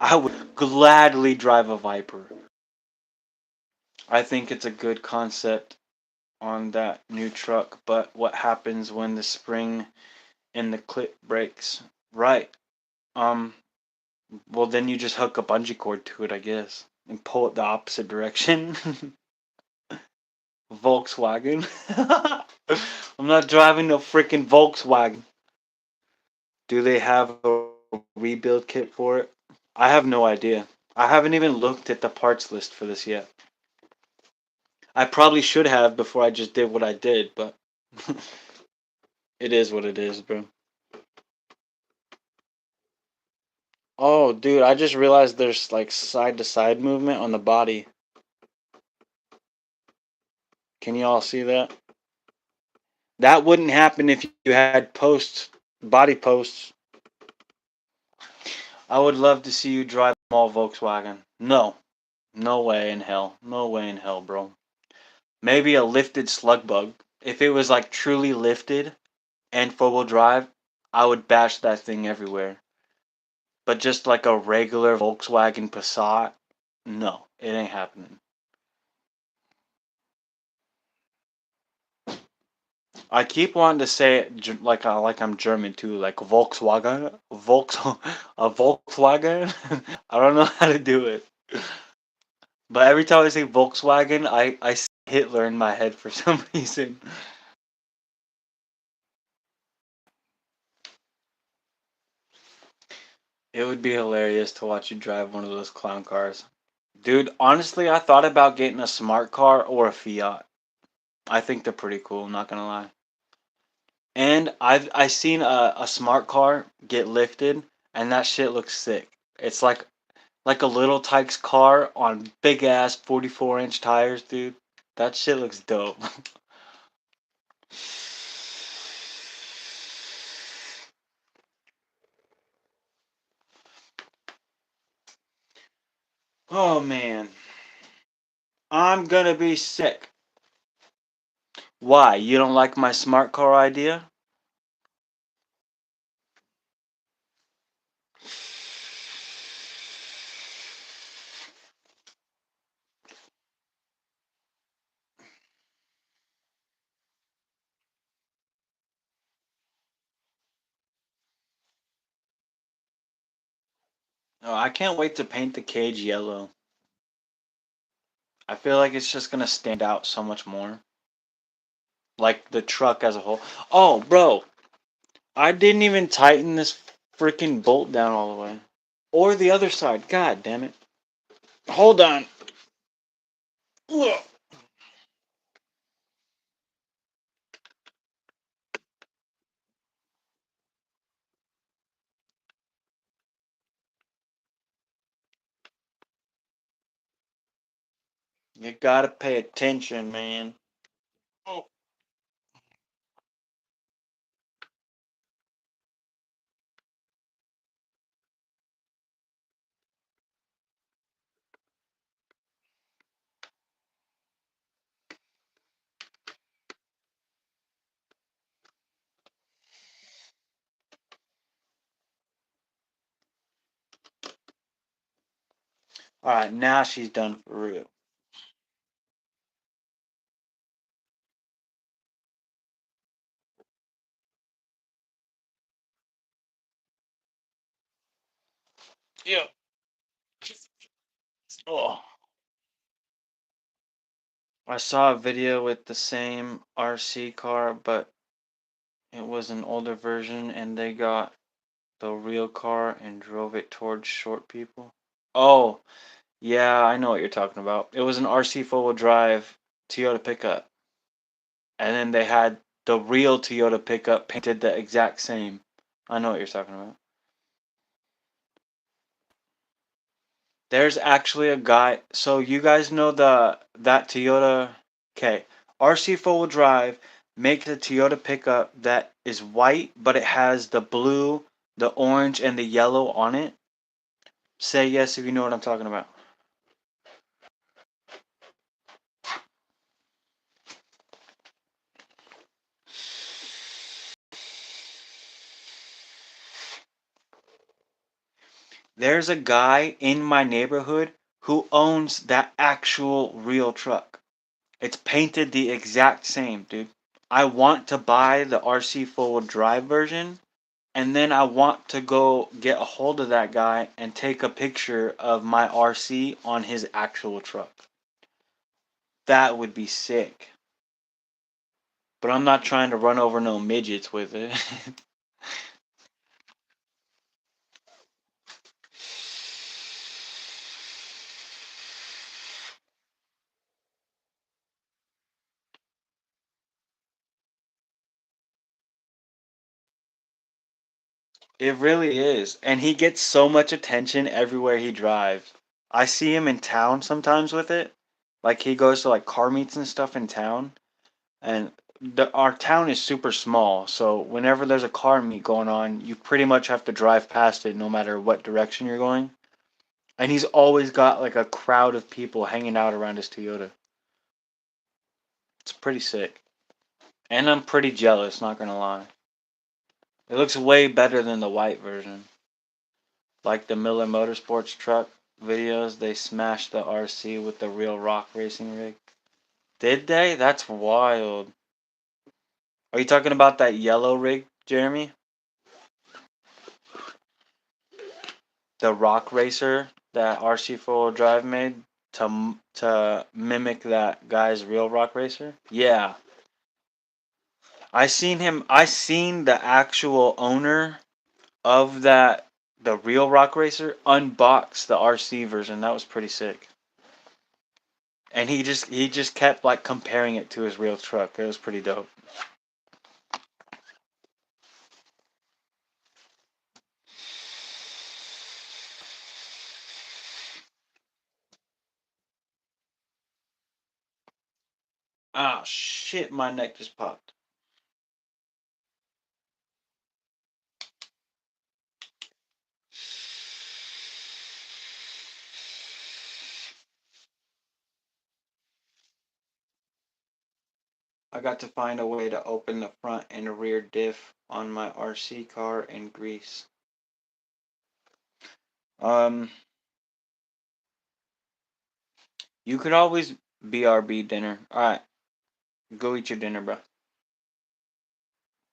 I would gladly drive a Viper. I think it's a good concept on that new truck, but what happens when the spring in the clip breaks? Right. Um, well then you just hook a bungee cord to it, I guess, and pull it the opposite direction. Volkswagen. I'm not driving no freaking Volkswagen. Do they have a rebuild kit for it? I have no idea. I haven't even looked at the parts list for this yet. I probably should have before I just did what I did, but it is what it is, bro. Oh, dude, I just realized there's like side to side movement on the body. Can you all see that? That wouldn't happen if you had posts, body posts. I would love to see you drive a small Volkswagen. No, no way in hell. No way in hell, bro. Maybe a lifted slug bug. If it was like truly lifted and four wheel drive, I would bash that thing everywhere. But just like a regular Volkswagen Passat, no, it ain't happening. I keep wanting to say it like I'm German too, like Volkswagen, a Volkswagen. I don't know how to do it, but every time I say Volkswagen, I see Hitler in my head for some reason. It would be hilarious to watch you drive one of those clown cars. Dude, honestly, I thought about getting a smart car or a Fiat. I think they're pretty cool, not gonna lie. And I seen a smart car get lifted, and that shit looks sick. It's like a little Tykes car on big ass 44-inch tires, dude. That shit looks dope. Oh man, I'm gonna be sick. Why? You don't like my smart car idea? Oh, I can't wait to paint the cage yellow. I feel like it's just gonna stand out so much more. Like the truck as a whole. Oh, bro, I didn't even tighten this freaking bolt down all the way. Or the other side. God damn it. Hold on. Ugh. You gotta pay attention, man. Oh. Alright, now she's done for real. Yeah. Oh. I saw a video with the same RC car, but it was an older version, and they got the real car and drove it towards short people. Oh, yeah, I know what you're talking about. It was an RC four-wheel drive Toyota pickup, and then they had the real Toyota pickup painted the exact same. I know what you're talking about. There's actually a guy. So you guys know that Toyota. Okay, RC four-wheel drive makes a Toyota pickup that is white, but it has the blue, the orange, and the yellow on it. Say yes if you know what I'm talking about. There's a guy in my neighborhood who owns that actual real truck. It's painted the exact same, dude. I want to buy the RC four-wheel drive version, and then I want to go get a hold of that guy and take a picture of my RC on his actual truck. That would be sick. But I'm not trying to run over no midgets with it. It really is. And he gets so much attention everywhere he drives. I see him in town sometimes with it. Like he goes to like car meets and stuff in town. And our town is super small. So whenever there's a car meet going on, you pretty much have to drive past it no matter what direction you're going. And he's always got like a crowd of people hanging out around his Toyota. It's pretty sick. And I'm pretty jealous, not gonna lie. It looks way better than the white version. Like the Miller Motorsports truck videos, they smashed the RC with the real rock racing rig. Did they? That's wild. Are you talking about that yellow rig, Jeremy? The rock racer that RC 4-wheel drive made to mimic that guy's real rock racer? Yeah. I seen the actual owner of that, the real rock racer, unbox the RC version. That was pretty sick. And he just kept like comparing it to his real truck. It was pretty dope. Ah, shit, my neck just popped. I got to find a way to open the front and rear diff on my RC car in Greece. Um, you could always BRB dinner. Alright, go eat your dinner, bro.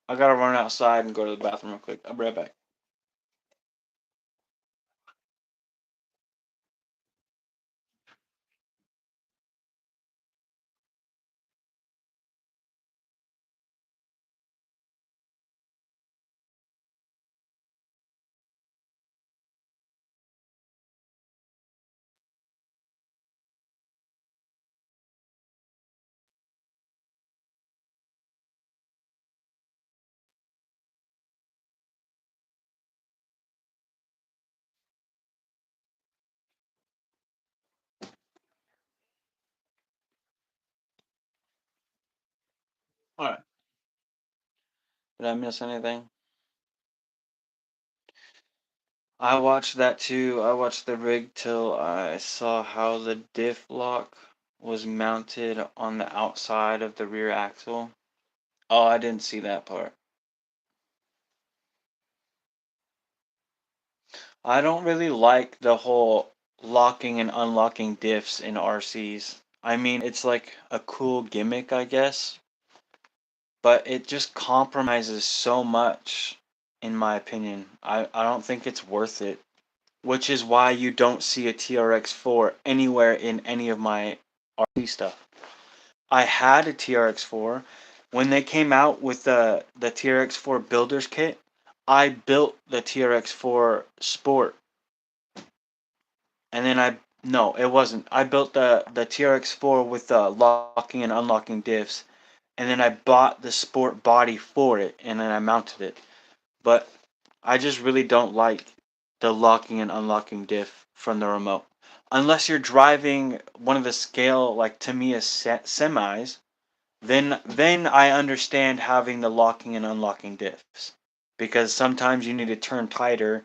I gotta run outside and go to the bathroom real quick. I'll be right back. Alright. Did I miss anything? I watched that too. I watched the rig till I saw how the diff lock was mounted on the outside of the rear axle. Oh, I didn't see that part. I don't really like the whole locking and unlocking diffs in RCs. I mean, it's like a cool gimmick, I guess, but it just compromises so much, in my opinion. I don't think it's worth it, which is why you don't see a TRX4 anywhere in any of my RC stuff. I had a TRX4. When they came out with the TRX4 Builders Kit, I built the TRX4 Sport. And then no, it wasn't. I built the TRX4 with the locking and unlocking diffs, and then I bought the Sport body for it, and then I mounted it. But I just really don't like the locking and unlocking diff from the remote. Unless you're driving one of the scale like Tamiya semis, then I understand having the locking and unlocking diffs. Because sometimes you need to turn tighter,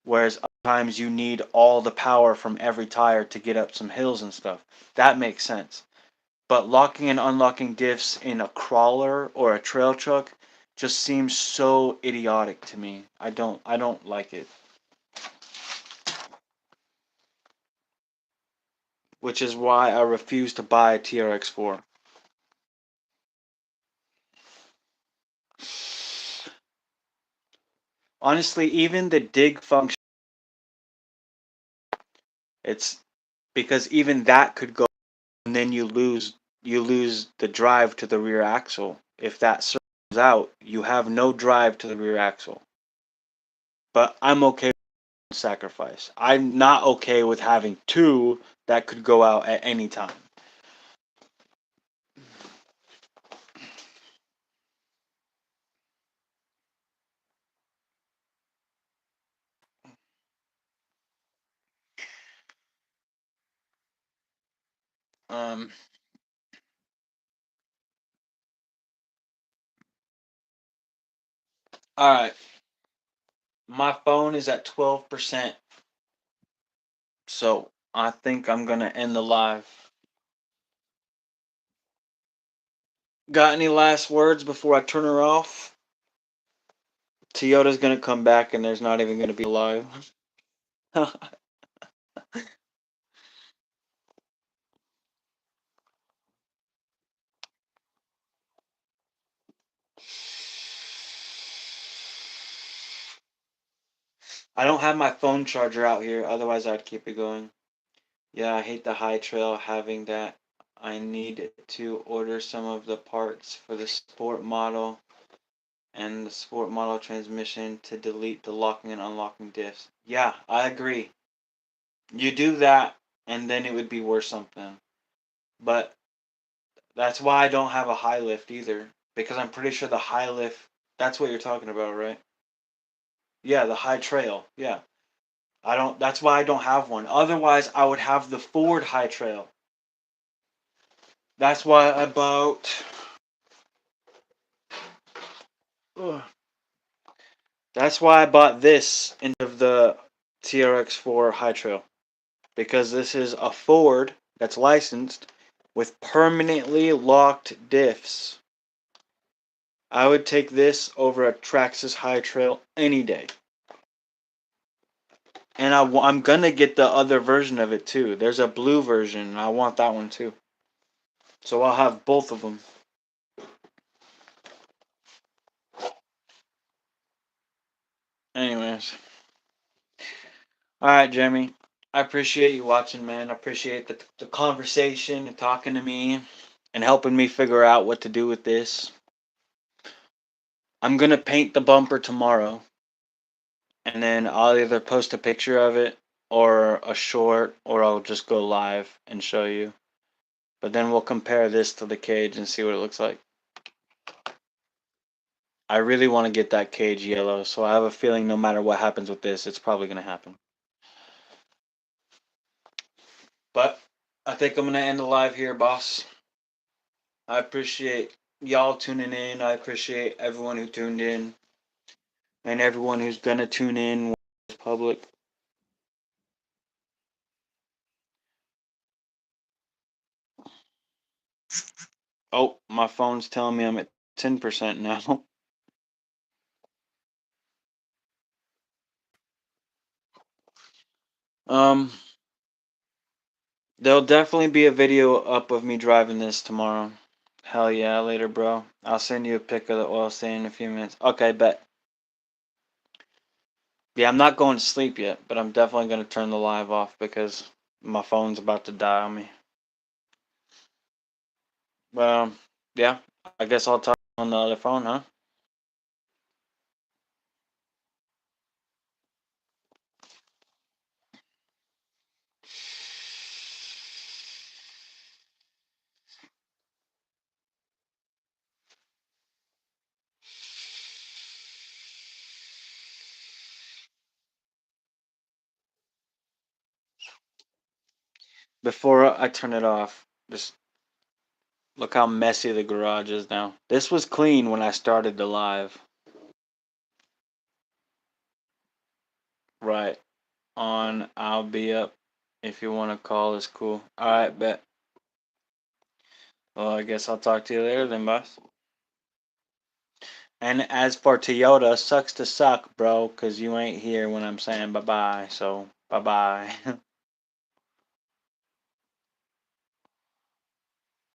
whereas other times you need all the power from every tire to get up some hills and stuff. That makes sense. But locking and unlocking diffs in a crawler or a trail truck just seems so idiotic to me. I don't like it. Which is why I refuse to buy a TRX4. Honestly, even the dig function, it's because even that could go and then you lose the drive to the rear axle. if that comes out, you have no drive to the rear axle. But I'm okay with sacrifice. I'm not okay with having two that could go out at any time. Um, all right. My phone is at 12%, so I think I'm gonna end the live. Got any last words before I turn her off? Toyota's gonna come back and there's not even gonna be live. I don't have my phone charger out here, otherwise I'd keep it going. Yeah, I hate the high trail having that. I need to order some of the parts for the sport model and the sport model transmission to delete the locking and unlocking diffs. Yeah, I agree. You do that and then it would be worth something. But that's why I don't have a high lift either. Because I'm pretty sure the high lift, that's what you're talking about, right? Yeah, the high trail. Yeah. I don't, that's why I don't have one. Otherwise, I would have the Ford high trail. That's why I bought. Ugh. That's why I bought this instead of the TRX4 high trail. Because this is a Ford that's licensed with permanently locked diffs. I would take this over a Traxxas high trail any day. And I'm gonna get the other version of it too. There's a blue version, and I want that one too. So I'll have both of them. Anyways. Alright, Jeremy. I appreciate you watching, man. I appreciate the conversation and talking to me and helping me figure out what to do with this. I'm gonna paint the bumper tomorrow. And then I'll either post a picture of it or a short, or I'll just go live and show you. But then we'll compare this to the cage and see what it looks like. I really want to get that cage yellow, so I have a feeling no matter what happens with this, it's probably going to happen. But I think I'm going to end the live here, boss. I appreciate y'all tuning in. I appreciate everyone who tuned in and everyone who's going to tune in when it's public. Oh, my phone's telling me I'm at 10% now. Um, There'll definitely be a video up of me driving this tomorrow. Hell yeah, later, bro. I'll send you a pic of the oil stain in a few minutes. Okay, bet. Yeah, I'm not going to sleep yet, but I'm definitely going to turn the live off because my phone's about to die on me. Well, yeah, I guess I'll talk on the other phone, huh? Before I turn it off, just look how messy the garage is now. This was clean when I started the live. Right on, I'll be up. If you want to call, it's cool. Alright, bet. Well, I guess I'll talk to you later then, boss. And as for Toyota, sucks to suck, bro, because you ain't here when I'm saying bye-bye. So, bye-bye.